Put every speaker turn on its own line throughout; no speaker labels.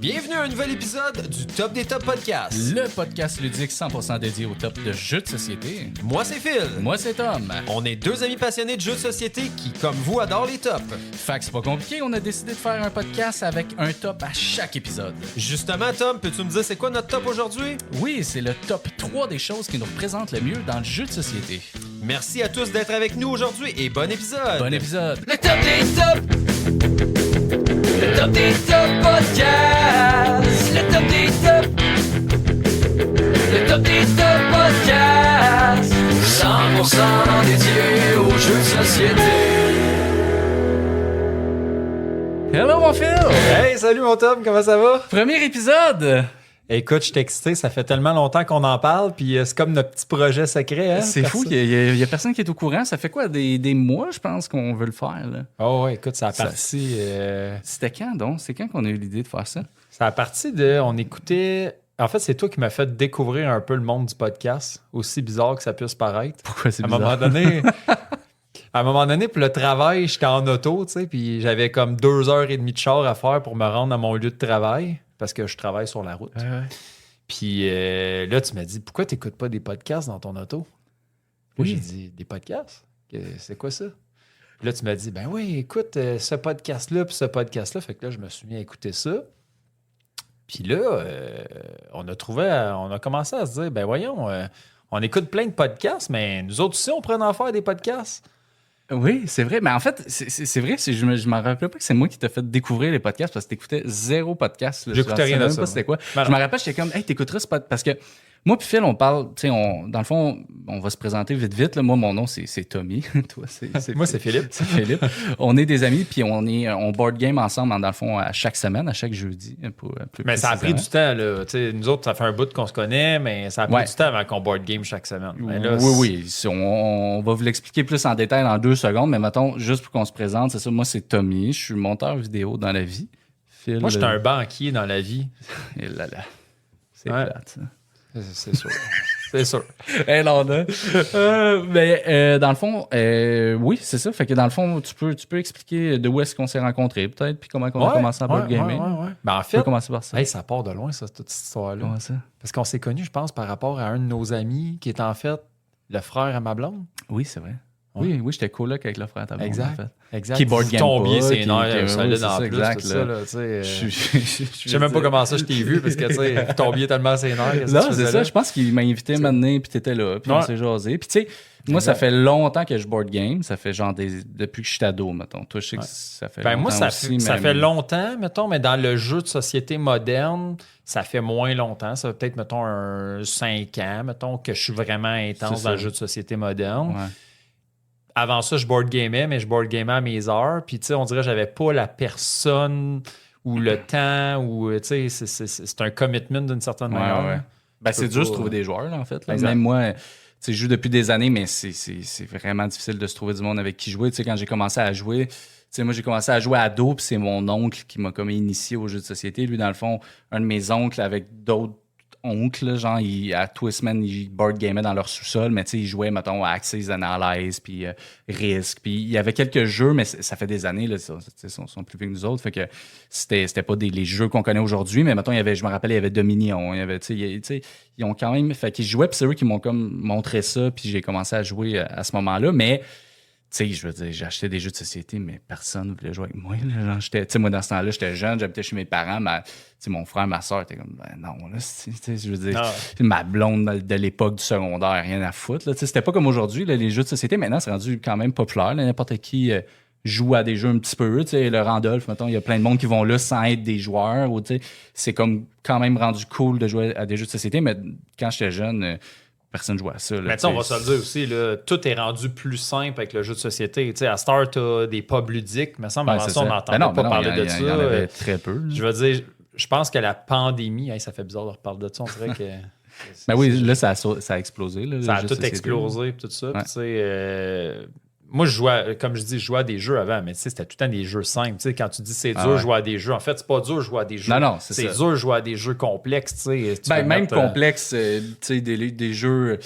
Bienvenue à un nouvel épisode du Top des Top Podcasts.
Le podcast ludique 100% dédié au top de jeux de société.
Moi, c'est Phil.
Moi, c'est Tom.
On est deux amis passionnés de jeux de société qui, comme vous, adorent les tops.
Fait que c'est pas compliqué, on a décidé de faire un podcast avec un top à chaque épisode.
Justement, Tom, peux-tu me dire c'est quoi notre top aujourd'hui?
Oui, c'est le top 3 des choses qui nous représentent le mieux dans le jeu de société.
Merci à tous d'être avec nous aujourd'hui et bon épisode.
Bon épisode.
Le top des tops. Le top des top podcasts. Le top des tops. Le top des top podcasts. 100% dédié aux jeux de société.
Hello, mon Phil!
Hey, salut mon Tom, comment ça va?
Premier épisode!
Écoute, je suis excité, ça fait tellement longtemps qu'on en parle, puis c'est comme notre petit projet secret. Hein?
C'est fou, il y a personne qui est au courant. Ça fait quoi, des mois, je pense, qu'on veut le faire, là?
Oh ouais, écoute, ça a parti...
C'était quand, donc? C'est quand qu'on a eu l'idée de faire ça?
Ça a parti de... On écoutait... En fait, c'est toi qui m'as fait découvrir un peu le monde du podcast, aussi bizarre que ça puisse paraître.
Pourquoi c'est
À un
bizarre?
moment donné... À un moment donné, pour le travail, j'étais en auto, tu sais, puis j'avais comme 2h30 de char à faire pour me rendre à mon lieu de travail, parce que je travaille sur la route. Puis là, tu m'as dit, pourquoi tu n'écoutes pas des podcasts dans ton auto? Puis
Oui.
j'ai dit, des podcasts? C'est quoi ça? Puis là, tu m'as dit, ben oui, écoute ce podcast-là, puis ce podcast-là. Fait que là, je me suis mis à écouter ça. Puis là, on a commencé à se dire, ben voyons, on écoute plein de podcasts, mais nous autres aussi, on pourrait en faire des podcasts.
Oui, c'est vrai. Mais en fait, c'est vrai, je m'en rappelais pas que c'est moi qui t'ai fait découvrir les podcasts parce que t'écoutais zéro podcast.
J'écoutais rien de
même
ça,
pas c'était quoi.
Ben
Je me rappelle, j'étais comme, hey, t'écouteras ce podcast. Parce que moi, puis Phil, on parle, tu sais, dans le fond, on va se présenter vite. Là. Moi, mon nom, c'est Tommy. Toi,
Moi, c'est Philippe.
C'est Philippe. On est des amis, puis on board game ensemble, dans le fond, à chaque semaine, à chaque jeudi.
Mais ça a pris du temps, là. T'sais, nous autres, ça fait un bout qu'on se connaît, mais ça a pris du temps avant qu'on board game chaque semaine. Mais là,
oui. On va vous l'expliquer plus en détail dans 2 secondes, mais mettons, juste pour qu'on se présente, c'est ça. Moi, c'est Tommy. Je suis monteur vidéo dans la vie. Phil,
moi, j'étais un banquier dans la vie.
Et là. C'est
Ouais.
plate, ça.
C'est sûr. C'est sûr.
Hey, là, dans le fond, oui, c'est ça. Fait que dans le fond, tu peux expliquer de où est-ce qu'on s'est rencontrés, peut-être, puis comment on a commencé à board gaming.
Ouais. Ben, en
Tu peux
fait,
commencer par ça.
hey, ça part de loin, ça, toute cette histoire-là.
Comment ça?
Parce qu'on s'est connus, je pense, par rapport à un de nos amis qui est en fait le frère à ma blonde.
Oui, c'est vrai.
Ouais.
Oui, j'étais coloc avec le frère à ta blonde,
Exact.
en fait.
Exact.
Qui board game
tombier,
pas,
c'est
qui-
nerfs,
qui-
solide
oui,
en
c'est
plus,
ça, exact,
tout
là.
ça, là, tu sais.
Je
Je sais même pas comment ça je t'ai vu, parce que, tu sais, vous tombiez tellement ses nerfs. qu'est-ce que
Non,
tu
c'est
faisais
ça.
là?
Je pense qu'il m'a invité maintenant, puis t'étais là, puis on
Ouais.
s'est jasé. Puis tu sais, moi, ça fait longtemps que je board game. Ça fait genre depuis que je suis ado, mettons. Toi, je sais que ça fait
Ben
longtemps
moi, ça
aussi,
fait
mais-
longtemps, mettons, mais dans le jeu de société moderne, ça fait moins longtemps. Ça fait peut-être, mettons, 5 ans, mettons, que je suis vraiment intense
C'est
dans
ça.
le jeu de société moderne.
Ouais.
Avant ça, je board gamais, mais je board gamais à mes heures. Puis, tu sais, on dirait que j'avais pas la personne ou le temps ou, tu sais, c'est un commitment d'une certaine manière.
Ouais. Ben, c'est
peux
dur de
pas-
se trouver des joueurs, là, en fait. Là.
Exact.
Même moi, tu sais, je joue depuis des années, mais c'est vraiment difficile de se trouver du monde avec qui jouer. Tu sais, quand j'ai commencé à jouer, tu sais, moi, j'ai commencé à jouer ado, puis c'est mon oncle qui m'a comme initié aux jeux de société. Lui, dans le fond, un de mes oncles avec d'autres oncles, là, genre, à tous les semaines, ils board gamaient dans leur sous-sol, mais tu sais, ils jouaient, mettons, à Axis Analyze, puis Risk, puis il y avait quelques jeux, mais ça fait des années, là, ils sont plus vieux que nous autres, fait que c'était pas les jeux qu'on connaît aujourd'hui, mais mettons, je me rappelle, il y avait Dominion, il y avait, tu sais, ils ont quand même, fait qu'ils jouaient, puis c'est eux qui m'ont comme montré ça, puis j'ai commencé à jouer à ce moment-là, mais tu sais, je veux dire, j'ai acheté des jeux de société, mais personne ne voulait jouer avec moi. Là. Genre, tu sais, moi, dans ce temps-là, j'étais jeune, j'habitais chez mes parents, tu sais, mon frère, ma soeur étaient comme, ben non, là, tu sais, je veux dire, ma blonde de l'époque du secondaire, rien à foutre. Là, tu sais, c'était pas comme aujourd'hui, là, les jeux de société. Maintenant, c'est rendu quand même populaire. Là, n'importe qui joue à des jeux un petit peu. Tu sais, le Randolph, mettons, il y a plein de monde qui vont là sans être des joueurs. Ou, tu sais, c'est comme quand même rendu cool de jouer à des jeux de société, mais quand j'étais jeune, personne jouait à ça. Là,
Mais tu sais, on va se le dire aussi, là, tout est rendu plus simple avec le jeu de société. Tu sais, à Star, tu as des pubs ludiques, mais ça, avant ça, on n'entendait pas parler de ça.
Il y en avait très peu. Là.
Je veux dire, je pense que la pandémie, hey, ça fait bizarre de reparler de ça, on dirait que...
Ben oui, là, ça a explosé. Là,
ça a
le jeu
tout
de société.
explosé et tout ça.
Ouais.
Puis, tu sais, moi, je jouais, comme je dis, je jouais à des jeux avant, mais tu sais, c'était tout le temps des jeux simples. Tu sais, quand tu dis c'est dur de jouer à des jeux, en fait, c'est pas dur de jouer à des jeux.
Non, c'est ça.
dur de jouer à des jeux complexes, tu sais. Tu
Ben,
peux
même
mettre,
complexe, tu sais, des jeux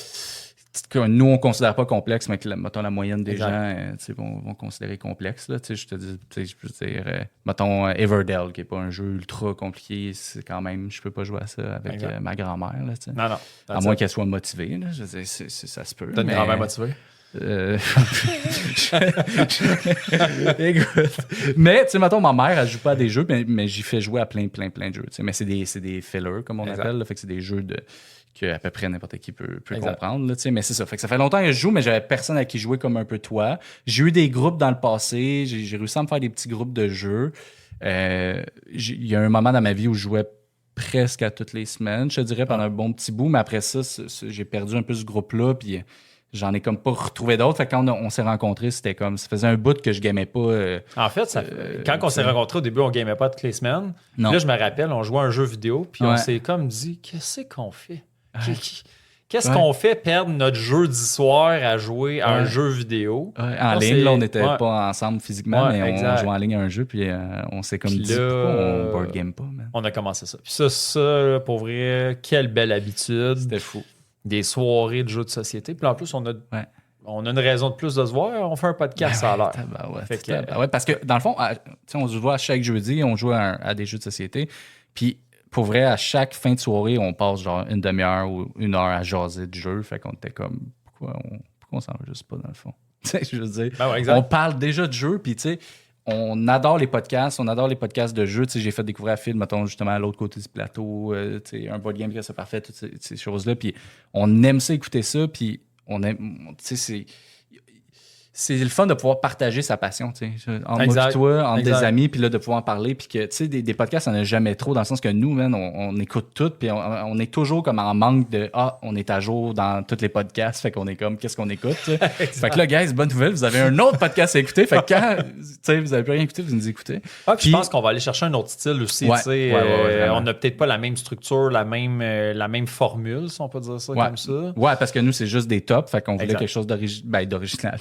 nous, on ne considère pas complexe, mais que mettons, la moyenne des
Exact.
gens vont considérer complexe. Là, je te dis, je peux dire, mettons Everdell, qui n'est pas un jeu ultra compliqué, c'est quand même, je peux pas jouer à ça avec ma grand-mère. Là,
Non.
à moins qu'elle soit motivée. Là, je veux dire, ça se peut.
T'as une
mais-
grand-mère motivée?
Écoute. Mais, tu sais, mettons, ma mère, elle joue pas à des jeux, mais j'y fais jouer à plein de jeux. Tu sais. Mais c'est des fillers, comme on
Exact.
appelle. Là, fait que c'est des jeux que à peu près n'importe qui peut
Exact.
comprendre. Là, tu sais. Mais c'est ça. Fait que ça fait longtemps que je joue, mais j'avais personne à qui jouer comme un peu toi. J'ai eu des groupes dans le passé. J'ai réussi à me faire des petits groupes de jeux. Il y a un moment dans ma vie où je jouais presque à toutes les semaines, je te dirais, pendant un bon petit bout. Mais après ça, j'ai perdu un peu ce groupe-là. Puis j'en ai comme pas retrouvé d'autres. Fait que quand on s'est rencontrés, c'était comme. Ça faisait un bout que je gamais pas.
En fait, quand on s'est rencontrés au début, on ne gamait pas toutes les semaines.
Non.
Puis là, je me rappelle, on jouait à un jeu vidéo, puis on
Ouais.
s'est comme dit, qu'est-ce qu'on fait? Qu'est-ce
Ouais.
qu'on fait perdre notre jeudi soir à jouer à un
Ouais.
jeu vidéo?
En
Là,
ligne,
c'est-
là, on n'était
ouais.
pas ensemble physiquement,
Ouais,
mais
exact.
on jouait en ligne à un jeu, puis on s'est comme
Puis
dit,
là,
pourquoi on board game pas, man?
On a commencé ça. Puis ça là, pour vrai, quelle belle habitude.
C'était fou.
Des soirées de jeux de société. Puis en plus, on a une raison de plus de se voir. On fait un podcast, ça a l'air. Fait que-
Parce que dans le fond, tu sais, on se voit à chaque jeudi, on joue à des jeux de société, puis pour vrai, à chaque fin de soirée, on passe genre une demi-heure ou une heure à jaser de jeu, fait qu'on était comme, pourquoi on s'en va juste pas dans le fond? Tu sais, je veux dire,
Ben ouais, exact.
on parle déjà de jeux, puis tu sais, on adore les podcasts de jeux. Tu sais, j'ai fait découvrir à Phil, mettons, justement, à l'autre côté du plateau, tu sais, un board game, c'est parfait, toutes ces choses-là. Puis on aime ça, écouter ça, puis on aime, tu sais, c'est le fun de pouvoir partager sa passion, tu sais, entre moi et toi, entre des amis, puis là, de pouvoir en parler, puis que, tu sais, des podcasts, on n'a jamais trop, dans le sens que nous, man, on écoute tout, puis on est toujours comme en manque de « Ah, on est à jour dans tous les podcasts », fait qu'on est comme « Qu'est-ce qu'on écoute? » Fait que là, guys, bonne nouvelle, vous avez un autre podcast à écouter, fait que quand, tu sais, vous n'avez plus rien écouté, vous nous écoutez.
Ah, puis je pense qu'on va aller chercher un autre style aussi.
Ouais,
tu sais,
vraiment.
on n'a peut-être pas la même structure, la même formule, si on peut dire ça comme ça.
Ouais, parce que nous, c'est juste des tops. Fait qu'on voulait quelque chose d'original.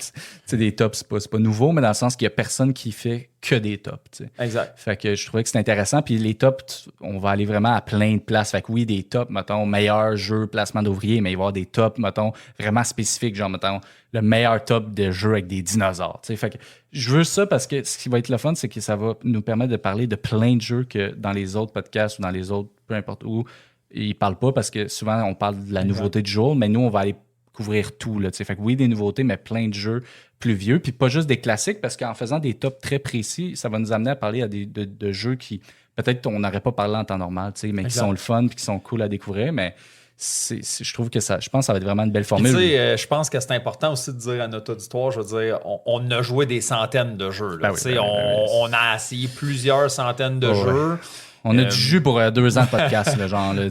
Tu sais, des tops, c'est pas nouveau, mais dans le sens qu'il y a personne qui fait que des tops. Tu sais.
Exact.
Fait que je trouvais que c'était intéressant. Puis les tops, on va aller vraiment à plein de places. Fait que oui, des tops, mettons, meilleur jeu, placement d'ouvriers, mais il va y avoir des tops, mettons, vraiment spécifiques, genre, mettons, le meilleur top de jeu avec des dinosaures. Tu sais. Fait que je veux ça parce que ce qui va être le fun, c'est que ça va nous permettre de parler de plein de jeux que dans les autres podcasts ou dans les autres, peu importe où, ils parlent pas parce que souvent, on parle de la nouveauté du jour, mais nous, on va aller couvrir tout. Là, fait que oui, des nouveautés, mais plein de jeux plus vieux. Puis pas juste des classiques, parce qu'en faisant des tops très précis, ça va nous amener à parler de jeux qui, peut-être, on n'aurait pas parlé en temps normal, mais qui sont le fun puis qui sont cool à découvrir. Mais je trouve que je pense que ça va être vraiment une belle formule.
Je pense que c'est important aussi de dire à notre auditoire, je veux dire, on a joué des centaines de jeux. Là, on a essayé plusieurs centaines de jeux.
On a du jus pour 2 ans de podcast, là, genre. Là,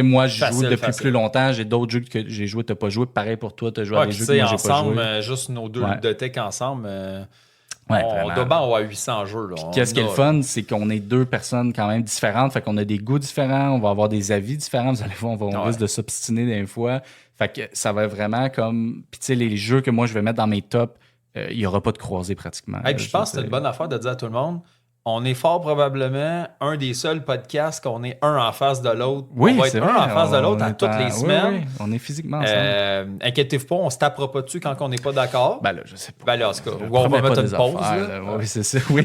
moi, je joue depuis plus longtemps. J'ai d'autres jeux que j'ai joué, tu n'as pas joué. Pareil pour toi, tu as joué à des jeux que moi, j'ai pas joué.
Juste nos deux de tech ensemble,
Ouais,
on doit bien avoir 800 jeux. Là.
Qu'est-ce qui est le fun, c'est qu'on est 2 personnes quand même différentes. Fait qu'on a des goûts différents, on va avoir des avis différents. Vous allez voir, on risque de s'obstiner des fois. Fait que ça va vraiment comme... Puis tu sais, les jeux que moi, je vais mettre dans mes tops, il n'y aura pas de croisée pratiquement.
Puis je pense que c'est une bonne affaire de dire à tout le monde, on est fort probablement un des seuls podcasts qu'on est un en face de l'autre.
Oui,
on va être un en face de l'autre à toutes les semaines.
Oui, on est physiquement ensemble.
Inquiétez-vous pas, on se tapera pas dessus quand on n'est pas d'accord.
Ben là, je sais pas.
Ben là, en tout cas, on va mettre une pause. Là.
Oui, c'est ça. Oui.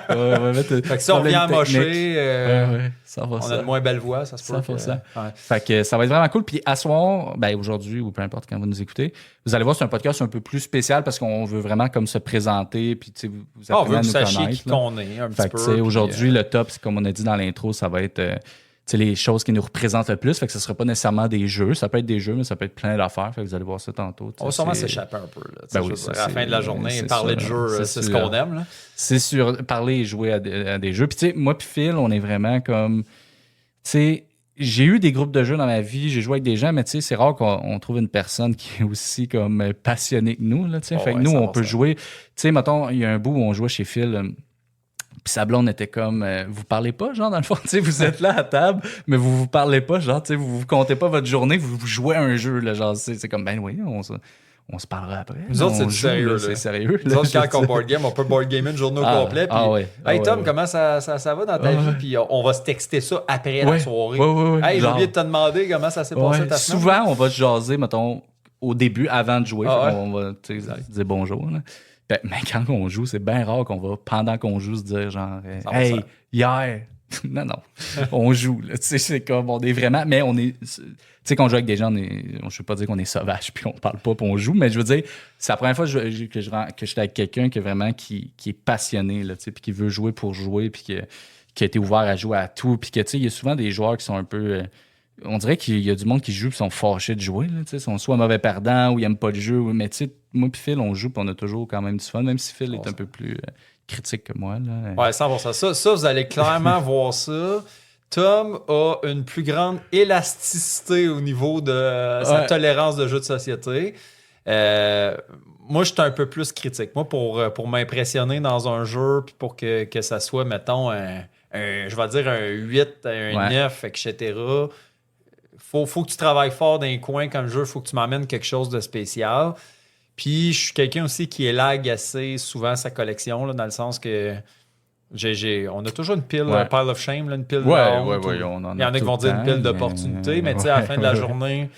On va mettre
fait que si on vient mocher,
on
a de moins belle voix, ça se peut.
Fait que ça va être vraiment cool. Puis à soir, aujourd'hui ou peu importe quand vous nous écoutez, vous allez voir, c'est un podcast un peu plus spécial parce qu'on veut vraiment comme se présenter. Puis vous apprenez à nous connaître.
On est un petit
peu. Aujourd'hui, le top, c'est comme on a dit dans l'intro, ça va être les choses qui nous représentent le plus. Fait que ce ne sera pas nécessairement des jeux. Ça peut être des jeux, mais ça peut être plein d'affaires. Fait que vous allez voir ça tantôt.
On va sûrement s'échapper un peu. Là,
à
la fin de la journée, parler de jeux, c'est ce qu'on aime. Là.
C'est sûr, parler et jouer à des jeux. Puis moi puis Phil, on est vraiment comme... J'ai eu des groupes de jeux dans ma vie, j'ai joué avec des gens, mais c'est rare qu'on trouve une personne qui est aussi comme passionnée que nous. Là, fait que nous, on peut jouer... Tu sais, mettons, il y a un bout où on jouait chez Phil... Puis sa blonde était comme, vous parlez pas, genre, dans le fond, vous êtes là à table, mais vous parlez pas, genre, vous comptez pas votre journée, vous jouez à un jeu, là, genre, c'est comme, ben oui, on se parlera après.
Nous autres, c'est
On
du
joue,
sérieux, là.
C'est sérieux.
Nous
là,
autres,
je veux
quand on
dire.
board game, on peut board gamer une journée au complet. Puis,
ouais.
hey Tom,
ouais.
comment ça va dans ta vie? Puis on va se texter ça après la
Ouais.
soirée.
Ouais.
Hey, j'ai
Genre,
oublié de te demander comment ça s'est passé ta semaine.
souvent, on va se jaser, mettons, au début, avant de jouer.
Ah
Fait
ouais?
On va tu sais, dire bonjour. Là. Ben, mais quand on joue, c'est bien rare qu'on va, pendant qu'on joue, se dire genre,
100%.
hey, hier. non, on joue. Là, tu sais, c'est comme, on est vraiment. Mais on est. Tu sais, quand on joue avec des gens, je ne veux pas dire qu'on est sauvage puis on parle pas puis on joue, mais je veux dire, c'est la première fois que je suis avec quelqu'un qui est passionné, là, tu sais, puis qui veut jouer pour jouer, puis qui a été ouvert à jouer à tout, puis que, tu sais, il y a souvent des joueurs qui sont un peu. On dirait qu'il y a du monde qui joue et sont fâchés de jouer. Là, sont soit mauvais perdants ou ils n'aiment pas le jeu. Mais tu sais, moi et Phil, on joue et on a toujours quand même du fun, même si Phil est un peu plus critique que moi. Là.
Ouais, 100%. Ça, vous allez clairement voir ça. Tom a une plus grande élasticité au niveau de sa tolérance de jeux de société. Moi, je suis un peu plus critique. Moi, pour m'impressionner dans un jeu puis pour que ça soit, mettons, je vais dire un 8, un 9, etc., faut que tu travailles fort dans les coins comme jeu. Faut que tu m'amènes quelque chose de spécial. Puis, je suis quelqu'un aussi qui élague assez souvent sa collection, là, dans le sens que on a toujours une pile, un pile of shame, là, une pile de honte.
On
Il y
en
en a qui vont dire une pile d'opportunités, mais tu sais, à la fin de la journée,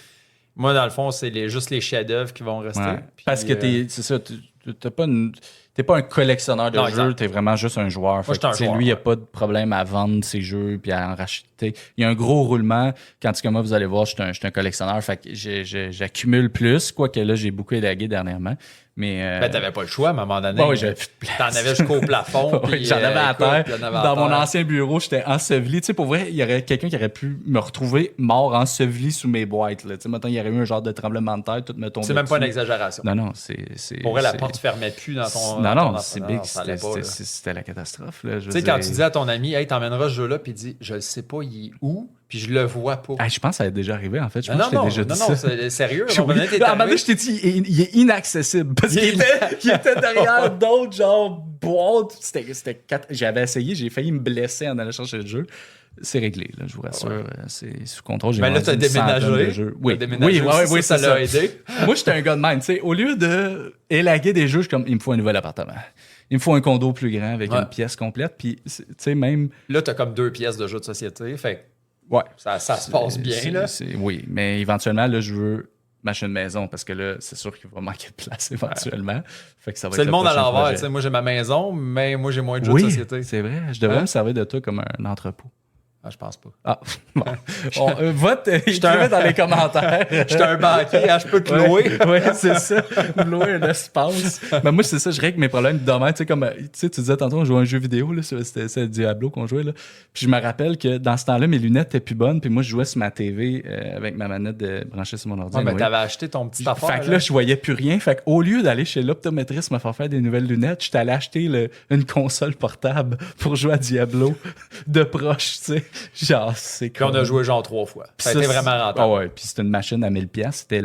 moi, dans le fond, c'est juste les chefs-d'œuvre qui vont rester.
Ouais.
Puis,
Parce que c'est ça, t'es pas un collectionneur de
Non,
jeux, t'es vraiment juste un joueur.
Moi, je suis un joueur.
Lui, il n'y a pas de problème à vendre ses jeux puis à en racheter. Il y a un gros roulement. Quand comme moi, vous allez voir, je suis un collectionneur. Fait que j'accumule plus, quoique là, j'ai beaucoup élagué dernièrement. Mais,
t'avais pas le choix à un moment donné.
Ouais, j'avais plus de place.
T'en avais jusqu'au plafond.
Ouais,
puis,
j'en avais à terre.
écoute, il y en avait à
Dans mon
terre.
ancien bureau, j'étais enseveli. Tu sais, pour vrai, il y aurait quelqu'un qui aurait pu me retrouver mort, enseveli sous mes boîtes. Là. Tu sais, maintenant, il y aurait eu un genre de tremblement de terre, tout me tombait
C'est même pas une
dessus.
exagération.
Non, c'est...
Pour vrai, la
c'est-
porte fermait plus dans ton.
Non,
ton
c'est
non,
big.
ça allait pas, là.
C'était la catastrophe. Là,
Tu sais, quand tu dis à ton ami, hey, t'emmèneras ce jeu-là, puis il dit, je le sais pas, il est où, puis je le vois pas.
Je pense que ça a déjà arrivé, en fait. Je pense
non,
que je t'ai déjà dit ça.
c'est sérieux.
Oui.
À un moment donné, t'es
À un moment donné,
arrivé.
je t'ai dit, il est inaccessible. Parce qu'il était derrière d'autres, genre, boîtes. J'avais essayé, j'ai failli me blesser en allant chercher le jeu. C'est réglé, là, je vous rassure. C'est sous contrôle. J'ai
Mais là,
vendu
t'as
une centaine
déménagé.
de jeux.
T'as
Oui,
déménagé aussi,
oui,
ça
c'est
l'a aidé.
Moi, j'étais un gars de même. Tu sais, au lieu de élaguer des jeux, je suis comme, il me faut un nouvel appartement. Il me faut un condo plus grand avec une pièce complète. Puis, tu sais, même.
Là, t'as comme 2 pièces de jeu de société. Fait
Ouais.
que ça se passe bien, là.
Oui, mais éventuellement, là, je veux m'acheter une maison parce que là, c'est sûr qu'il va manquer de place éventuellement. Fait que ça va
C'est
être
le monde à
prochain
l'envers.
projet.
Tu sais, moi, j'ai ma maison, mais moi, j'ai moins de jeux
Oui,
de société.
c'est vrai. Je devrais
Hein?
me servir de toi comme un entrepôt.
Ah, je pense pas.
Ah, bon. Vote, écrivez dans les commentaires.
J'étais un banquier, je peux te louer.
Oui, c'est ça. Louer un espace. Mais moi, c'est ça, je règle mes problèmes de domaine. Tu sais, comme tu disais tantôt, on jouait à un jeu vidéo, là, c'était Diablo qu'on jouait. Là. Puis je me rappelle que dans ce temps-là, mes lunettes étaient plus bonnes. Puis moi, je jouais sur ma TV avec ma manette branchée sur mon
Ouais,
ordinateur.
mais t'avais acheté ton petit affaire.
Fait que là, je voyais plus rien. Fait qu'au lieu d'aller chez l'optométriste me faire faire des nouvelles lunettes, j'étais allé acheter une console portable pour jouer à Diablo de proche, tu sais. Genre, c'est
Puis on a joué genre 3 fois. Ça a été vraiment rentable.
Ah ouais, puis c'était une machine à 1000$. C'était je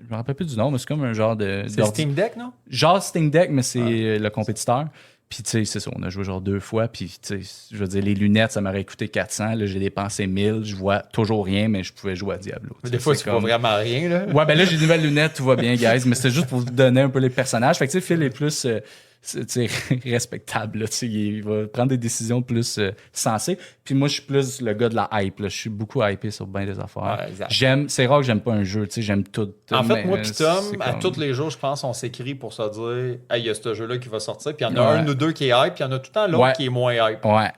me rappelle plus du nom, mais c'est comme un genre de...
C'est Steam Deck, non?
Genre Steam Deck, mais c'est le compétiteur. Puis, tu sais, c'est ça, on a joué genre 2 fois. Puis, tu sais, je veux dire, les lunettes, ça m'aurait coûté 400. Là, j'ai dépensé 1000. Je vois toujours rien, mais je pouvais jouer à Diablo.
Des fois, tu vois vraiment rien, là.
Ouais, ben là, j'ai des nouvelles lunettes, tout va bien, guys. Mais c'était juste pour vous donner un peu les personnages. Fait que, tu sais, Phil est plus respectable. Là, tu sais, il va prendre des décisions plus sensées. Puis moi, je suis plus le gars de la hype. Là. Je suis beaucoup hypé sur bien des affaires.
Ouais, exact.
C'est rare que j'aime pas un jeu. Tu sais, j'aime tout.
En fait,
mais,
moi puis Tom,
c'est
à
comme-
tous les jours, je pense, on s'écrit pour se dire « Hey, il y a ce jeu-là qui va sortir. » Puis il y en a
Ouais.
un ou deux qui est hype, puis il y en a tout le temps l'autre
Ouais.
qui est moins hype.
Ouais.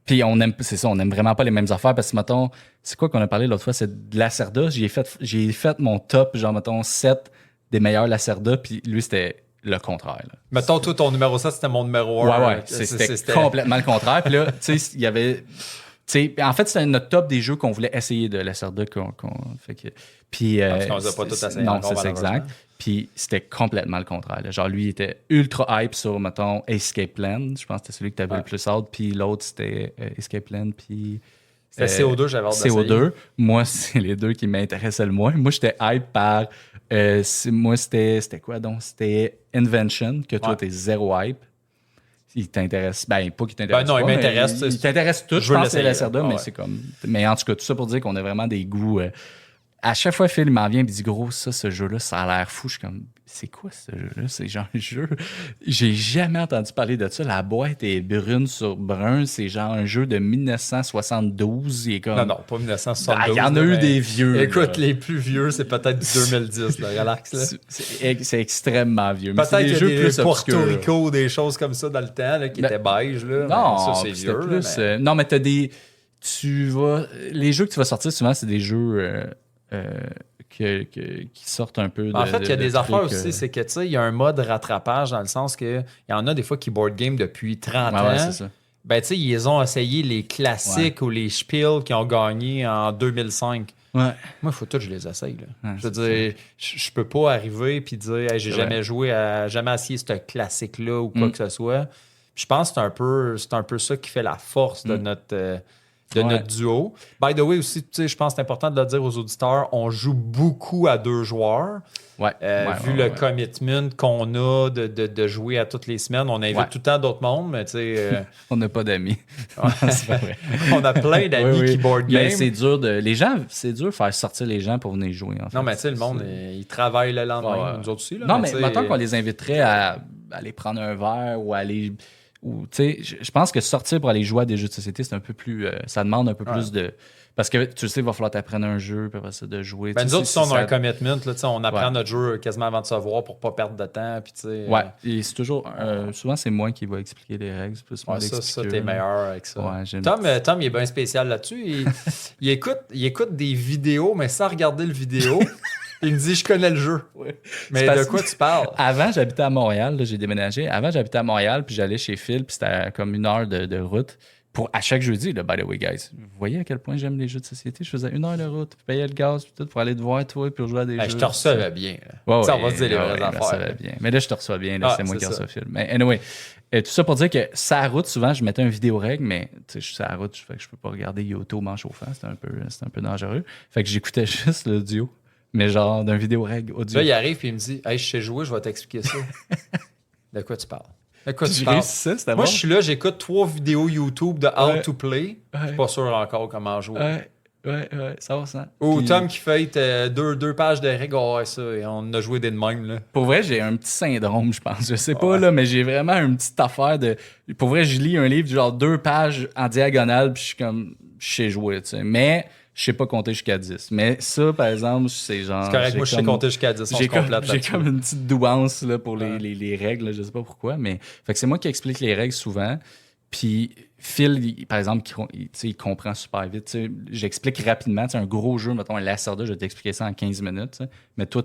Puis c'est ça, on aime vraiment pas les mêmes affaires parce que, mettons, c'est quoi qu'on a parlé l'autre fois? C'est de Lacerda. J'ai fait mon top, genre, mettons, 7 des meilleurs Lacerda, puis lui, c'était le contraire. Là.
Mettons, toi, ton numéro 7, c'était mon numéro 1.
Ouais. C'était complètement le contraire. Puis là, tu sais, il y avait... en fait, c'était notre top des jeux qu'on voulait essayer de Lacerda. Fait que, puis,
Parce qu'on les a pas tous essayés
Non,
encore,
c'est exact. Puis c'était complètement le contraire. Là. Genre, lui, il était ultra hype sur, mettons, Escape Plan. Je pense que c'était celui que tu avais le plus hâte. Puis l'autre, c'était Escape Plan. Puis...
C'était CO2, j'avais hâte d'essayer.
CO2. Moi, c'est les deux qui m'intéressaient le moins. Moi, j'étais hype par... moi, c'était quoi donc? C'était Invention, que toi, t'es zéro hype. Il t'intéresse... Ben, pas qu'il t'intéresse
non,
pas,
il
mais
m'intéresse.
Il t'intéresse tout,
Je
je
veux
pense, c'est
l'essayer.
Lacerda,
Ah
mais
ouais.
c'est comme... Mais en tout cas, tout ça pour dire qu'on a vraiment des goûts à chaque fois, Phil m'en vient et dit gros, ça, ce jeu-là, ça a l'air fou. Je suis comme, c'est quoi ce jeu-là? C'est genre un jeu. J'ai jamais entendu parler de ça. La boîte est brune sur brun. C'est genre un jeu de 1972. Il est comme...
Non, pas 1972.
Il y en a eu des vieux.
Écoute,
là.
les plus vieux, c'est peut-être 2010. Là, relax. Là.
C'est extrêmement vieux. Mais c'est
Peut-être
des
qu'il y a
jeux
des
plus
Porto
obscurs.
Rico, des choses comme ça dans le temps là, qui étaient beige. Là,
Non,
mais ça, c'est
c'était
vieux.
plus,
mais...
non, mais t'as des... Les jeux que tu vas sortir, souvent, c'est des jeux qui sortent un peu de...
En fait, il y a des
trucs,
affaires aussi, c'est que, tu sais, il y a un mode rattrapage dans le sens que il y en a des fois qui board game depuis 30 ans.
Ouais, c'est ça.
Ben, tu sais, ils ont essayé les classiques ou les spiels qui ont gagné en 2005.
Ouais.
Moi, il faut tout que je les essaye. Là.
Ouais,
je veux dire, je peux pas arriver et dire hey, j'ai
C'est
jamais
vrai.
joué à jamais essayé ce classique-là ou quoi que ce soit. Puis je pense que c'est un peu ça qui fait la force de notre duo. By the way, aussi, tu sais, je pense que c'est important de le dire aux auditeurs, on joue beaucoup à 2 joueurs.
Ouais.
Vu le commitment qu'on a de jouer à toutes les semaines, on invite tout le temps d'autres mondes, mais tu sais...
On n'a pas d'amis. C'est pas vrai.
on a plein d'amis qui board game.
Mais c'est dur c'est dur de faire sortir les gens pour venir jouer. En fait.
Non, mais tu sais, le monde, il travaille le lendemain, nous autres aussi. Là,
non, mais
tu sais,
maintenant qu'on les inviterait à aller prendre un verre ou aller... Ou, tu sais, je pense que sortir pour aller jouer à des jeux de société, c'est un peu plus... ça demande un peu plus de... Parce que tu sais, il va falloir t'apprendre un jeu, puis après ça, de jouer.
Ben, nous autres, on a un commitment. Là, on apprend
Ouais.
notre jeu quasiment avant de se voir pour pas perdre de temps. Puis, tu sais,
Ouais, et c'est toujours... souvent, c'est moi qui va expliquer les règles. C'est plus moi
ça,
d'expliquer.
t'es meilleur avec ça.
Ouais, j'aime
Tom, il est bien spécial là-dessus. Il écoute des vidéos, mais sans regarder le vidéo. Il me dit, je connais le jeu.
Ouais.
Mais de quoi tu parles?
Avant, j'habitais à Montréal. Là, j'ai déménagé. Avant, j'habitais à Montréal, puis j'allais chez Phil, puis c'était comme 1 heure de route. À chaque jeudi, là, by the way, guys, vous voyez à quel point j'aime les jeux de société? Je faisais 1 heure de route, puis payais le gaz, puis tout, pour aller te voir, toi, puis jouer à des jeux.
Je te recevais bien.
Ouais,
Ça, on va se dire les vraies
je
affaires.
recevais bien. Mais là, je te reçois bien. Là,
Ah,
c'est moi
c'est
qui
ça.
reçois Phil. Mais anyway, tout ça pour dire que sa route, souvent, je mettais un vidéo règle, mais tu sais, je suis sur la route, fait que je peux pas regarder YouTube en chauffant. C'est un peu dangereux. Fait que j'écoutais juste l'audio, mais genre d'un vidéo règle audio.
Là, il arrive et il me dit, hey, je sais jouer, je vais t'expliquer ça. De quoi tu parles? De quoi tu
Tu
parles?
réussis ça, c'était
Moi,
bon?
je suis là, j'écoute 3 vidéos YouTube de How
Ouais.
to Play. Je
Ouais.
suis pas sûr encore comment jouer.
Ouais, ça va, ça.
Ou
Puis,
Tom qui fait deux pages de règles, ça, et on a joué des de même. Là.
Pour vrai, j'ai un petit syndrome, je pense. Je sais pas, là, mais j'ai vraiment une petite affaire de... Pour vrai, je lis un livre, genre 2 pages en diagonale, puis je suis comme... Je sais jouer, tu sais. Mais je sais pas compter jusqu'à 10. Mais ça, par exemple, c'est genre...
C'est correct, moi je sais compter jusqu'à 10, on se complète
J'ai
là-dessus.
comme une petite douance là, pour les règles, là, je sais pas pourquoi, mais fait que c'est moi qui explique les règles souvent. Puis Phil, par exemple, il comprend super vite. Tu sais, j'explique rapidement. Tu sais, un gros jeu, mettons un Lacerda, je vais t'expliquer ça en 15 minutes. Tu sais. Mais toi,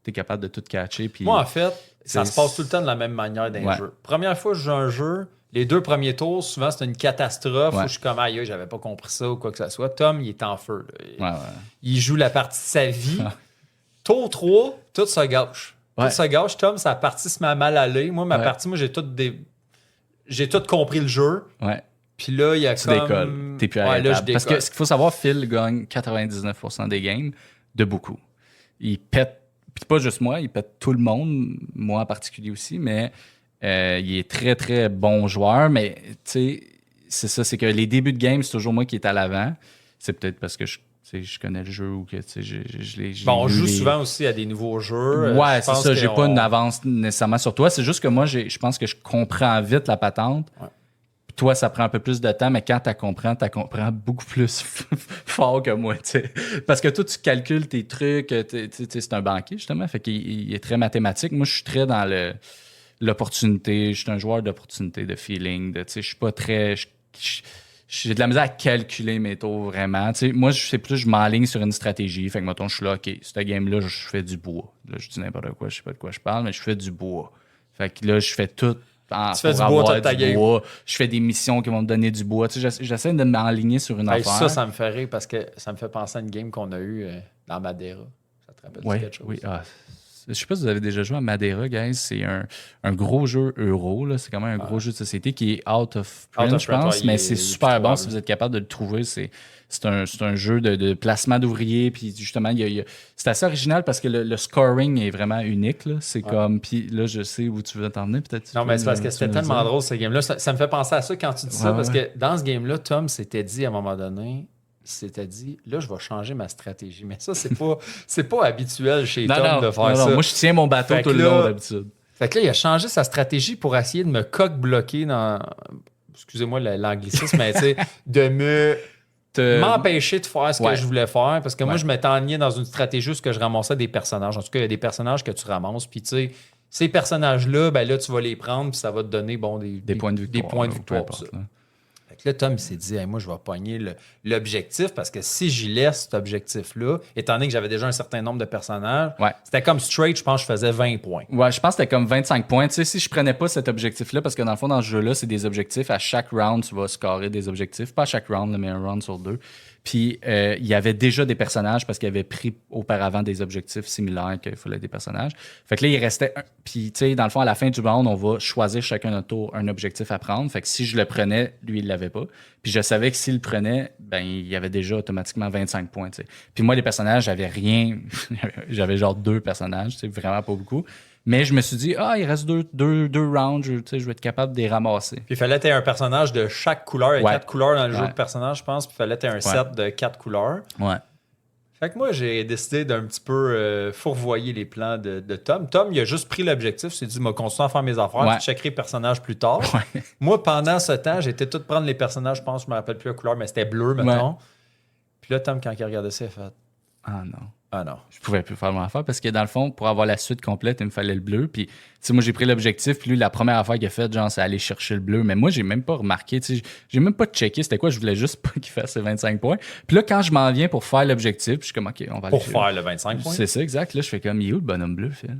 tu es capable de tout catcher. Puis
Moi, en fait, ça
c'est-
se passe tout le temps de la même manière dans
Ouais.
les jeux. Première fois que je joue un jeu, les 2 premiers tours, souvent c'est une catastrophe
Ouais.
où je suis comme aïe, j'avais pas compris ça ou quoi que ce soit. Tom, il est en feu. Là.
Ouais.
Il joue la partie de sa vie. Tour 3, tout se gâche.
Ouais.
Tout se gâche. Tom, sa partie se met à mal aller. Moi, ma
Ouais.
partie, j'ai tout compris le jeu.
Ouais.
Puis là, il y a
Tu
comme...
décolles. T'es plus
Ouais, là, je
arrêtable. Parce que
décolle.
ce qu'il faut savoir, Phil gagne 99% des games de beaucoup. Il pète, puis pas juste moi, il pète tout le monde, moi en particulier aussi, mais il est très, très bon joueur. Mais tu sais, c'est ça, c'est que les débuts de game, c'est toujours moi qui est à l'avant. C'est peut-être parce que je connais le jeu ou que je l'ai.
Bon, on
lu
joue
les-
souvent aussi à des nouveaux jeux.
Ouais,
Je
c'est
pense
ça. J'ai
qu'on-
pas une avance nécessairement sur toi. C'est juste que moi, je pense que je comprends vite la patente.
Ouais.
Puis toi, ça prend un peu plus de temps, mais quand tu comprends beaucoup plus fort que moi. T'sais. Parce que toi, tu calcules tes trucs. C'est un banquier, justement. Fait qu'il est très mathématique. Moi, je suis très dans l'opportunité. Je suis un joueur d'opportunité, de feeling. Je suis pas très. J'ai de la misère à calculer mes tours vraiment. T'sais, moi, je m'enligne sur une stratégie. Fait que, mettons, je suis là, OK, cette game-là, je fais du bois. Là, je dis n'importe quoi, je sais pas de quoi je parle, mais je fais du bois. Fait que là, je fais tout
Tu fais du bois toute ta game.
bois. Je fais des missions qui vont me donner du bois. J'essaie de m'enligner sur une
Hey,
affaire.
ça me fait rire parce que ça me fait penser à une game qu'on a eue dans Madeira. Ça te rappelle
Ouais,
quelque chose?
oui. Je sais pas si vous avez déjà joué à Madeira, guys. C'est un gros jeu euro. Là. C'est quand même un gros jeu de société qui est out of print, je pense.
ouais,
mais
il
c'est
est
super
plus
bon
trouvable.
si vous êtes capable de le trouver. C'est un jeu de placement d'ouvriers. Puis justement, c'est assez original parce que le scoring est vraiment unique. Là. C'est comme. Puis là, je sais où tu veux t'en venir. Peut-être.
Non, mais c'est parce que
tu
c'était
veux me
tellement
dire.
drôle, ce game-là. Ça me fait penser à ça quand tu dis ça,
Ouais,
parce
ouais.
que dans ce game-là, Tom s'était dit à un moment donné, s'était dit, là, je vais changer ma stratégie. Mais ça, c'est pas habituel chez Tom de faire ça.
Moi, je tiens mon bateau tout le long d'habitude.
Fait que là, il a changé sa stratégie pour essayer de me coq-bloquer dans... Excusez-moi l'anglicisme, mais tu sais, de m'empêcher de faire ce que je voulais faire. Parce que moi, je m'étais enligné dans une stratégie où je ramassais des personnages. En tout cas, il y a des personnages que tu ramasses. Puis tu sais, ces personnages-là, ben là, tu vas les prendre puis ça va te donner des points de victoire. Des points de victoire pour ça. Fait que là, Tom, il s'est dit, hey, moi, je vais pogner l'objectif parce que si j'y laisse cet objectif-là, étant donné que j'avais déjà un certain nombre de personnages, c'était comme straight, je pense que je faisais 20 points. Ouais, je pense que c'était comme 25 points. Tu sais, si je prenais pas cet objectif-là, parce que dans le fond, dans ce jeu-là, c'est des objectifs. À chaque round, tu vas scorer des objectifs. Pas à chaque round, mais un round sur 2. Puis, il y avait déjà des personnages parce qu'il avait pris auparavant des objectifs similaires qu'il fallait des personnages. Fait que là, il restait un. Puis, tu sais, dans le fond, à la fin du round, on va choisir chacun notre tour un objectif à prendre. Fait que si je le prenais, lui, il l'avait pas. Puis, je savais que s'il le prenait, ben, il y avait déjà automatiquement 25 points, tu sais. Puis, moi, les personnages, j'avais rien. J'avais genre 2 personnages, c'est vraiment pas beaucoup. Mais je me suis dit, il reste deux rounds, je vais être capable de les ramasser. Puis il fallait que tu aies un personnage de chaque couleur. Il y a 4 couleurs dans le jeu de personnages, je pense. Puis il fallait que tu aies un set de 4 couleurs.
Ouais.
Fait que moi, j'ai décidé d'un petit peu fourvoyer les plans de Tom. Tom, il a juste pris l'objectif. Il s'est dit, je vais continuer à faire mes affaires. Puis je checkerai les personnages plus tard. Ouais. Moi, pendant ce temps, j'étais tout prendre les personnages. Je pense, je me rappelle plus la couleur, mais c'était bleu, mettons. Puis là, Tom, quand il regardait ça, il a fait,
ah non.
Ah non.
Je pouvais plus faire mon affaire parce que dans le fond, pour avoir la suite complète, il me fallait le bleu. Puis, tu sais, moi, j'ai pris l'objectif. Puis lui, la première affaire qu'il a faite, genre, c'est aller chercher le bleu. Mais moi, j'ai même pas remarqué, tu sais, j'ai même pas checké c'était quoi. Je voulais juste pas qu'il fasse ses 25 points. Puis là, quand je m'en viens pour faire l'objectif, je suis comme, OK, on va aller.
Pour faire le 25 points.
C'est ça, exact. Là, je fais comme, il est où le bonhomme bleu, Phil?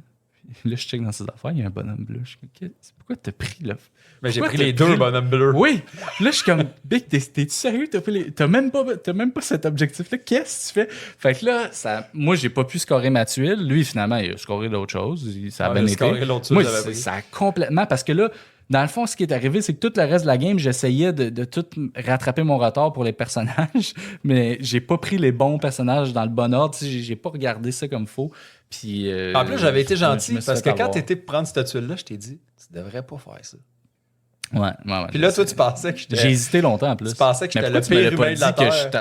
Là, je check dans ses affaires, il y a un bonhomme bleu. Je suis comme, pourquoi t'as pris là?
Mais j'ai pris les 2 bonhommes bleus.
Oui. Là, je suis comme, Big, t'es-tu sérieux? T'as même pas cet objectif-là. Qu'est-ce que tu fais? Fait que là, moi, j'ai pas pu scorer ma tuile. Lui, finalement, il a scoré d'autres choses. Ça a bien été. Moi, ça a complètement... Parce que là, dans le fond, ce qui est arrivé, c'est que tout le reste de la game, j'essayais de tout rattraper mon retard pour les personnages, mais j'ai pas pris les bons personnages dans le bon ordre. J'ai pas regardé ça comme faux. Puis,
en plus, j'avais été gentil parce que quand t'étais pour prendre cette tuile-là, je t'ai dit, tu devrais pas faire ça.
Ouais.
Puis là, toi, tu pensais que j'étais.
J'ai hésité longtemps en plus.
Tu pensais que j'étais le pire humain de la Terre.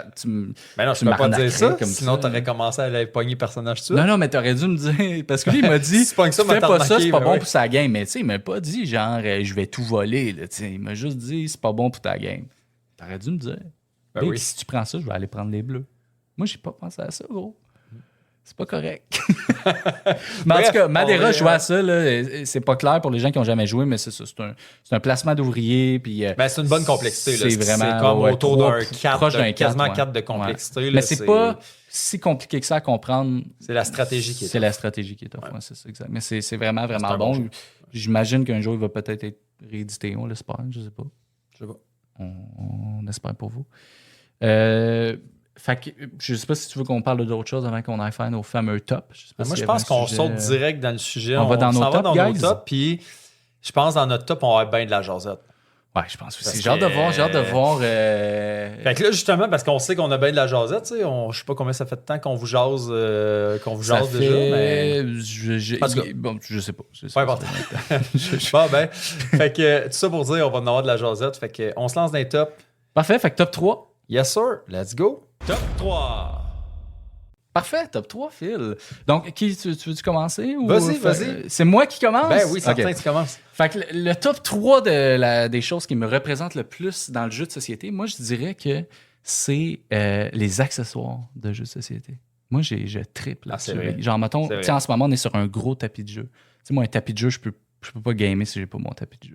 Mais
non, je peux pas dire ça, sinon t'aurais commencé à aller pogner personnage tout de suite.
Non, mais t'aurais dû me dire. Parce que lui, il m'a dit, fais pas ça, c'est pas bon pour sa game. Mais tu sais, il m'a pas dit, genre, je vais tout voler. Là, il m'a juste dit, c'est pas bon pour ta game. T'aurais dû me dire. Ben oui. Si tu prends ça, je vais aller prendre les bleus. Moi, j'ai pas pensé à ça, gros. C'est pas correct. Mais en tout cas, Madeira jouait à ça. Là, c'est pas clair pour les gens qui n'ont jamais joué, mais c'est ça. C'est un placement d'ouvrier. Puis,
c'est une bonne complexité.
C'est vraiment
comme autour d'un 4, quasiment 4 de complexité.
Ouais. Mais c'est pas si compliqué que ça à comprendre.
C'est la stratégie qui est.
C'est la stratégie qui est tough. Ouais, c'est ça, exact. Mais c'est vraiment, vraiment bon. J'imagine qu'un jour, il va peut-être être réédité. On l'espère. Je sais pas. On espère pour vous. Fait que, je sais pas si tu veux qu'on parle d'autres choses avant qu'on aille faire nos fameux tops.
Moi, je pense qu'on saute direct dans le sujet.
On va dans nos tops,
puis je pense dans notre top, on va avoir bien de la jasette.
Ouais, je pense aussi. J'ai hâte de voir.
Fait que là, justement, parce qu'on sait qu'on a bien de la jasette, tu sais, je sais pas combien ça fait de temps qu'on vous jase, déjà, mais...
Bon, je sais pas.
Pas important. Bon, ben, fait que tout ça pour dire, on va en avoir de la jasette. Fait que on se lance dans les tops.
Parfait, fait que top 3.
Yes, sir. Let's go. Top 3.
Parfait, top 3, Phil. Donc, tu veux-tu commencer? Ou
vas-y.
C'est moi qui commence?
Ben oui, certain que tu commences.
Fait que le top 3 des choses qui me représentent le plus dans le jeu de société, moi, je dirais que c'est les accessoires de jeux de société. Moi, je triple là-dessus. Genre, mettons, en ce moment, on est sur un gros tapis de jeu. Tu sais, moi, un tapis de jeu, je peux pas gamer si j'ai pas mon tapis de jeu.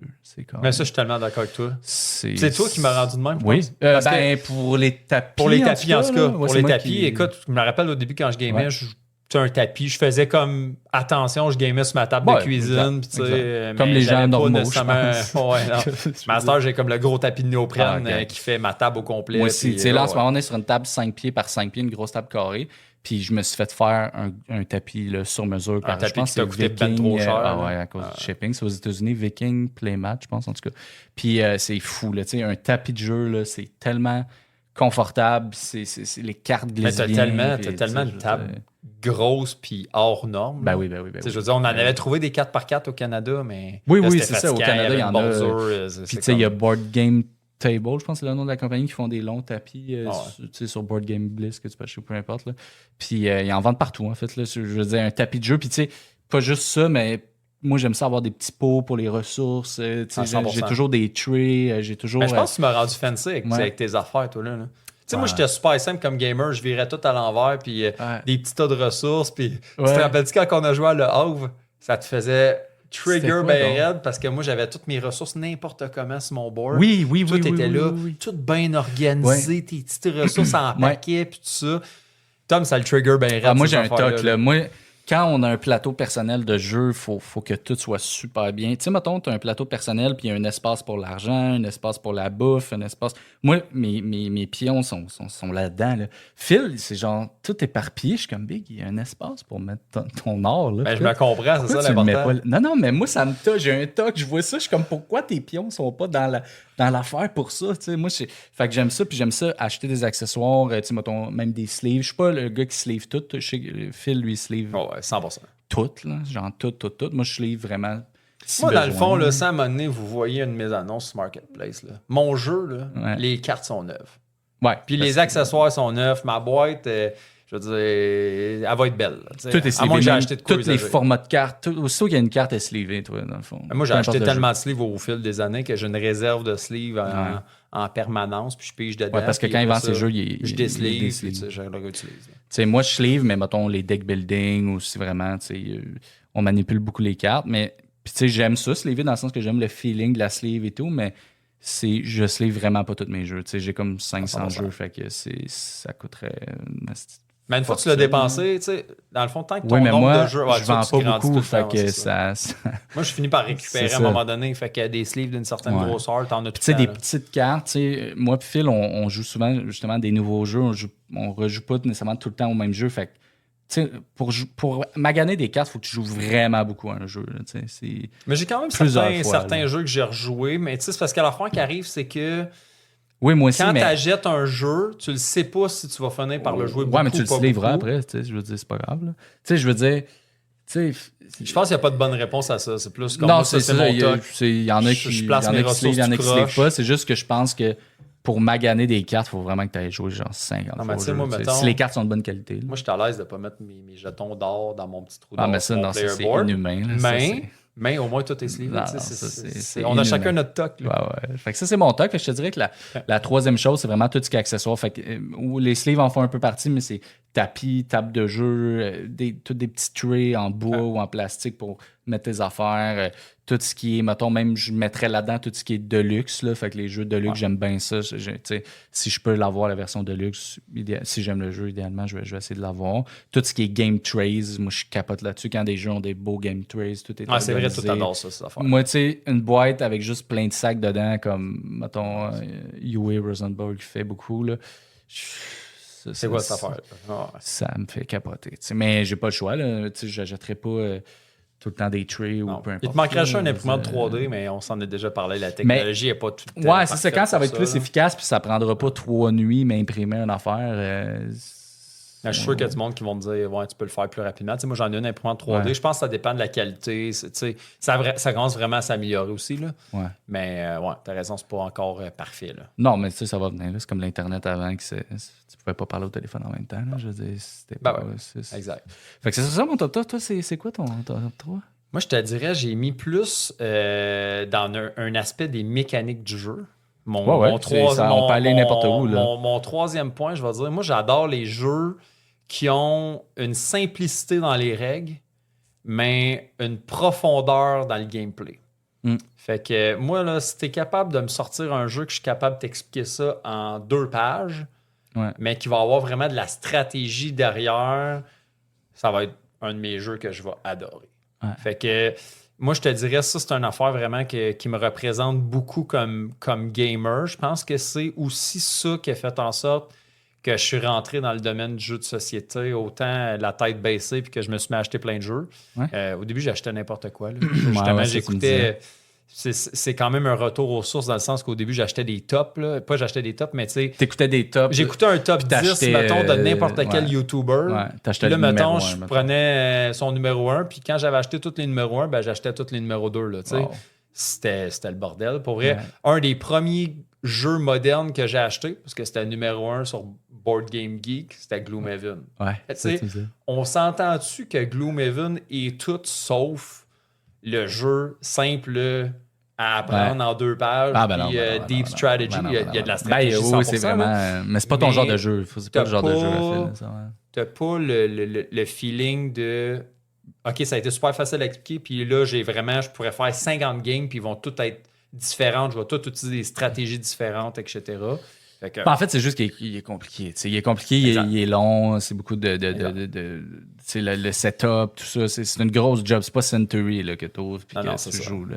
Mais ça, je suis tellement d'accord avec toi. C'est toi qui m'as rendu de même, je
pense. Pour les tapis.
Pour les tapis, en tout cas. Pour les tapis, écoute, je me rappelle au début quand je gamais, un tapis, je faisais comme attention, je gamais sur ma table de cuisine.
Comme les gens normaux, je pense.
Master, j'ai comme le gros tapis de néoprène qui fait ma table au complet.
Moi aussi. Là, en ce moment, on est sur une table 5 pieds par 5 pieds, une grosse table carrée. Puis je me suis fait faire un tapis là, sur mesure.
Un tapis qui t'a coûté ben trop cher.
À cause du shipping. C'est aux États-Unis, Viking Playmat, je pense, en tout cas. Puis c'est fou. Là, un tapis de jeu, là, c'est tellement confortable. C'est les cartes glissent bien.
T'as tellement une table grosse puis hors norme.
Ben oui.
Je veux dire, on en avait trouvé des 4x4 au Canada, mais...
Oui, c'est ça. Au Canada, il y en a. Puis tu sais, il y a Board Game Table, je pense que c'est le nom de la compagnie, qui font des longs tapis tu sais, sur Board Game Bliss, que tu peux acheter, peu importe. Là. Puis ils en vendent partout, en fait. Là. Je veux dire, un tapis de jeu. Puis tu sais, pas juste ça, mais moi, j'aime ça avoir des petits pots pour les ressources. Tu sais, j'ai toujours des trays, j'ai toujours...
Mais je pense que tu m'as rendu fancy avec tes affaires, toi, là. Tu sais, moi, j'étais super simple comme gamer. Je virais tout à l'envers, puis des petits tas de ressources. Puis tu te rappelles-tu quand on a joué à Le Havre, ça te faisait trigger ben raide parce que moi, j'avais toutes mes ressources n'importe comment sur mon board.
Oui.
Tout était là,
oui.
tout bien organisé, tes petites ressources en paquet, puis tout ça. Tom, ça le trigger ben raide.
Moi, j'ai un toc, là. Moi, quand on a un plateau personnel de jeu, faut que tout soit super bien. Tu sais, mettons, tu as un plateau personnel, puis il y a un espace pour l'argent, un espace pour la bouffe, un espace... Moi, mes pions sont là-dedans. Là. Phil, c'est genre tout éparpillé. Je suis comme, Big, il y a un espace pour mettre ton or. Là,
je me comprends, c'est ça l'important.
Non, mais moi, ça me toque. J'ai un toc, je vois ça. Je suis comme, pourquoi tes pions sont pas dans l'affaire pour ça? Tu sais, moi, fait que j'aime ça, puis j'aime ça, acheter des accessoires, tu sais, mettons, même des sleeves. Je suis pas le gars qui sleeve tout. Je sais que Phil, lui, sleeve...
100%.
Tout, là. Genre tout. Moi, je sleeve vraiment.
Moi, dans le fond, là, sans m'amener, vous voyez une mise annonce sur Marketplace. Là. Mon jeu, là, les cartes sont neuves.
Ouais.
Puis les accessoires sont neufs. Ma boîte, je veux dire, elle va être belle. Là,
tout est sleevé.
À moins que j'ai acheté de quoi
tous les formats de cartes. Aussitôt qu'il y a une carte, est slevée, toi, dans le fond.
Moi, j'ai acheté tellement de sleeves au fil des années que j'ai une réserve de sleeves en permanence. Puis je pige dedans.
Ouais, parce que quand il vend ses jeux,
je désleeve. Puis je le réutilise.
Moi, je sleeve, mais mettons les deck building ou si vraiment, on manipule beaucoup les cartes. Mais puis tu sais, j'aime ça, sleever, dans le sens que j'aime le feeling de la sleeve et tout, mais je sleeve vraiment pas tous mes jeux. Tu sais, j'ai comme 500 jeux, fait que ça coûterait...
Mais une fois que tu l'as dépensé, tu sais, dans le fond, tant que ton nombre de jeux...
je vends pas beaucoup, fait que ça...
Moi, je finis par récupérer à un moment donné, fait que des sleeves d'une certaine grosseur, t'en as tout.
Tu sais, des petites cartes, tu sais, moi puis Phil, on joue souvent, justement, des nouveaux jeux, on rejoue pas nécessairement tout le temps au même jeu, fait que, tu sais, pour maganer des cartes, il faut que tu joues vraiment beaucoup à un jeu. Là,
mais j'ai quand même certains jeux que j'ai rejoués, mais tu sais, c'est parce que l'affaire qui arrive, c'est que
oui, moi aussi,
quand tu achètes un jeu, tu le sais pas si tu vas finir par le jouer beaucoup ou pas.
Ouais, mais tu le livreras après, tu sais, je veux dire, c'est pas grave. Tu sais, je veux dire...
Je pense qu'il n'y a pas de bonne réponse à ça. C'est plus comme
non,
moi, c'est mon toc.
Il y en a qui ne pas. C'est juste que je pense que pour maganer des cartes, il faut vraiment que tu ailles jouer genre 50 fois. Moi, mettons, si les cartes sont de bonne qualité. Là.
Moi, je suis à l'aise de ne pas mettre mes jetons d'or dans mon petit trou d'or.
Ah, mais ça, non, c'est inhumain. Là,
mais au moins, tout est sleeve. On a chacun notre toc.
Ouais. Fait que ça, c'est mon toc. Je te dirais que la troisième chose, c'est vraiment tout ce qui est accessoire. Fait que, où les sleeves en font un peu partie, mais c'est tapis, table de jeu, tous des petits trays en bois ou en plastique pour mettre tes affaires. Tout ce qui est, mettons, même je mettrais là-dedans tout ce qui est Deluxe. Là, fait que les jeux Deluxe, j'aime bien ça. Si je peux l'avoir, la version Deluxe, si j'aime le jeu, idéalement, je vais essayer de l'avoir. Tout ce qui est Game Trays, moi, je capote là-dessus. Quand des jeux ont des beaux Game Trays, tout est
c'est vrai, tout adore ça, cette affaire.
Moi, tu sais, une boîte avec juste plein de sacs dedans, comme, mettons, UA Rosenberg fait beaucoup, là.
C'est quoi cette affaire?
Ça me fait capoter. T'sais. Mais j'ai pas le choix. Je n'achèterai pas tout le temps des trays ou peu importe.
Il te manquerait juste un imprimante 3D, mais on s'en a déjà parlé. La technologie n'est pas tout le temps.
Ouais, c'est ça. Quand ça va être plus efficace, puis ça prendra pas 3 nuits, mais imprimer une affaire.
Je suis sûr qu'il y a du monde qui vont me dire ouais, tu peux le faire plus rapidement. Moi, j'en ai une imprimante 3D. Je pense que ça dépend de la qualité. Ça commence vraiment à s'améliorer aussi. Là.
Ouais.
Mais tu as raison, c'est pas encore parfait. Là.
Non, mais ça va venir. C'est comme l'Internet avant que tu pouvais pas parler au téléphone en même temps. Là. Je veux dire, c'était pas...
Exact.
Fait que c'est ça, mon top 3. Toi, c'est quoi ton top 3?
Moi, je te dirais, j'ai mis plus dans un aspect des mécaniques du jeu. On peut aller n'importe où. Là. Mon troisième point, je vais dire, moi, j'adore les jeux qui ont une simplicité dans les règles, mais une profondeur dans le gameplay. Fait que moi, là, si t'es capable de me sortir un jeu que je suis capable de t'expliquer ça en 2 pages, mais qui va avoir vraiment de la stratégie derrière, ça va être un de mes jeux que je vais adorer. Fait que moi, je te dirais, ça, c'est une affaire vraiment qui me représente beaucoup comme gamer. Je pense que c'est aussi ça qui a fait en sorte que je suis rentré dans le domaine du jeu de société, autant la tête baissée puis que je me suis mis à acheter plein de jeux. Au début, j'achetais n'importe quoi. Là. Justement, j'écoutais... C'est quand même un retour aux sources dans le sens qu'au début, j'achetais des tops. Là. Pas j'achetais des tops, mais tu sais...
T'écoutais des tops.
J'écoutais un top 10, mettons, de n'importe quel YouTuber.
T'achetais
là, mettons, je prenais son numéro 1, puis quand j'avais acheté tous les numéros 1, j'achetais tous les numéros 2. Là, c'était le bordel. Pour vrai, un des premiers jeu moderne que j'ai acheté, parce que c'était numéro 1 sur Board Game Geek, c'était Gloomhaven.
Ouais,
Tu sais, on s'entend-tu que Gloomhaven est tout sauf le jeu simple à apprendre en 2 pages, Deep Strategy, il y a de la stratégie 100%.
Oui, c'est vraiment... mais c'est pas ton genre de jeu. C'est pas le genre de jeu à faire.
T'as pas le feeling de... OK, ça a été super facile à expliquer, puis là, je pourrais faire 50 games, puis ils vont toutes être différentes, je vais toutes utiliser des stratégies différentes, etc.
En fait, c'est juste qu'il est compliqué. Il est compliqué, il est long, c'est beaucoup de le setup, tout ça. C'est une grosse job. C'est pas Century là, que tu ouvres et que tu joues. Là,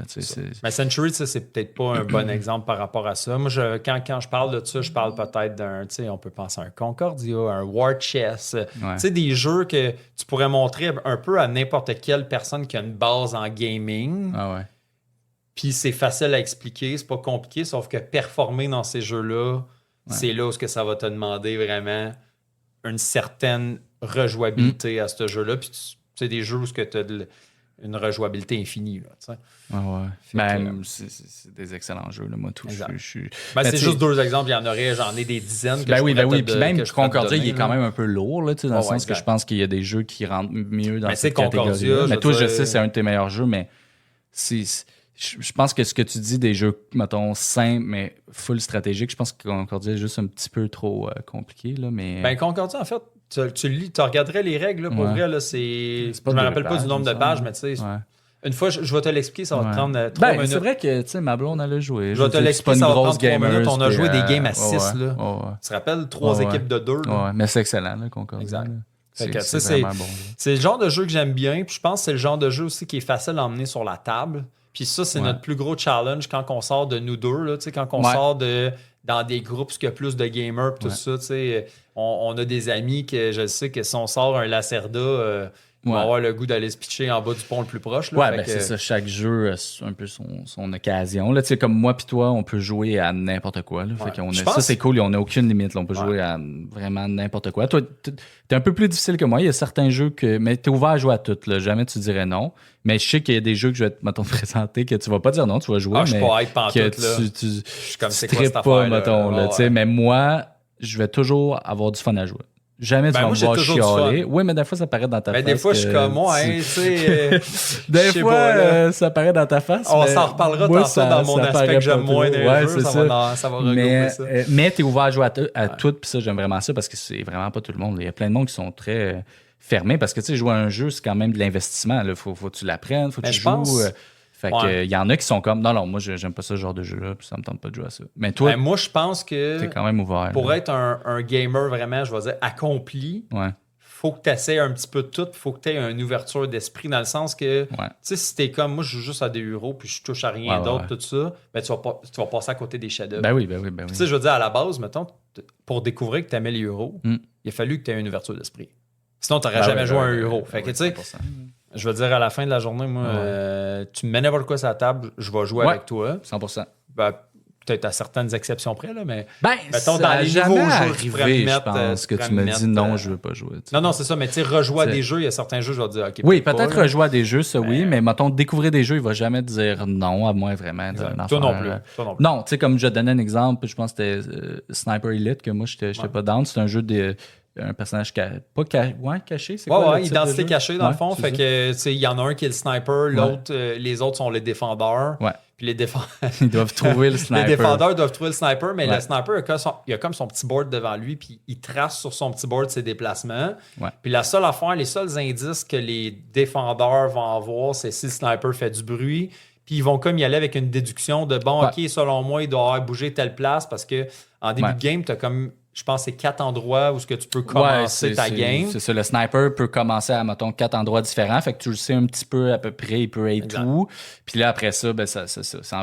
mais Century, ça, c'est peut-être pas un bon exemple par rapport à ça. Moi, quand je parle de ça, je parle peut-être d'un, on peut penser à un Concordia, un War Chess. Des jeux que tu pourrais montrer un peu à n'importe quelle personne qui a une base en gaming.
Ah ouais.
Puis c'est facile à expliquer, c'est pas compliqué, sauf que performer dans ces jeux-là, c'est là où ça va te demander vraiment une certaine rejouabilité à ce jeu-là. Puis c'est des jeux où tu as une rejouabilité infinie. Là,
c'est des excellents jeux. Là, moi, tout.
C'est juste 2 exemples. J'en ai des dizaines.
Oui. Puis même Concordia, il est quand même un peu lourd, là, dans le sens que je pense qu'il y a des jeux qui rentrent mieux dans cette catégorie. Mais toi, je sais, c'est un de tes meilleurs jeux, mais je pense que ce que tu dis des jeux, mettons, simples, mais full stratégique, je pense que Concordia est juste un petit peu trop compliqué. Là, mais...
Concordia, en fait, tu regarderais les règles. Là, pour vrai, là, je ne me rappelle pas du nombre de pages, mais tu sais, une fois, je vais te l'expliquer, ça va te prendre 3 minutes.
C'est vrai que, tu sais, ma blonde, elle a joué.
Je vais te l'expliquer, ça va prendre 3 minutes. On a joué des games à 6.
là.
Tu te rappelles, 3 équipes de 2.
Ouais, mais c'est excellent, là, Concordia.
Exact.
C'est vraiment bon.
C'est le genre de jeu que j'aime bien. Puis je pense que c'est le genre de jeu aussi qui est facile à emmener sur la table. Puis ça, c'est notre plus gros challenge quand on sort de nous deux, là, quand on sort dans des groupes où il y a plus de gamers tout ça. On a des amis que je sais que si on sort un Lacerda, on va avoir le goût d'aller se pitcher en bas du pont le plus proche. Là,
c'est ça. Chaque jeu a un peu son occasion. Là, comme moi puis toi, on peut jouer à n'importe quoi. Là. Ça, c'est cool. On n'a aucune limite. Là. On peut jouer à vraiment n'importe quoi. Toi, t'es un peu plus difficile que moi. Il y a certains jeux mais t'es ouvert à jouer à tout. Là. Jamais tu dirais non. Mais je sais qu'il y a des jeux que je vais te présenter que tu vas pas dire non, tu vas jouer.
Je suis pas hype pantoute, là.
Tu
je suis comme c'est quoi cette affaire,
mettons, là, mais moi, je vais toujours avoir du fun à jouer. Jamais tu vas me voir chialer. Oui, mais des fois, ça paraît dans ta face.
Des fois, je suis comme moi, tu sais.
Des fois, ça paraît dans ta face.
On s'en reparlera tantôt dans mon aspect que j'aime moins des jeux. Ça va regrouper ça.
Mais t'es ouvert à jouer à tout, puis ça, j'aime vraiment ça parce que c'est vraiment pas tout le monde. Il y a plein de monde qui sont très fermés parce que, tu sais, jouer à un jeu, c'est quand même de l'investissement. Il faut que tu l'apprennes, faut que tu joues. Fait que y en a qui sont comme non, moi j'aime pas ce genre de jeu-là, puis ça me tente pas de jouer à ça. Mais toi,
moi je pense que
t'es quand même ouvert.
Pour être un gamer vraiment, je vais dire, accompli, faut que tu essaies un petit peu de tout, faut que tu aies une ouverture d'esprit dans le sens que, tu sais, si t'es comme moi, je joue juste à des euros puis je touche à rien d'autre, tout ça, ben, tu vas passer à côté des chefs-d'œuvre.
Ben oui.
Tu sais, je veux dire, à la base, mettons, pour découvrir que tu aimais les euros, il a fallu que tu aies une ouverture d'esprit. Sinon, tu n'aurais jamais joué à un euro. Fait que, tu sais, je veux dire, à la fin de la journée, moi, tu me mets n'importe quoi sur la table, je vais jouer avec toi.
100%.
Ben, peut-être à certaines exceptions près, là, mais
mettons, dans les nouveaux jeux, je pense que tu me dis non, je veux pas jouer.
Non, c'est ça, mais tu sais, rejouer à des jeux, il y a certains jeux, je vais te dire, OK.
Oui, peut-être rejouer à des jeux, ça oui, mais mettons, découvrir des jeux, il va jamais te dire non, à moins vraiment.
Toi non plus.
Non, tu sais, comme je te donnais un exemple, je pense que c'était Sniper Elite, que moi, je n'étais pas down. C'est un jeu un personnage caché, c'est quoi?
Identité cachée dans le fond. Fait que, tu sais, il y en a un qui est le sniper, l'autre, les autres sont les défendeurs. Puis les défendeurs.
Ils doivent trouver le sniper.
Les défendeurs doivent trouver le sniper, mais le sniper, il a comme son petit board devant lui, puis il trace sur son petit board ses déplacements. Puis la seule affaire, les seuls indices que les défendeurs vont avoir, c'est si le sniper fait du bruit. Puis ils vont comme y aller avec une déduction de bon, OK, selon moi, il doit avoir bougé telle place parce que en début de game, tu as comme. Je pense que c'est 4 endroits où ce que tu peux commencer ta game.
C'est ça, le sniper peut commencer à, mettons, 4 endroits différents. Fait que tu le sais un petit peu à peu près, il peut être où. Puis là, après ça, ben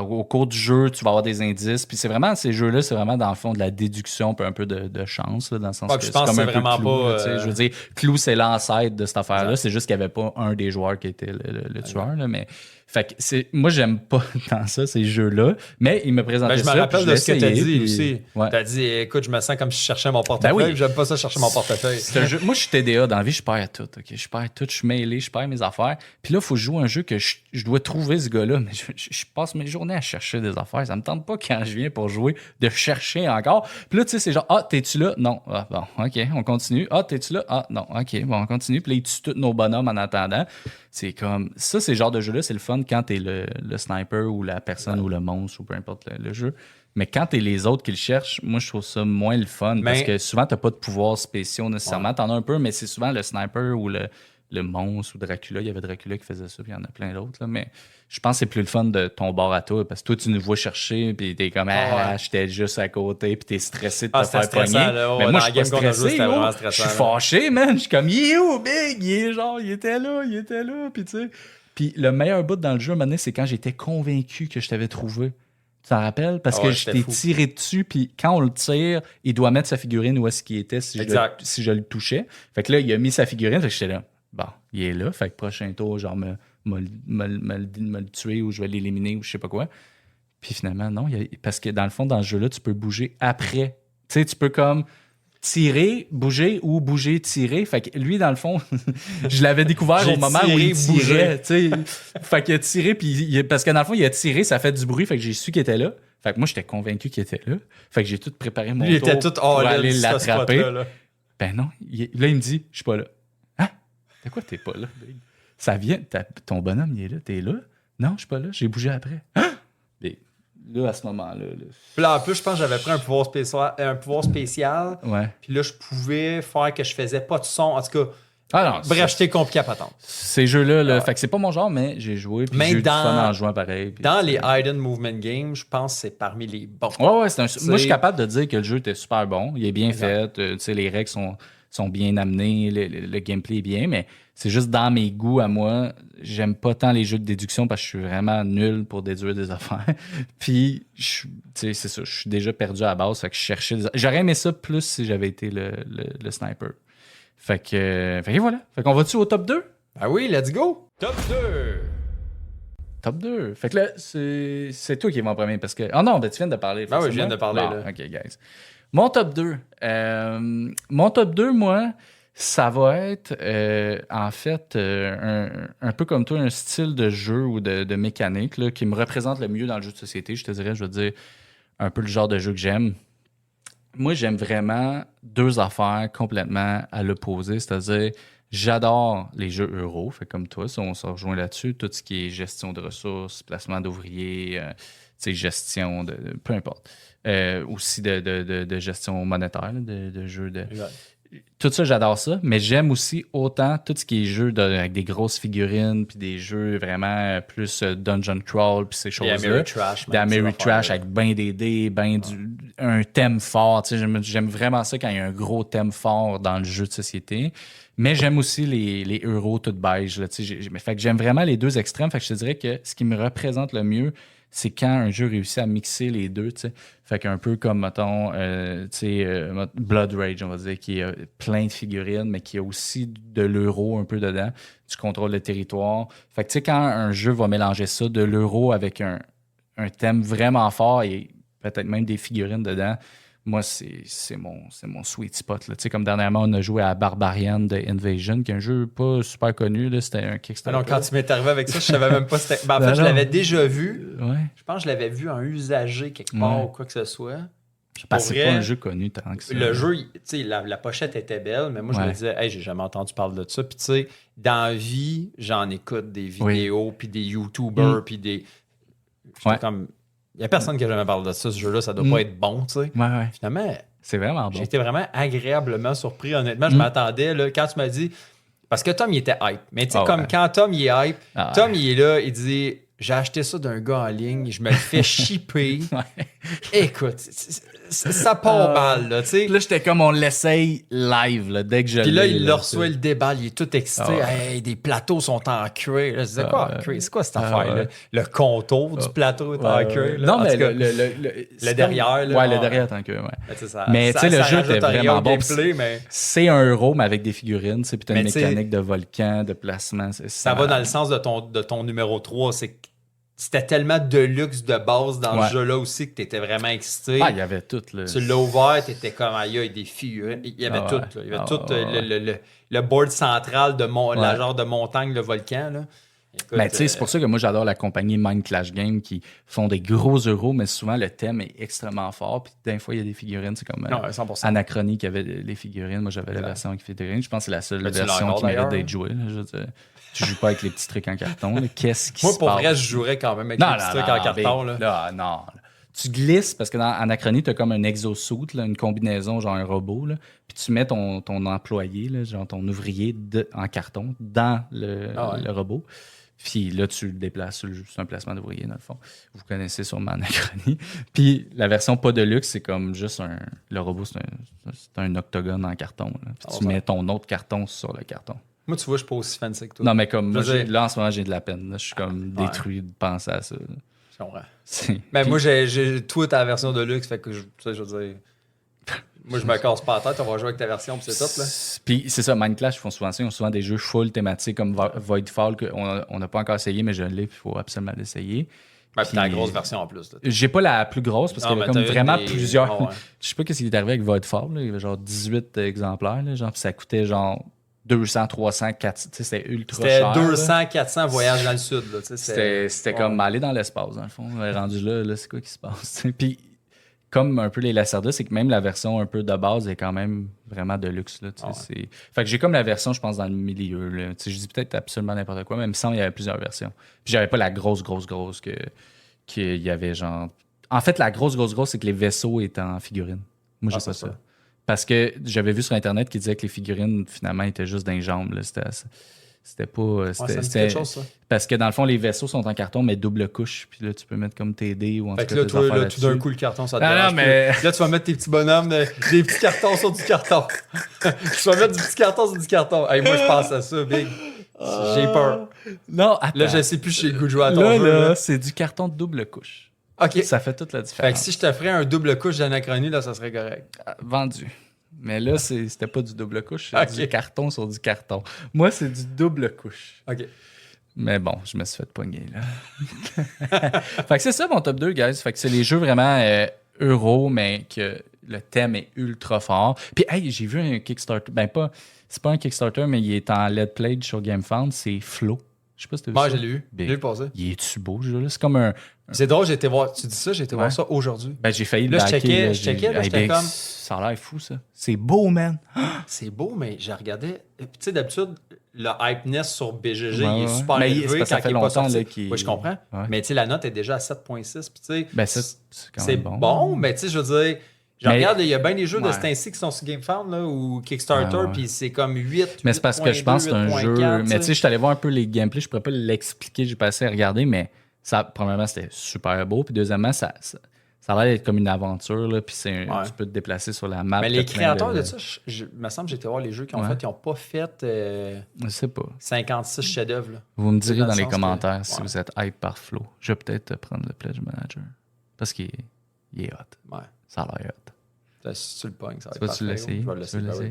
au cours du jeu, tu vas avoir des indices. Puis c'est vraiment, ces jeux-là, c'est vraiment dans le fond de la déduction, puis un peu de chance, là, dans le sens que
je pense
c'est comme
que c'est
un
vraiment
peu Clou,
pas...
Je veux dire, Clou, c'est l'ancêtre de cette affaire-là. C'est juste qu'il n'y avait pas un des joueurs qui était le tueur. Là, mais Fait que moi, j'aime pas tant ça, ces jeux-là, mais il me présentait
Ben, je
ça.
me rappelle
puis
de ce que tu as dit
puis-
aussi.
Ouais.
Tu as dit, écoute, je me sens comme si je cherchais mon portefeuille.
Ben oui.
J'aime pas ça chercher mon portefeuille.
C'est un jeu- Moi, je suis TDA. Dans la vie, je perds tout. Ok, je perds tout, je suis mêlé, je perds mes affaires. Puis là, il faut jouer un jeu que je dois trouver ce gars-là. Mais je passe mes journées à chercher des affaires. Ça me tente pas quand je viens pour jouer de chercher encore. Puis là, tu sais, c'est genre, ah, t'es-tu là? Non. Ah, bon, OK, on continue. Ah, t'es-tu là? Ah, non. OK, bon, on continue. Puis là, ils tuent tous nos bonhommes en attendant. C'est comme. Ça, c'est le genre de jeu-là, c'est le fun quand t'es le sniper ou la personne ou le monstre ou peu importe le jeu. Mais quand t'es les autres qui le cherchent, moi, je trouve ça moins le fun parce que souvent, t'as pas de pouvoirs spéciaux nécessairement. T'en as un peu, mais c'est souvent le sniper ou le monstre ou Dracula. Il y avait Dracula qui faisait ça, puis il y en a plein d'autres. Là. Mais je pense que c'est plus le fun de ton bord à toi parce que toi, tu nous vois chercher, puis t'es comme, j'étais juste à côté, puis t'es stressé de te faire pogner. Mais moi, je suis pas stressé. Je suis fâché, man. Je suis comme, yo, big, il était là, puis tu sais. Puis le meilleur bout dans le jeu, maintenant, c'est quand j'étais convaincu que je t'avais trouvé. Tu t'en rappelles? Parce que je t'ai tiré dessus, puis quand on le tire, il doit mettre sa figurine où est-ce qu'il était si je le touchais. Fait que là, il a mis sa figurine, fait que j'étais là. Bon, il est là, fait que prochain tour, genre, me le tuer ou je vais l'éliminer ou je sais pas quoi. Puis finalement, non, parce que dans le fond, dans ce jeu-là, tu peux bouger après. Tu sais, tu peux comme tirer, bouger ou bouger, tirer. Fait que lui, dans le fond, je l'avais découvert au moment où il tirait. Tu sais. Fait qu'il a tiré, puis parce que dans le fond, il a tiré, ça fait du bruit, fait que j'ai su qu'il était là. Fait que moi, j'étais convaincu qu'il était là. Fait que j'ai tout préparé mon tour pour aller l'attraper. Ben non, là, il me dit, je suis pas là. Hein? De quoi t'es pas là? Ça vient, ton bonhomme, il est là, t'es là? Non, je suis pas là, j'ai bougé après. Hein? Et là, à ce moment-là...
Puis là, en plus, je pense que j'avais pris un pouvoir spécial.
Ouais.
Puis là, je pouvais faire que je faisais pas de son. En tout cas,
non,
bref, j'étais compliqué à patendre.
Ces jeux-là, fait que c'est pas mon genre, mais j'ai joué, puis j'ai eu du fun en jouant pareil.
Dans les Hidden Movement Games, je pense que c'est parmi les bons.
Ouais, moi, je suis capable de dire que le jeu était super bon. Il est bien fait. Tu sais, les règles sont bien amenées. Le gameplay est bien, mais c'est juste dans mes goûts à moi. J'aime pas tant les jeux de déduction parce que je suis vraiment nul pour déduire des affaires. Puis, c'est ça, je suis déjà perdu à la base. Fait que je cherchais J'aurais aimé ça plus si j'avais été le sniper. Fait que voilà. Fait qu'on va-tu au top 2?
Ah oui, let's go! Top 2!
Top 2. Fait que là, c'est toi qui es mon premier parce que... Oh non, ben tu viens de parler.
Ah oui, je viens de parler.
Bon,
là.
OK, guys. Mon top 2. Mon top 2, moi, ça va être en fait un peu comme toi, un style de jeu ou de mécanique là, qui me représente le mieux dans le jeu de société. Je te dirais, je veux dire, un peu le genre de jeu que j'aime. Moi, j'aime vraiment deux affaires complètement à l'opposé, c'est-à-dire j'adore les jeux euro, fait comme toi, si on se rejoint là-dessus, tout ce qui est gestion de ressources, placement d'ouvriers, gestion de peu importe. Aussi de gestion monétaire, là, de jeux de... Tout ça, j'adore ça, mais j'aime aussi autant tout ce qui est jeux avec des grosses figurines, puis des jeux vraiment plus dungeon crawl, puis ces choses-là. Des Ameritrash avec ben des dés, un thème fort. J'aime vraiment ça quand il y a un gros thème fort dans le jeu de société. Mais j'aime aussi les euros tout beige. Là, fait que j'aime vraiment les deux extrêmes. Fait que je te dirais que ce qui me représente le mieux, c'est quand un jeu réussit à mixer les deux, tu sais. Fait qu'un peu comme, mettons, Blood Rage, on va dire, qui a plein de figurines, mais qui a aussi de l'euro un peu dedans. Tu contrôles le territoire. Fait que, tu sais, quand un jeu va mélanger ça, de l'euro avec un thème vraiment fort et peut-être même des figurines dedans, moi, c'est mon sweet spot. Tu sais, comme dernièrement, on a joué à Barbarian de Invasion, qui est un jeu pas super connu. Là, c'était un Kickstarter.
Non, quand tu m'es arrivé avec ça, je savais même pas c'était... Ben, en fait, je l'avais déjà vu.
Ouais.
Je pense que je l'avais vu en usagé quelque part ou quoi que ce soit.
Parce que c'est pas un jeu connu tant que ça.
Le jeu, tu sais, la pochette était belle, mais moi, je me disais, hey, j'ai jamais entendu parler de ça. Puis, tu sais, dans la vie, j'en écoute des vidéos, puis des YouTubers, puis des... J'étais comme... Il n'y a personne qui a jamais parlé de ça, ce jeu-là, ça doit pas être bon, tu sais.
Ouais.
Finalement,
c'est vraiment bon.
J'ai été vraiment agréablement surpris, honnêtement. Je m'attendais, là, quand tu m'as dit... Parce que Tom, il était hype. Mais tu sais, quand Tom, il est hype, Tom, il est là, il dit... j'ai acheté ça d'un gars en ligne, je me le fais shipper. Écoute, ça part mal, là, tu sais.
Là, j'étais comme, on l'essaye live, là, dès que je
Puis là,
l'ai,
il le reçoit, il déballe, il est tout excité. Hey, des plateaux sont en cuir. Là, je disais, quoi, en cuir? C'est quoi cette affaire-là? Le contour du plateau est en cuir. Là.
Non,
En
mais
tout cas,
le
derrière. Là,
ouais, le derrière est en cuir, ouais.
Mais
tu sais, le jeu était vraiment bon.
Mais
C'est un euro, mais avec des figurines, tu sais, puis t'as une
Mais tu sais,
mécanique de volcan, de placement.
ça va dans le sens de ton numéro 3. C'est que c'était tellement de luxe de base dans ce jeu-là aussi que t'étais vraiment excité.
Ah, il y avait tout, là.
Tu l'as ouvert, t'étais comme, aïe, il y a des figurines. Il y avait tout, là. Il y avait tout le board central de la genre de montagne, le volcan, là. Écoute,
Mais tu sais, c'est pour ça que moi, j'adore la compagnie Mind Clash Game qui font des gros euros, mais souvent, le thème est extrêmement fort. Puis d'un fois, il y a des figurines. C'est comme
100%.
Anachronie qui avait les figurines. Moi, j'avais la version avec figurines. Je pense que c'est la seule
Mais tu l'as
version
encore,
qui mérite
d'ailleurs,
d'être jouée. Là. Je veux dire, tu joues pas avec les petits trucs en carton. Là. Qu'est-ce qui
moi,
se
pour
passe?
vrai, je jouerais quand même avec les petits trucs en carton. Là.
Non. Tu glisses, parce que dans Anachronie, tu as comme un exosuit, là, une combinaison, genre un robot. Là, puis tu mets ton employé, là, genre ton ouvrier en carton, dans le robot. Puis là, tu le déplaces, c'est un placement d'ouvrier, dans le fond. Vous connaissez sûrement Anachronie. Puis la version pas de luxe, c'est comme juste le robot, c'est un octogone en carton. Là. Puis tu mets ton autre carton sur le carton.
Moi, tu vois, je suis pas aussi fancy que toi.
Non, mais comme moi, là, en ce moment, j'ai de la peine. Là. Je suis comme détruit de penser à ça. Là.
Je comprends. Mais moi, j'ai tout ta version de luxe, fait que je veux dire... Moi, je me casse pas la tête, on va jouer avec ta version, puis c'est top, là.
Puis c'est ça, Mind Clash, ils font souvent ça. Ils ont souvent des jeux full thématiques comme Voidfall, qu'on n'a pas encore essayé, mais je l'ai, puis il faut absolument l'essayer.
Ouais, puis t'as la grosse version en plus. Là.
J'ai pas la plus grosse, parce qu'il y avait comme vraiment plusieurs...
ouais.
Je sais pas qu'est-ce qui est arrivé avec Voidfall, là. Il y avait genre 18 exemplaires, là, genre, puis ça coûtait genre 200, 300, 400, tu sais, c'était ultra cher.
C'était 200, 400 voyages dans le sud, là, tu sais.
C'était comme aller dans l'espace, dans le fond. Rendu là, c'est quoi qui se passe? Puis comme un peu les Lacerda, c'est que même la version un peu de base est quand même vraiment de luxe. Là, fait que j'ai comme la version, je pense, dans le milieu. Là. Je dis peut-être absolument n'importe quoi, même sans il y avait plusieurs versions. Puis j'avais pas la grosse qu'il y avait genre... En fait, la grosse, c'est que les vaisseaux étaient en figurine. Moi, j'ai pas ça. Parce que j'avais vu sur Internet qui disait que les figurines, finalement, étaient juste dans les jambes. Là. C'était pas... C'était
quelque chose, ça.
Parce que dans le fond, les vaisseaux sont en carton, mais double couche. Puis là, tu peux mettre comme tes dés ou en tout cas
là,
tes affaires
là, tout d'un coup, le carton, ça te dérange
mais...
plus. Là, tu vas mettre tes petits bonhommes, des petits cartons sur du carton. Tu vas mettre du petit carton sur du carton. Hey, moi, je pense à ça, Big. J'ai peur.
Non, attends.
Là, je sais plus chez le goût de jouer à ton
là,
jeu.
Là, c'est du carton de double couche.
OK.
Ça fait toute la différence.
Fait que si je te ferais un double couche d'Anachronie, là, ça serait correct.
Vendu. Mais là, c'était pas du double couche, c'est du carton sur du carton. Moi, c'est du double couche.
OK.
Mais bon, je me suis fait pogner, là. Fait que c'est ça, mon top 2, guys. Fait que c'est les jeux vraiment euro, mais que le thème est ultra fort. Puis, hey, j'ai vu un Kickstarter. C'est pas un Kickstarter, mais il est en LED Pledge sur GameFound. C'est Flow. Je sais pas si t'as vu ça.
Moi, je l'ai eu. J'ai vu passer.
Il est-tu beau, ce jeu-là? C'est comme un...
C'est drôle, j'ai été voir... Tu dis ça, j'ai été voir ça aujourd'hui.
Ben, j'ai failli
là,
le backer.
Je checkais, là, j'étais comme...
Ça a l'air fou, ça. C'est beau, man.
C'est beau, mais j'ai regardé... Tu sais, d'habitude, le hypeness sur BGG, il est
ouais.
super
Mais
élevé
ça fait
il est pas
longtemps,
sorti.
là, qu'il...
Oui, je comprends.
Ouais.
Mais tu sais, la note est déjà à 7.6. Puis tu sais,
ben, c'est quand
c'est
même
bon, mais tu sais, je veux dire... Je regarde, il y a bien des jeux de
ouais.
ce temps-ci qui sont sur GameFound là, ou Kickstarter, puis c'est comme 8.
Mais c'est parce que je pense que c'est un jeu.
4,
mais tu sais, je suis allé voir un peu les gameplays, je pourrais pas l'expliquer, j'ai passé à regarder, mais ça, premièrement, c'était super beau. Puis deuxièmement, ça a l'air d'être comme une aventure, là, puis tu peux te déplacer sur la map.
Mais les créateurs de ça, il me semble que j'étais voir les jeux qu'ils ont fait, ils n'ont pas fait
je sais pas.
56 chefs-d'œuvre.
Vous me direz dans les commentaires si vous êtes hype par Flow. Je vais peut-être prendre le Pledge Manager. Parce qu'il est hot.
Ouais.
Ça a l'air hot.
Si tu le pognes, ça va
être parfait. Tu vas
l'essayer? Je vais l'essayer.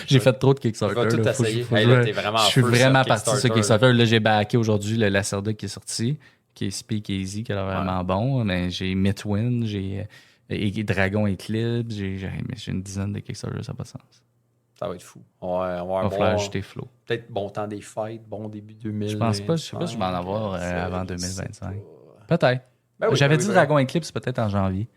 J'ai fait trop de Kickstarter.
Je vais tout essayer.
Je suis vraiment parti sur Kickstarter. Là, j'ai backé aujourd'hui le Lacerda qui est sorti, qui est Speakeasy, qui a l'air vraiment bon. Mais j'ai Midwind, j'ai Dragon Eclipse, j'ai une dizaine de Kickstarter, ça n'a pas de sens.
Ça va être fou. On va
falloir ajouter Flow.
Peut-être bon temps des fêtes, bon début 2000.
Je pense pas, je sais pas si je vais en avoir avant 2025. Peut-être. J'avais dit Dragon Eclipse peut-être en janvier.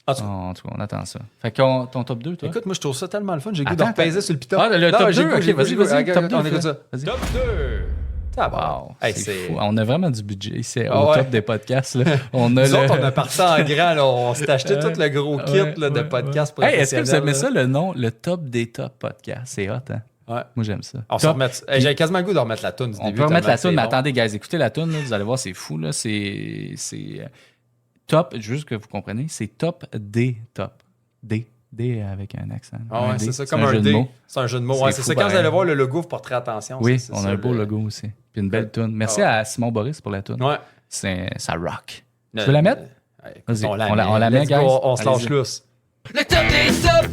En tout cas, on attend ça. Fait que ton top 2, toi?
Écoute, moi, je trouve ça tellement le fun. J'ai le goût de repaiser sur le piton.
Ah, le top 2? OK, vas-y. Top 2,
on écoute ça.
Top
2!
Wow, c'est fou. On a vraiment du budget. C'est au top des podcasts. Là.
Nous autres, on a parti en grand. Là. On s'est acheté tout le gros kit de podcasts professionnels.
Est-ce que vous aimez ça, le nom, le top des top podcasts? C'est hot, hein?
Ouais.
Moi, j'aime ça.
On s'en
Top.
remet... J'avais quasiment le goût de remettre la toune du
On
début.
peut remettre la
tellement
toune, mais
c'est bon.
attendez, guys, écoutez la toune, là, vous allez voir, c'est fou. Là. C'est top, juste que vous compreniez, c'est top D top. D. D avec un accent.
Ah
Un
ouais,
D.
c'est ça, comme un
jeu de
D.
mots.
C'est un jeu de mots. Ouais,
C'est
c'est
fou,
ça, quand vous
pareil.
allez voir le logo, vous porterez attention.
Oui,
Ça, c'est
on
ça,
a un beau logo aussi. Puis une belle toune. Merci
Ah ouais.
à Simon Boris pour la toune.
Ouais.
Ça rock. Tu veux la mettre?
Ouais,
Vas-y,
on
on la met,
Let's go,
guys.
on se lâche
Allez-y.
lousse.
Le top des tops.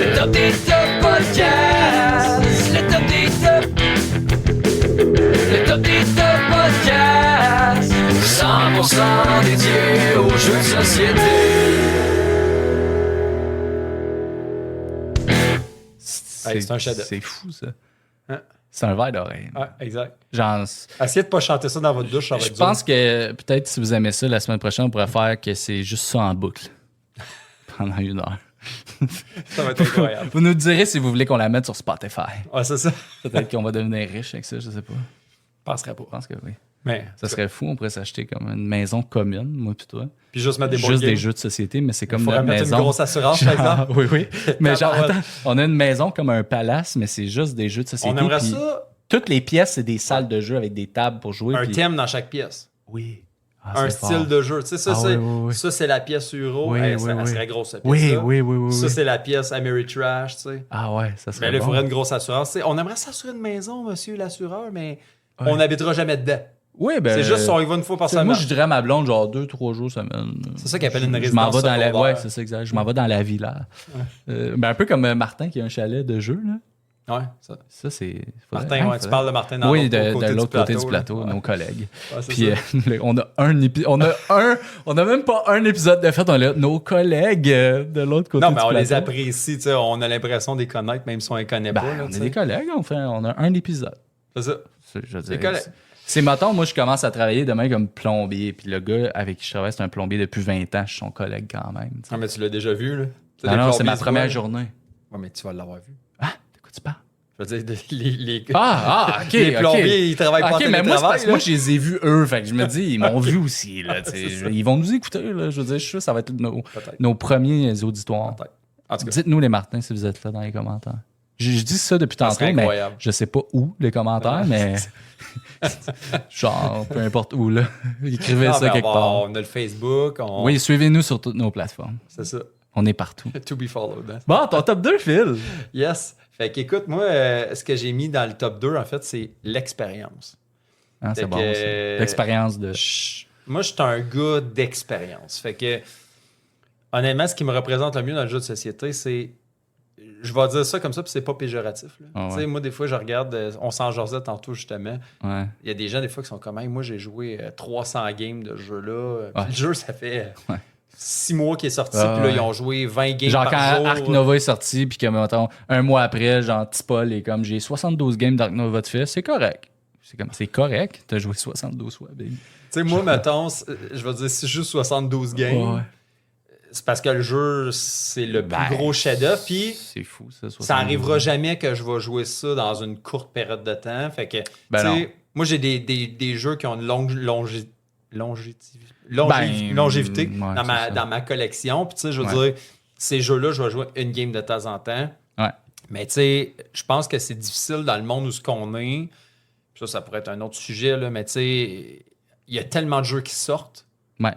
Le top des tops podcast. Le top des tops. Le top des tops podcast. 100% dédié aux jeux de société.
C'est un chef-d'œuvre.
C'est fou, ça.
Hein?
C'est un verre d'oreille.
Ouais, exact.
Genre,
Essayez de pas chanter ça dans votre douche, ça va
je
être dur.
pense que peut-être si vous aimez ça, la semaine prochaine, on pourrait faire que c'est juste ça en boucle. Pendant 1 heure.
Ça va être incroyable.
Vous nous direz si vous voulez qu'on la mette sur Spotify.
Ouais, c'est ça.
Peut-être qu'on va devenir riche avec ça, je sais pas.
Je penserais pas.
Je pense que oui.
Mais,
Ça serait fou, on pourrait s'acheter comme une maison commune, moi puis toi.
puis juste mettre des board
Juste des
games.
jeux de société, mais c'est comme
Il faudrait
notre
mettre
maison.
une grosse assurance, par
Genre,
exemple.
oui, oui. Mais genre,
Tabarouette.
attends, on a une maison comme un palace, mais c'est juste des jeux de société.
On aimerait
puis
ça,
Toutes les pièces, c'est des salles de jeu avec des tables pour jouer.
un
puis-
thème dans chaque pièce.
Oui. Ah,
Un
c'est
style
fort.
de jeu. Tu sais, ça,
Ah,
c'est,
oui, oui, oui.
ça, c'est la pièce Euro.
Oui,
Hey,
oui,
ça
oui.
serait grosse, cette
Oui,
pièce-là.
oui, oui, oui.
Ça,
oui.
c'est la pièce Ameritrash, tu sais.
Ah ouais, ça serait
Mais là, il
bon.
faudrait une grosse assurance. Tu sais, on aimerait s'assurer une maison, monsieur l'assureur, mais
Ouais.
on n'habitera jamais dedans.
Oui, ben.
C'est juste si on y va une fois par
tu sais,
semaine.
moi, je dirais à ma blonde, genre 2-3 jours semaine.
C'est ça qu'ils appellent une
Je m'en
résidence
vais dans la.
secondaire.
Ouais, c'est ça, exact. Je m'en vais dans la villa. Ben, un peu comme Martin qui a un chalet de jeu, là.
Ouais, ça.
Ça, c'est.
Martin, ouais, tu parles de Martin dans
Oui,
l'autre
de l'autre côté du
là.
plateau,
Ouais.
nos collègues.
Ouais, c'est
Puis
ça.
on a on a même pas un épisode de fait, on a nos collègues de l'autre côté
Non,
du
mais on
plateau.
les apprécie, tu sais, on a l'impression de les connaître, même si on les connaît
Ben,
pas. Là,
on
tu
est
sais.
des collègues, on a un épisode.
C'est ça.
Je veux
Des
dire,
collègues.
c'est mettons, moi je commence à travailler demain comme plombier, puis le gars avec qui je travaille, c'est un plombier depuis 20 ans, je suis son collègue quand même. tu sais.
Ah, mais tu l'as déjà vu, là. Tu sais,
Non,
les
non, c'est
plombiers
ma
se
première
voient.
journée.
Ouais, mais tu vas l'avoir vu.
Ah, de quoi tu parles?
Je veux dire, les
Ok.
les
ok.
plombiers, ils travaillent pas en
Ok, mais moi, c'est
télétravail,
parce que moi,
là.
je les ai vus eux. Fait que je me dis, ils m'ont vu aussi. Là, tu sais.
C'est ça.
Ils vont nous écouter. Là, je veux dire, je suis sûr que ça va être
Peut-être.
nos premiers auditoires.
Peut-être. En tout cas,
Dites-nous, les Martins, si vous êtes là dans les commentaires. Je dis ça depuis
ça
tantôt,
serait
mais
incroyable.
je sais pas où, les commentaires, mais genre, peu importe où, là. Écrivez
Non,
ça
mais
quelque part.
on a le Facebook.
Oui, suivez-nous sur toutes nos plateformes.
C'est ça.
On est partout.
To be followed. hein.
Bon, ton top 2, Phil.
Yes. Fait qu'écoute, moi, ce que j'ai mis dans le top 2, en fait, c'est l'expérience.
Hein, c'est
Fait
bon,
que-
ça. L'expérience de...
Moi, je suis un gars d'expérience. Fait que, honnêtement, ce qui me représente le mieux dans le jeu de société, c'est. Je vais dire ça comme ça, puis c'est pas péjoratif. là.
Ah ouais.
Tu sais, moi, des fois, je regarde. On s'en jasait tantôt, justement.
Ouais.
Il y a des gens, des fois, qui sont comme, hey, moi, j'ai joué 300 games de ce jeu-là. Puis
Ouais.
le jeu, ça fait
Ouais.
6 mois qu'il est sorti,
Ah
puis là,
ouais.
ils ont joué 20 games
Genre
par
quand
jour.
Ark Nova est sorti, puis que, mettons, un mois après, genre, Tipol est comme, j'ai 72 games d'Ark Nova de fait, c'est correct. C'est correct, t'as joué 72 fois, baby.
Tu sais, moi, mettons, je vais dire, si je joue 72 games,
Ouais.
c'est parce que le jeu, c'est le plus
Ben,
gros chef-d'œuvre, puis
C'est fou, ça. 72.
ça arrivera jamais que je vais jouer ça dans une courte période de temps. Fait que,
Ben
tu sais,
non.
moi, j'ai des jeux qui ont une longévité
Ben,
longévité
ouais,
dans,
c'est ça.
dans ma collection. Puis, tu sais, je veux
Ouais.
dire, ces jeux-là, je vais jouer une game de temps en temps.
Ouais.
Mais, tu sais, je pense que c'est difficile dans le monde où ce qu'on est. Puis ça pourrait être un autre sujet, là, mais tu sais, il y a tellement de jeux qui sortent
Ouais.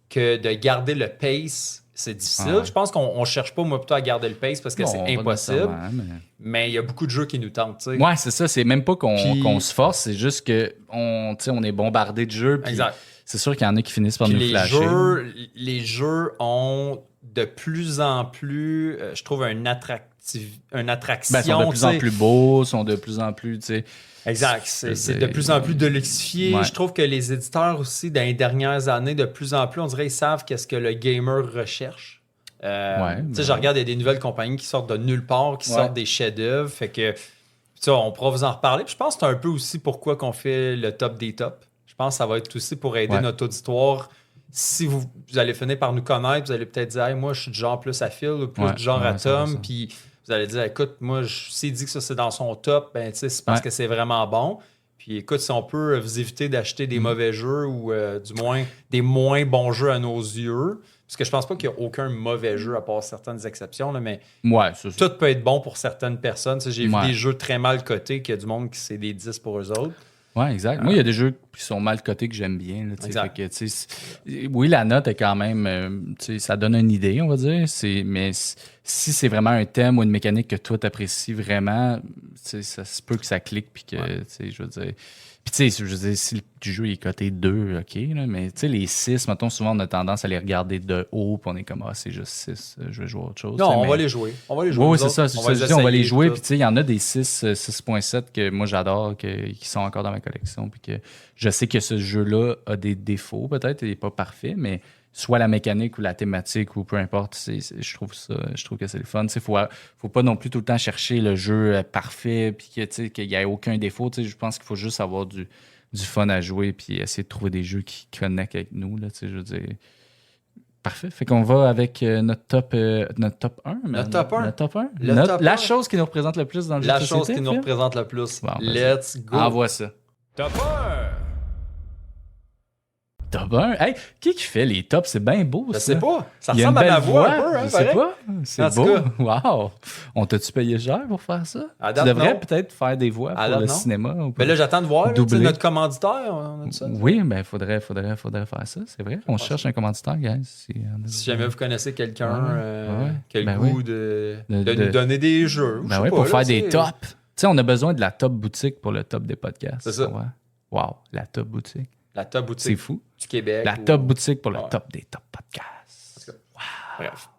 que de garder le pace, c'est difficile.
Ah ouais.
Je pense qu'on cherche pas, moi, plutôt à garder le pace parce que
Non,
c'est
pas
impossible.
nécessairement, mais-
Mais il y a beaucoup de jeux qui nous tentent, tu sais.
Ouais, c'est ça. C'est même pas qu'on
Puis-
qu'on se force, c'est juste que on est bombardé de jeux. Puis
Exact.
c'est sûr qu'il y en a qui finissent par
Puis
nous flasher.
les jeux ont de plus en plus, je trouve, une attraction.
Ben, sont de plus en
tu sais.
plus beaux, sont de plus en plus, tu sais.
Exact. C'est de plus en plus deluxifié.
Ouais.
Je trouve que les éditeurs aussi, dans les dernières années, de plus en plus, on dirait qu'ils savent qu'est-ce que le gamer recherche.
Ouais,
Tu sais,
ben-
je regarde, il y a des nouvelles compagnies qui sortent de nulle part, qui
Ouais.
sortent des chefs-d'œuvre. Fait que, ça, on pourra vous en reparler. Puis je pense que c'est un peu aussi pourquoi qu'on fait le top des tops. Je pense que ça va être aussi pour aider
Ouais.
notre auditoire. Si vous allez finir par nous connaître, vous allez peut-être dire, hey, moi, je suis du genre plus à Phil, ou plus
Ouais,
du genre
ouais,
à
ça va,
Tom.
ça.
Puis vous allez dire, écoute, moi, s'il dit que ça, c'est dans son top, ben, tu sais, c'est parce
Ouais.
que c'est vraiment bon. Puis écoute, si on peut vous éviter d'acheter des mauvais jeux ou du moins des moins bons jeux à nos yeux, parce que je pense pas qu'il y a aucun mauvais jeu à part certaines exceptions, là, mais
Ouais, c'est ça.
tout peut être bon pour certaines personnes. Tu sais, j'ai vu
Ouais.
des jeux très mal cotés qu'il y a du monde qui c'est des 10 pour eux autres.
Ouais, exact. Moi, il y a des jeux qui sont mal cotés que j'aime bien. Là, tu sais.
Exact.
Fait que, tu sais, oui, la note est quand même. Tu sais, ça donne une idée, on va dire. Mais si c'est vraiment un thème ou une mécanique que toi, t'apprécies vraiment, tu sais, ça se peut que ça clique. Puis que, tu sais, je veux dire. Puis, tu sais, je veux dire, si le jeu est coté 2, OK, là, mais tu sais, les 6, mettons, souvent, on a tendance à les regarder de haut, puis on est comme, ah, c'est juste 6, je vais jouer à autre chose.
Non,
tu sais,
on
mais-
va les jouer. On va les jouer.
Oui,
nous
c'est
autres.
ça. C'est ça. Je dis, on va les
essayer,
jouer.
tout.
Puis, tu sais, il y en a des 6, 6.7 que moi, j'adore, qui sont encore dans ma collection. Puis que je sais que ce jeu-là a des défauts, peut-être. Il n'est pas parfait, mais soit la mécanique ou la thématique ou peu importe, je trouve que c'est le fun. Il faut pas non plus tout le temps chercher le jeu parfait puis que, tu sais, qu'il n'y ait aucun défaut. Tu sais, je pense qu'il faut juste avoir du fun à jouer puis essayer de trouver des jeux qui connectent avec nous. Là, tu sais, je veux dire. Parfait. Fait qu'on va avec notre top 1.
Notre top 1?
Notre top 1.
Le top
La
1.
chose qui nous représente le plus dans le jeu
La
de
chose
société,
qui nous
Phil?
représente le plus.
Bon, vas-y.
Let's go.
Envoie ça.
Top 1!
Top 1? Hey, qui fait les tops? C'est bien beau,
Je
ça.
sais pas. Ça
Il y a une
ressemble à ma
belle
voix un peu, hein,
je sais
pareil.
pas.
En
C'est
tout
beau. Wow. On t'a-tu payé cher pour faire ça?
À
Tu
date,
devrais
non.
peut-être faire des voix
À
pour
date,
le
non.
cinéma. Ou
Mais là, j'attends de voir. Là, tu sais,
Doublé.
notre commanditaire, on a dit ça.
oui, ben faudrait faire ça. C'est vrai. On cherche un commanditaire, guys.
Si jamais vous connaissez quelqu'un
Ouais.
qui a le
Ben
goût
oui.
de
De-
nous donner des jeux. je
Ben
sais
oui,
pas,
pour
là,
faire
tu
des
sais.
tops. Tu sais, on a besoin de la top boutique pour le top des podcasts.
C'est ça.
Ouais. Wow, la top boutique.
La top
C'est
boutique
fou.
du Québec.
La
ou-
top boutique pour le
Ouais.
top des top podcasts.
Bref.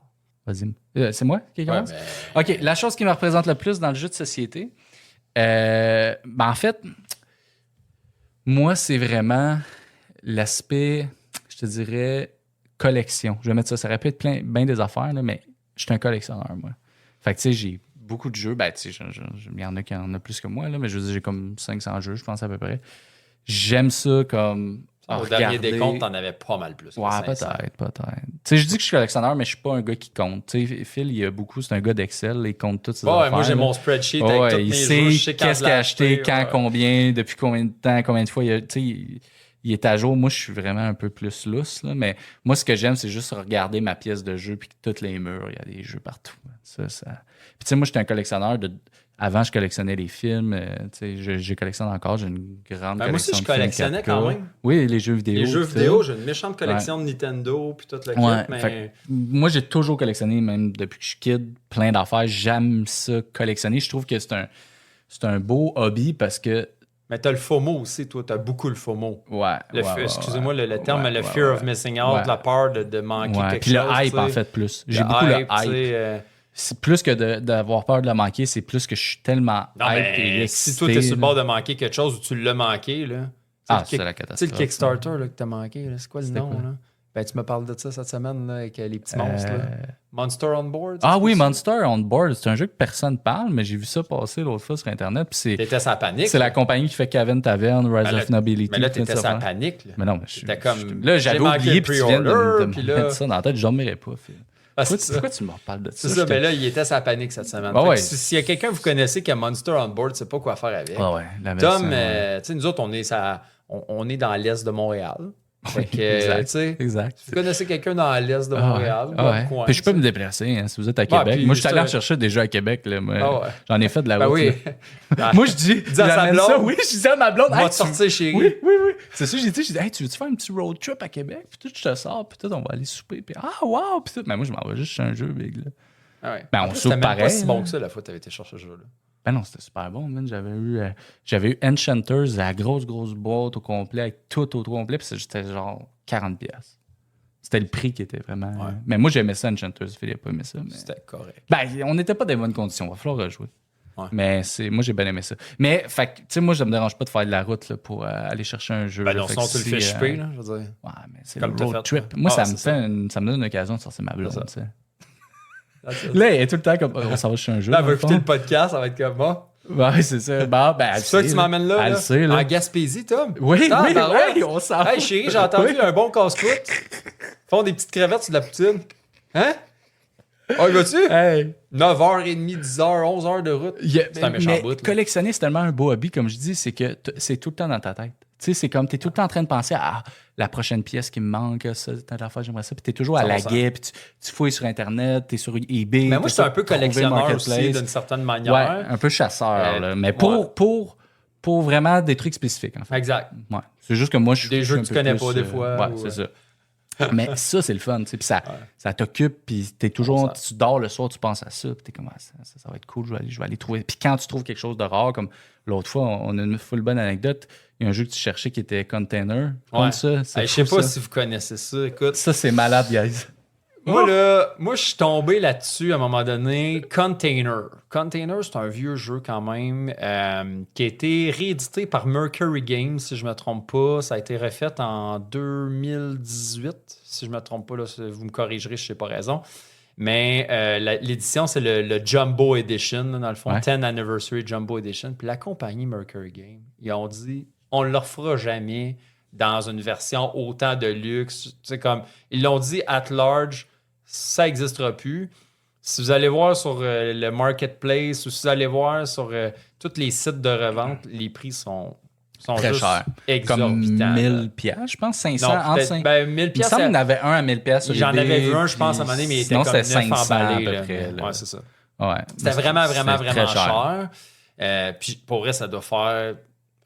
Vas-y. C'est moi qui
Ouais,
commence?
mais-
OK, la chose qui me représente le plus dans le jeu de société, en fait, moi, c'est vraiment l'aspect, je te dirais, collection. Je vais mettre ça. Ça aurait pu être bien des affaires, là, mais je suis un collectionneur, moi. Fait que, tu sais, j'ai beaucoup de jeux. Ben, tu sais, il y en a qui en ont plus que moi, là, mais je veux dire, j'ai comme 500 jeux, je pense, à peu près. J'aime ça comme.
Au dernier des
regarder.
comptes, t'en avais pas mal plus.
Ouais,
500.
peut-être. Tu sais, je dis que je suis collectionneur, mais je suis pas un gars qui compte. Tu sais, Phil, il y a beaucoup, c'est un gars d'Excel, il compte toutes ses
Ouais,
affaires.
moi, j'ai
là.
mon spreadsheet
Ouais,
avec tous
il
mes
sait
jeux. Je sais quand
qu'est-ce
je
qu'il
l'ai
a acheté, quand,
ouais.
combien, depuis combien de temps, combien de fois. Tu sais, il est à jour. Moi, je suis vraiment un peu plus lousse. Là, mais moi, ce que j'aime, c'est juste regarder ma pièce de jeu puis que tous les murs, il y a des jeux partout. Ça. Puis, tu sais, moi, j'étais un collectionneur de. Avant, je collectionnais les films. Tu sais, je collectionne encore. J'ai une grande
Ben, moi aussi,
collection
je
de films
collectionnais
4K.
quand même.
Oui, les jeux vidéo.
Les jeux
tout ça.
vidéo, j'ai une méchante collection de Nintendo puis toute la kit,
Ouais,
mais...
fait que moi, j'ai toujours collectionné, même depuis que je suis kid, plein d'affaires. J'aime ça, collectionner. Je trouve que c'est un beau hobby parce que.
Mais t'as le FOMO aussi, toi. T'as beaucoup le FOMO.
Ouais.
Excusez-moi le terme,
Ouais,
mais le
ouais,
fear
ouais.
of missing out,
Ouais.
la peur de manquer
Ouais.
quelque
Puis
chose.
le hype,
tu sais.
en fait, plus. J'ai
Le
beaucoup le
tu
hype.
sais,
C'est plus que d'avoir peur de le manquer, c'est plus que je suis tellement
Non,
hype
mais
et
si
excité,
toi, t'es sur le
là.
bord de manquer quelque chose ou tu l'as manqué, là.
Ah,
tu sais,
c'est la
Tu sais,
catastrophe.
le Kickstarter là, que t'as manqué, là, c'est quoi le
C'était
nom,
quoi?
là? Ben, tu me parles de ça cette semaine, là, avec les petits monstres, là. Monster on Board?
Ah
c'est
oui,
ça?
Monster on Board, c'est un jeu que personne parle, mais j'ai vu ça passer l'autre fois sur Internet. Puis
T'étais sa panique.
c'est la compagnie qui fait Cavern Tavern, Rise
Ben là-
of Nobility.
Mais là,
tout
t'étais
ça,
sa
hein.
panique, là.
Mais non, mais
C'était comme,
là, j'avais
j'ai manqué
oublié,
le
puis tu viens de
pre-order,
me
puis là-
mettre ça dans la tête, je dormirais pas, Phil.
Ah,
Pourquoi,
c'est ça.
pourquoi tu me reparles de ça?
C'est ça, mais là, il était sa panique cette semaine.
Ah
Fait que
ouais.
S'il y a quelqu'un que vous connaissez qui a Monster on Board, tu sais pas quoi faire avec.
Ah ouais, la version,
Tom,
ouais.
tu sais, nous autres, on est dans l'est de Montréal. Fait que,
Exact.
tu sais,
Exact.
si vous connaissez quelqu'un dans l'est de
Ah
Montréal,
ouais,
ou
ah
dans
ouais.
le coin,
Puis je peux
tu
me
sais.
déplacer hein, si vous êtes à
Ah,
Québec.
puis
Moi, je suis allé
ça-
en chercher des jeux à Québec. Là, moi.
Ah ouais.
J'en ai fait de la
Ben
route.
oui.
là. Moi, je dis,
Dis à sa
j'amène
blonde.
ça. Oui, je dis à ma blonde.
On va
hey,
te sortir, chérie.
Oui. C'est ça, j'ai dit, hey, tu veux-tu faire un petit road trip à Québec? Puis tout, je te sors, puis tout, on va aller souper. Puis wow! Puis tout. Mais moi, je m'en vais juste chez un jeu, big. Là.
Ah ouais.
Ben,
En
on
plus,
soupe
c'était même pas
pareil,
si
là.
bon que ça la fois que t'avais été chercher ce jeu-là.
Ben non, c'était super bon, man. J'avais eu Enchanters, la grosse boîte au complet, avec tout au complet, puis c'était genre 40$. C'était le prix qui était vraiment.
Ouais.
Mais moi, j'aimais ça, Enchanters. Philippe n'a pas aimé ça. Mais...
C'était correct.
Ben, on n'était pas dans les bonnes conditions. Il va falloir rejouer.
Ouais.
Mais moi, j'ai bien aimé ça. Mais, fait que, tu sais, moi, ça me dérange pas de faire de la route là, pour aller chercher un jeu.
Ben
là.
non,
Fait
sinon
que
tu le
si,
fais chipper, là, je veux dire.
Ouais, mais c'est
Comme
le
t'as
road
fait,
trip.
là.
Moi,
Ah,
ça me donne une occasion de sortir ma blonde,
ça.
tu sais.
That's it.
Là, elle est tout le temps comme, on s'en va chercher un jeu.
Là, elle
dans
va
le
écouter
fond.
le podcast, ça va être comme moi.
Ouais, c'est ça. Ben, elle
C'est ça que
sait,
tu m'emmènes là,
Elle
là?
le sait, là.
En Gaspésie, Tom?
Oui,
Ah,
oui,
ben ouais.
oui, on s'en
Hey, chérie, j'ai entendu
Oui.
un bon casse-croûte. Font des petites crevettes sur de la poutine. Hein? Ah, vas-tu?
Hey.
9h30, 10h, 11h de route. C'est un méchant
Mais
bout. là.
collectionner, c'est tellement un beau hobby, comme je dis, c'est que c'est tout le temps dans ta tête. Tu sais, c'est comme, t'es tout le temps en train de penser à la prochaine pièce qui me manque, ça, telle affaire, j'aimerais ça. Puis t'es toujours à la
100%.
guet, puis tu fouilles sur Internet, t'es sur eBay.
Mais moi, je suis un peu
trouver
collectionneur aussi,
Marketplace.
d'une certaine manière.
Ouais, un peu chasseur, là. Mais pour vraiment des trucs spécifiques, en fait.
Exact.
Ouais. C'est juste que moi, je suis.
Des jeux
je
que
suis
tu
un peu
connais
plus,
pas, des fois,
Ouais,
ou,
c'est ça. Mais ça, c'est le fun, tu sais. Puis ça t'occupe, puis t'es toujours.
100%.
Tu dors le soir, tu penses à ça, puis t'es comme, ça va être cool, je vais aller trouver. Puis quand tu trouves quelque chose de rare, comme l'autre fois, on a une full bonne anecdote. Il y a un jeu que tu cherchais qui était Container.
Ouais.
Comme ça.
Je sais pas si vous connaissez ça. Écoute,
Ça, c'est malade, guys.
moi, je suis tombé là-dessus à un moment donné. Container. Container, c'est un vieux jeu quand même qui a été réédité par Mercury Games, si je me trompe pas. Ça a été refait en 2018, si je me trompe pas. Là, vous me corrigerez, je sais pas raison. Mais l'édition, c'est le Jumbo Edition, là, dans le fond,
Ouais.
10 Anniversary Jumbo Edition. Puis la compagnie Mercury Games, ils ont dit, on ne le refera jamais dans une version autant de luxe. Tu sais, comme, ils l'ont dit at large, ça n'existera plus. Si vous allez voir sur le marketplace ou si vous allez voir sur tous les sites de revente, les prix sont
Très
juste
cher.
exorbitants.
Comme
là.
1000 piastres, je pense, 500.
Non,
entre
peut-être,
5...
ben, 1000
Il me
piastres,
semble qu'il y en avait un à 1000 piastres.
j'en avais vu un, je pense, à un moment donné, mais il était
sinon,
comme
c'était
9
500
emballé.
à peu
là.
près. Là.
Ouais, c'est ça.
Ouais.
C'était
Mais
vraiment,
c'est
vraiment,
très
vraiment
cher.
cher. Puis pour vrai, ça doit faire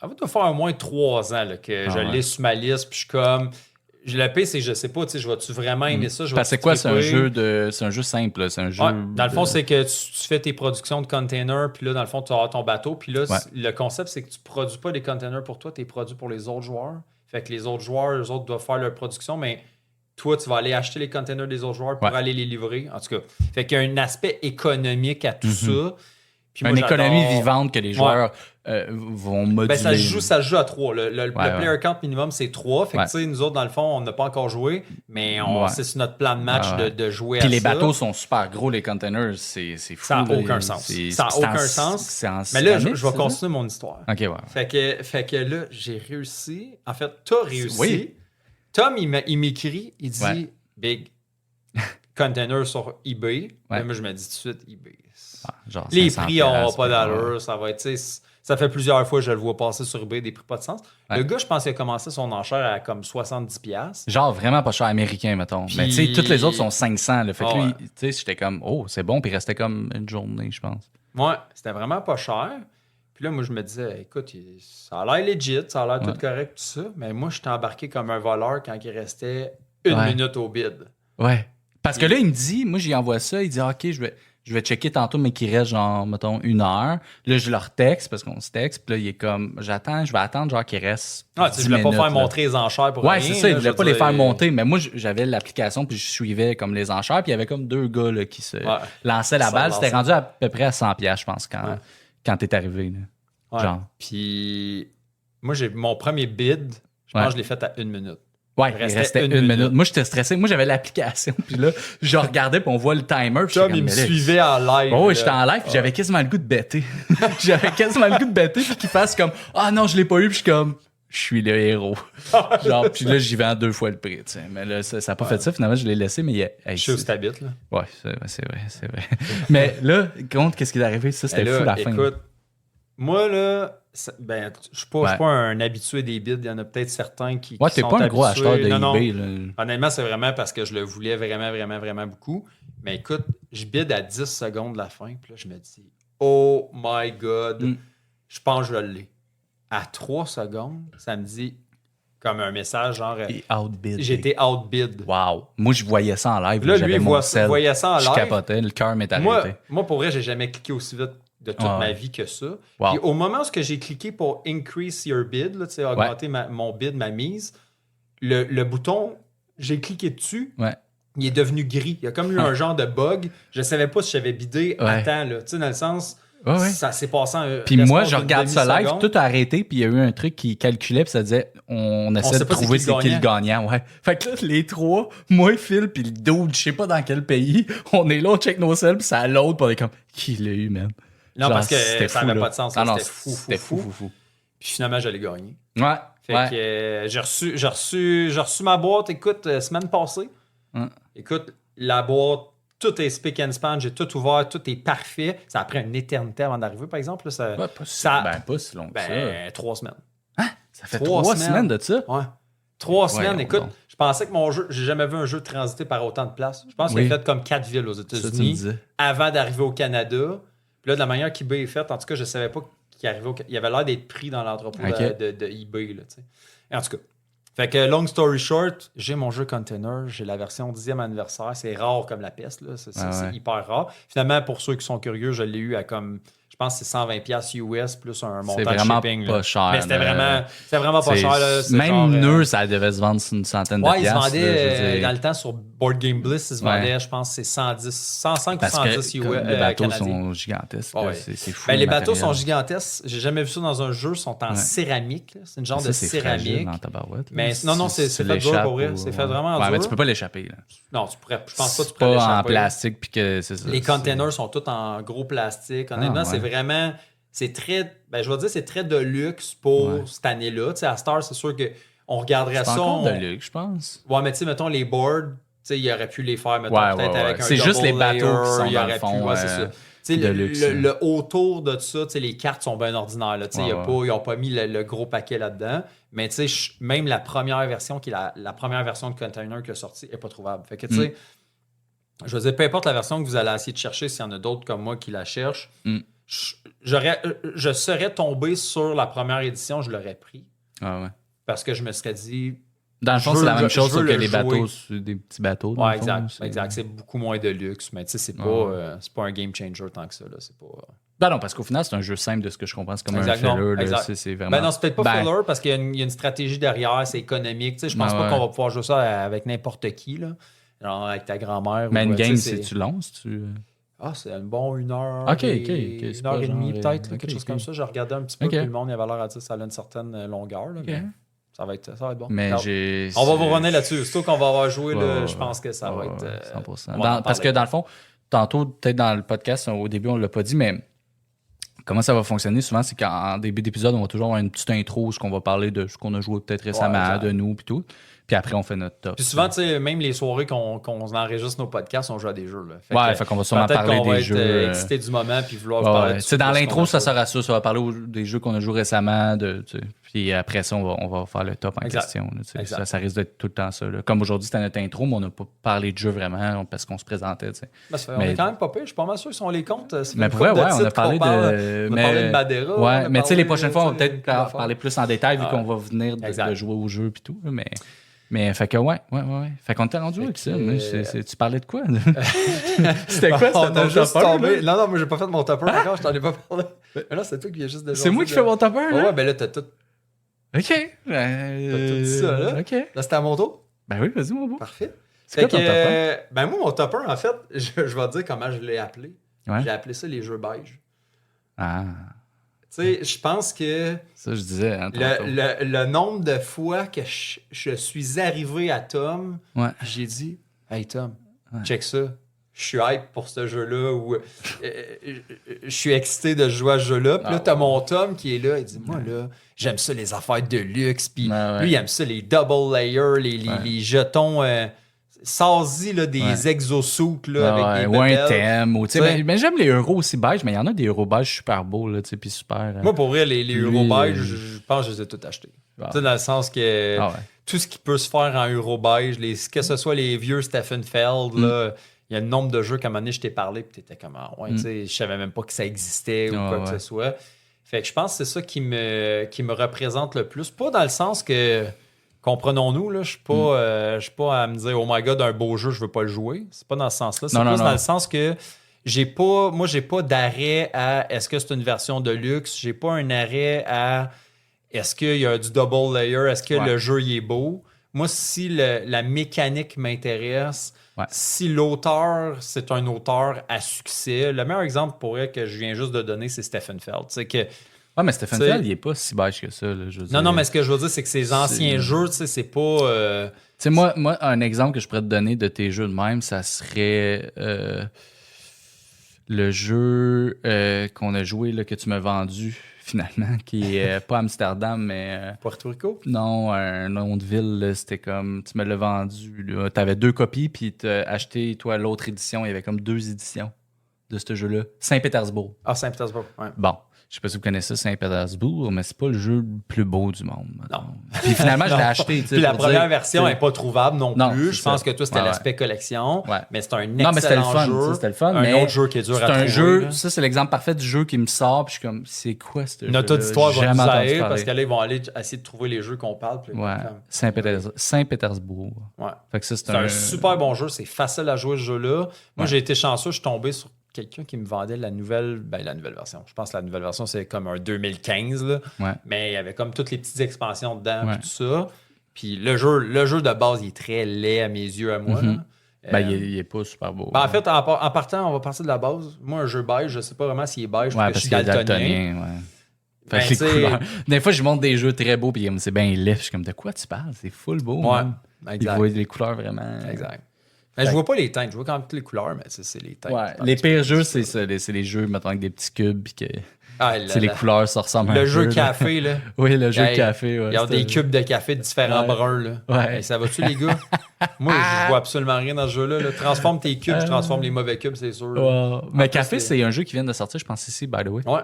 au moins 3 ans là, que je
ouais.
l'ai sur ma liste. Puis je suis comme. Le pire, c'est que je sais pas, tu sais, je vais-tu vraiment aimer ça?
Parce que c'est quoi? C'est un jeu simple. Là. C'est un jeu.
Ouais, dans le fond, c'est que tu fais tes productions de containers, puis là, dans le fond, tu as ton bateau. Puis là,
Ouais.
le concept, c'est que tu produis pas des containers pour toi, tu les produis pour les autres joueurs. Fait que les autres joueurs, eux autres, doivent faire leur production, mais toi, tu vas aller acheter les containers des autres joueurs pour
Ouais.
aller les livrer. En tout cas, fait qu'il y a un aspect économique à tout ça. Puis
Une
moi,
économie
j'adore-
vivante que les joueurs vont moduler.
Ben, ça se joue à 3. Le
Ouais.
player count minimum, c'est 3. Fait que,
Ouais.
tu sais, nous autres, dans le fond, on n'a pas encore joué, mais
Ouais.
c'est sur notre plan de match
Ouais.
de jouer
Puis
à
les
ça.
bateaux sont super gros, les containers. C'est fou.
Ça n'a
là.
aucun sens.
C'est-
Ça n'a
c'est
aucun
en-
sens.
C'est en
Mais là, je
céramique,
vais
ça?
continuer mon histoire.
Ok, ouais.
Fait que là, j'ai réussi. En fait, t'as réussi.
Oui.
Tom, il m'écrit, il dit
Ouais.
Big container sur eBay.
Ouais.
Là, moi, je me dis tout de suite eBay.
Ah, genre
Les
500
prix n'auront
piastres,
pas
ouais.
d'allure. Ça va être, tu sais, ça fait plusieurs fois que je le vois passer sur eBay, des prix pas de sens.
Ouais.
Le gars, je pense qu'il a commencé son enchère à comme 70$.
Genre vraiment pas cher américain, mettons.
Puis-
Mais tu sais, toutes les autres sont 500. Là. Fait que
Ah
lui,
ouais.
tu sais, j'étais comme, oh, c'est bon. Puis il restait comme une journée, je pense.
Ouais, c'était vraiment pas cher. Puis là, moi, je me disais, écoute, ça a l'air legit, ça a l'air
Ouais.
tout correct, tout ça. Mais moi, j'étais embarqué comme un voleur quand il restait une
Ouais.
minute au bid.
Ouais. Parce que là, il me dit, moi, j'y envoie ça. Il dit, OK, je vais checker tantôt, mais qu'il reste genre, mettons, 1 heure. Là, je leur texte parce qu'on se texte. Puis là, il est comme, je vais attendre, genre, qu'il reste.
Ah, tu sais,
10
je voulais pas
minutes,
faire
là.
montrer les enchères pour
Ouais,
rien.
c'est ça. Il
là,
voulait
je
pas
veux
les faire
dire.
monter. Mais moi, j'avais l'application, puis je suivais comme les enchères. Puis il y avait comme 2 gars là, qui se
Ouais.
lançaient la
Ça
balle.
lançait.
C'était rendu à peu près à 100 piastres, je pense,
Ouais.
quand t'es arrivé. Là.
Ouais.
Genre.
Puis moi, j'ai mon premier bid, je pense
Ouais.
que je l'ai fait à 1 minute.
Ouais,
Il
il
restait
restait
une
une
minute.
minute. Moi, j'étais stressé. Moi, j'avais l'application. Puis là, je regardais, puis on voit le timer. Puis
Tom,
j'étais
il me
comme, mais là,
suivait en live.
Oh, oui,
là.
j'étais en live, puis j'avais quasiment le goût de bêter. J'avais quasiment le goût de bêter, puis qu'il fasse comme, ah non, je l'ai pas eu, puis je suis comme, je suis le héros. Genre, puis là, j'y vends 2 fois le prix, tu sais. Mais là, ça n'a pas fait ça. Finalement, je l'ai laissé, mais
Je sais où t'habites, là.
Ouais, c'est vrai. Mais là, compte, qu'est-ce qui est arrivé? Ça, c'était
Et là,
fou la fin.
écoute, moi, là, je suis pas,
Ouais.
pas un habitué des bids. Il y en a peut-être certains qui
Ouais,
qui
t'es
sont
pas un gros
habitués.
acheteur de
Non, non.
eBay. Là.
Honnêtement, c'est vraiment parce que je le voulais vraiment, vraiment, vraiment beaucoup. Mais écoute, je bide à 10 secondes de la fin. Puis là, je me dis, oh my God,
Mm.
je pense que je l'ai. À 3 secondes, ça me dit comme un message genre,
Et outbid.
j'ai été outbid.
Wow. Moi, je voyais ça en live.
Là, lui,
j'avais
il
mon sel.
voyait ça en
Je
live.
capotais. Le cœur m'est arrêté.
Moi, pour vrai, j'ai jamais cliqué aussi vite de toute
Ouais.
ma vie que ça.
Wow.
Puis au moment où j'ai cliqué pour increase your bid, là, tu sais, augmenter mon bid, ma mise, le bouton, j'ai cliqué dessus,
Ouais.
il est devenu gris. Il y a comme eu un genre de bug. Je savais pas si j'avais bidé
Ouais.
à temps, là. Tu sais, dans le sens,
Ouais, ouais.
ça s'est passé en
Puis moi,
l'espace
je
d'une
regarde ça live,
demi-seconde.
tout a arrêté, puis il y a eu un truc qui calculait, puis ça disait on essaie
sait
de
pas
trouver
c'est
c'est
qui
qui
le
le gagnant. Ouais. Fait que là, les trois, moi, Phil, puis le dude, je sais pas dans quel pays, on est là, on check nos selles, puis ça l'autre, puis on est comme qui l'a eu, man?
Non,
Genre,
parce que
c'était
ça
fou,
n'avait
là.
pas de sens.
Ah non,
C'était fou.
c'était fou.
Puis finalement, je l'ai gagné.
Ouais.
Fait
ouais.
que j'ai reçu ma boîte, écoute, semaine passée.
Hum.
Écoute, la boîte tout est spick and span, j'ai tout ouvert, tout est parfait. Ça a pris une éternité avant d'arriver, par exemple. Là, ça,
Ouais, pas si long que ça.
3 semaines.
Ça fait 3 semaines de ça?
Ouais. 3 semaines,
Ouais,
écoute,
donc.
je pensais que mon jeu, j'ai jamais vu un jeu transiter par autant de places. Je pense qu'il
Oui.
a fait comme 4 villes aux
Ça, tu me
États-Unis
disais.
avant d'arriver au Canada. Puis là, de la manière qu'eBay est faite, en tout cas, je savais pas qu'il arrivait il avait l'air d'être pris dans l'entrepôt
Ok.
de eBay. Là, tu sais. Et en tout cas, fait que long story short, j'ai mon jeu Container, j'ai la version 10e anniversaire. C'est rare comme la peste, là. C'est
ouais.
hyper rare. Finalement, pour ceux qui sont curieux, je l'ai eu à comme, je pense que c'est 120$ US plus un montant
C'est
de
vraiment
shipping.
pas
là.
cher.
Mais c'était
là.
vraiment pas cher. Là. C'est
Même
genre,
nœud, ça devait se vendre sur une centaine de
ouais, il se
piastres.
vendait
là, je veux dire.
dans le temps sur Board Game Bliss, il se
Ouais.
vendait, je pense, c'est 105
Parce
ou 110
que
US,
comme les bateaux
canadiens.
sont gigantesques.
Ouais.
là, c'est fou.
Ben,
le
les bateaux
matériel.
sont gigantesques. J'ai jamais vu ça dans un jeu. Ils sont en
Ouais.
céramique. Là. C'est une genre
Ça,
de
c'est
céramique.
fragile dans ta barouette, là.
Mais non, c'est
Tu
fait dur
l'échappes
pour vrai.
ou-
C'est fait vraiment
Ouais, mais
dur.
tu peux pas l'échapper. Là.
Non, je pense pas que tu
C'est
pourrais
pas en
l'échapper.
plastique puis que c'est ça.
Les
c'est-
containers sont tous en gros plastique. Honnêtement,
Ah, ouais.
c'est vraiment. C'est très. Ben, je vais dire, c'est très de luxe pour
Ouais.
cette année-là. Tu sais, à Star, c'est sûr qu'on regarderait
C'est
ça.
encore
on-
de luxe, je pense.
Ouais, mais tu sais, mettons, les boards, tu sais, il aurait pu les faire, mettons,
Ouais,
peut-être
ouais,
avec
ouais.
un
C'est juste
double
les bateaux
layer,
qui sont
il
dans
aurait
le fond,
pu, ouais, c'est ça. Tu sais,
de
le,
luxe,
le autour de ça, tu sais, les cartes sont bien ordinaires. Là, tu sais,
Ouais,
ils n'ont pas mis le gros paquet là-dedans. Mais tu sais, même la première version, qui est la première version de Container qui est sortie, n'est pas trouvable. Fait que tu sais, je veux dire, peu importe la version que vous allez essayer de chercher, s'il y en a d'autres comme moi qui la cherchent, je serais tombé sur la première édition, je l'aurais pris.
Ah, ouais.
Parce que je me serais dit,
Dans le
Je
fond,
veux
c'est la
le-
même chose
je veux
sauf que
le
les bateaux,
jouer.
c'est des petits bateaux. dans
ouais,
le fond,
exact,
c'est-
exact. C'est beaucoup moins de luxe, mais tu sais, c'est pas,
Ouais.
c'est pas un game changer tant que ça. Là. C'est pas,
Ben non, parce qu'au final, c'est un jeu simple de ce que je comprends. C'est comme
Exact,
un
non,
filler. là,
exact.
c'est vraiment...
Ben non, c'est peut-être pas
Ben,
filler parce qu'il y a une stratégie derrière, c'est économique. Tu sais, je pense
Ouais,
pas
ouais.
qu'on va pouvoir jouer ça avec n'importe qui. Là. Genre avec ta grand-mère.
Mais
ou,
une
tu sais,
game,
c'est-
tu lances, tu...
Ah, c'est un bon 1 heure.
Ok,
et-
ok, ok, c'est
Une
pas
heure et demie,
genre,
peut-être,
ok,
quelque chose
ok.
comme ça. J'ai regardé un petit peu,
Ok.
puis le monde il avait l'air à dire que ça a une certaine longueur. Là,
Ok.
mais ça va être bon.
Mais
Alors,
j'ai...
on va vous revenir là-dessus. Surtout qu'on va avoir joué, là,
Ouais,
je pense que ça va
ouais,
être.
100%.
on va en
Parce que
parler.
dans le fond, tantôt, peut-être dans le podcast, au début, on ne l'a pas dit, mais comment ça va fonctionner souvent, c'est qu'en début d'épisode, on va toujours avoir une petite intro où on va parler de ce qu'on a joué peut-être récemment,
exact.
de nous, puis tout. Puis après, on fait notre top.
Puis souvent, tu sais, même les soirées qu'on enregistre nos podcasts, on joue à des jeux. Là.
Fait qu'on va sûrement
peut-être
parler
qu'on va
des
être
jeux.
excité du moment puis vouloir vous
Ouais,
parler
ouais.
de
Tu sais, dans
de ce
l'intro,
qu'on a
ça
fait.
sert à ça. Ça va parler des jeux qu'on a joués récemment. Tu sais. Puis après ça, on va faire le top en
Exact.
question. Là, tu sais.
Exact.
Ça risque d'être tout le temps ça. Là. Comme aujourd'hui, c'était notre intro, mais on n'a pas parlé de jeu vraiment parce qu'on se présentait. Tu sais.
Ben, ça fait- on
Mais-
est quand même pas pire. Je suis pas mal sûr si on les compte. Ça fait
Mais
une
pour vrai,
couple
ouais, on a
titres
parlé
qu'on parle.
de.
On a parlé de Madeira. on a
Ouais, mais tu sais, les
parlé,
prochaines fois, on va
tu sais,
peut-être
d'affaires.
parler plus en détail vu
Ah,
qu'on va venir
exact.
de jouer au jeu puis tout. là, Mais fait que, ouais. Fait qu'on t'a rendu
Fait
avec ça.
que,
mais tu parlais de quoi? C'était quoi?
On
C'était
a
ton
juste
topper,
tombé.
là?
Non, moi, j'ai pas fait mon topper encore. Je t'en ai pas parlé. Mais là, c'est toi qui viens juste de
C'est moi qui fais mon topper,
Ouais,
là?
ouais, ben là, t'as tout.
OK.
T'as tout dit ça, là?
OK.
Là, c'était à mon tour.
Ben oui, vas-y, mon beau.
Parfait.
C'est quoi
Fait
ton
que,
topper?
ben moi, mon topper, en fait, je vais te dire comment je l'ai appelé.
Ouais.
J'ai appelé ça les jeux beige.
Ah,
Tu sais, je pense que
ça, je disais. Hein, tantôt.
le nombre de fois que je suis arrivé à Tom,
Ouais.
j'ai dit, hey Tom,
Ouais.
check ça. Je suis hype pour ce jeu-là. Ou je suis excité de jouer à ce jeu-là. Puis là, t'as mon Tom qui est là. Il dit, moi, là, j'aime ça les affaires de luxe. Puis
Ouais.
lui, il aime ça les double layers, les jetons sazis, là, des
Ouais.
exosuits là,
Ouais,
avec des
ou un
bébelles.
thème. Ou, tu sais,
Tu sais.
mais j'aime les euros aussi beige, mais il y en a des euros beige super beaux, là, tu sais, puis super.
Moi, pour vrai, les
Lui,
Euro beige, je pense que je les ai tous achetés.
Ah.
Tu sais, dans le sens que
Ah ouais.
tout ce qui peut se faire en Euro beige, que ce soit les vieux Stephen Feld, là, il y a un nombre de jeux qu'à un moment donné, je t'ai parlé, puis t'étais comme, ah, ouais, tu sais, je savais même pas que ça existait ou
Ouais,
quoi que
ouais.
ce soit. Fait que je pense que c'est ça qui me représente le plus. Pas dans le sens que, comprenons-nous, là, je suis pas à me dire, oh my god, un beau jeu, je veux pas le jouer. C'est pas dans ce sens-là. C'est
Non,
plus
non,
dans
non.
le sens que j'ai pas d'arrêt à est-ce que c'est une version de luxe. J'ai pas un arrêt à est-ce qu'il y a du double layer, est-ce que
Ouais.
le jeu il est beau. Moi, si la mécanique m'intéresse,
Ouais.
si l'auteur, c'est un auteur à succès, le meilleur exemple que je viens juste de donner, c'est Stephen Feld. C'est que,
Ouais, mais Stephen
Tu sais-
Feld, il est pas si beige que ça, là, je veux dire.
non, mais ce que je veux dire, c'est que ces anciens jeux, tu sais, c'est pas.
Tu sais, moi, un exemple que je pourrais te donner de tes jeux de même, ça serait le jeu qu'on a joué, là, que tu m'as vendu, finalement, qui est pas Amsterdam, mais
Puerto Rico?
non, un nom de ville, là, c'était comme, tu me l'as vendu, tu avais 2 copies, puis tu as acheté, toi, l'autre édition, il y avait comme 2 éditions de ce jeu-là. Saint-Pétersbourg.
Ah, Saint-Pétersbourg, ouais.
Bon, je sais pas si vous connaissez ça, Saint-Pétersbourg, mais c'est pas le jeu le plus beau du monde.
Non.
Puis finalement, je l'ai
Non.
acheté. tu sais,
Puis la
pour
première
dire,
version
tu sais,
n'est pas trouvable non
Non,
plus.
c'est
Je pense
ça.
que toi, c'était
Ouais,
l'aspect collection.
Ouais.
Mais c'est un excellent
Non, mais c'était le fun.
jeu.
C'était le fun.
Un
mais
autre jeu qui est dur à
c'est
trouver.
un jeu,
là.
ça, c'est l'exemple parfait du jeu qui me sort. Puis je suis comme, c'est quoi ce jeu?
Notre auditoire va
Jamais
nous
entendu
aider
parler.
parce que là, ils vont aller essayer de trouver les jeux qu'on parle. Puis
Ouais, Saint-Pétersbourg.
Ouais.
Fait que ça,
C'est un super bon jeu. C'est facile à jouer ce jeu-là. Moi,
Ouais.
j'ai été chanceux. Je suis tombé sur quelqu'un qui me vendait la nouvelle version. Je pense que la nouvelle version, c'est comme un 2015. Là.
Ouais.
Mais il y avait comme toutes les petites expansions dedans
Ouais.
et tout ça. Puis le jeu de base, il est très laid à mes yeux, à moi.
Mhm.
là.
Ben,
Euh,
il est pas super beau.
en fait, en partant, on va partir de la base. Moi, un jeu beige, je sais pas vraiment s'il est beige
ouais,
parce que je
parce
suis
qu'il est
daltonien.
daltonien. Ouais.
Ben,
Fait que les
t'sais-
couleurs. Des fois, je montre des jeux très beaux, puis c'est bien laid. Je suis comme, de quoi tu parles? C'est full beau.
Ouais,
man. Il
exact.
voit les couleurs vraiment.
Exact. Mais je vois pas les teintes, je vois quand même toutes les couleurs, mais c'est les teintes.
Ouais, les pires jeux, c'est ça. C'est les jeux, mettons, avec des petits cubes, puis que
Ah,
les couleurs, ça ressemble un peu.
le jeu
là.
café, là.
Oui, le jeu
Hey,
café. Ouais,
Ils ont des
c'était-
cubes de café de différents
Ouais.
bruns, là.
Ouais.
Hey, ça va-tu, les gars? Moi, je vois absolument rien dans ce jeu-là. Là. Transforme tes cubes, je transforme les mauvais cubes, c'est sûr.
Ouais. Mais
En
Café,
plus,
c'est un jeu qui vient de sortir, je pense, ici, by the way.
Ouais.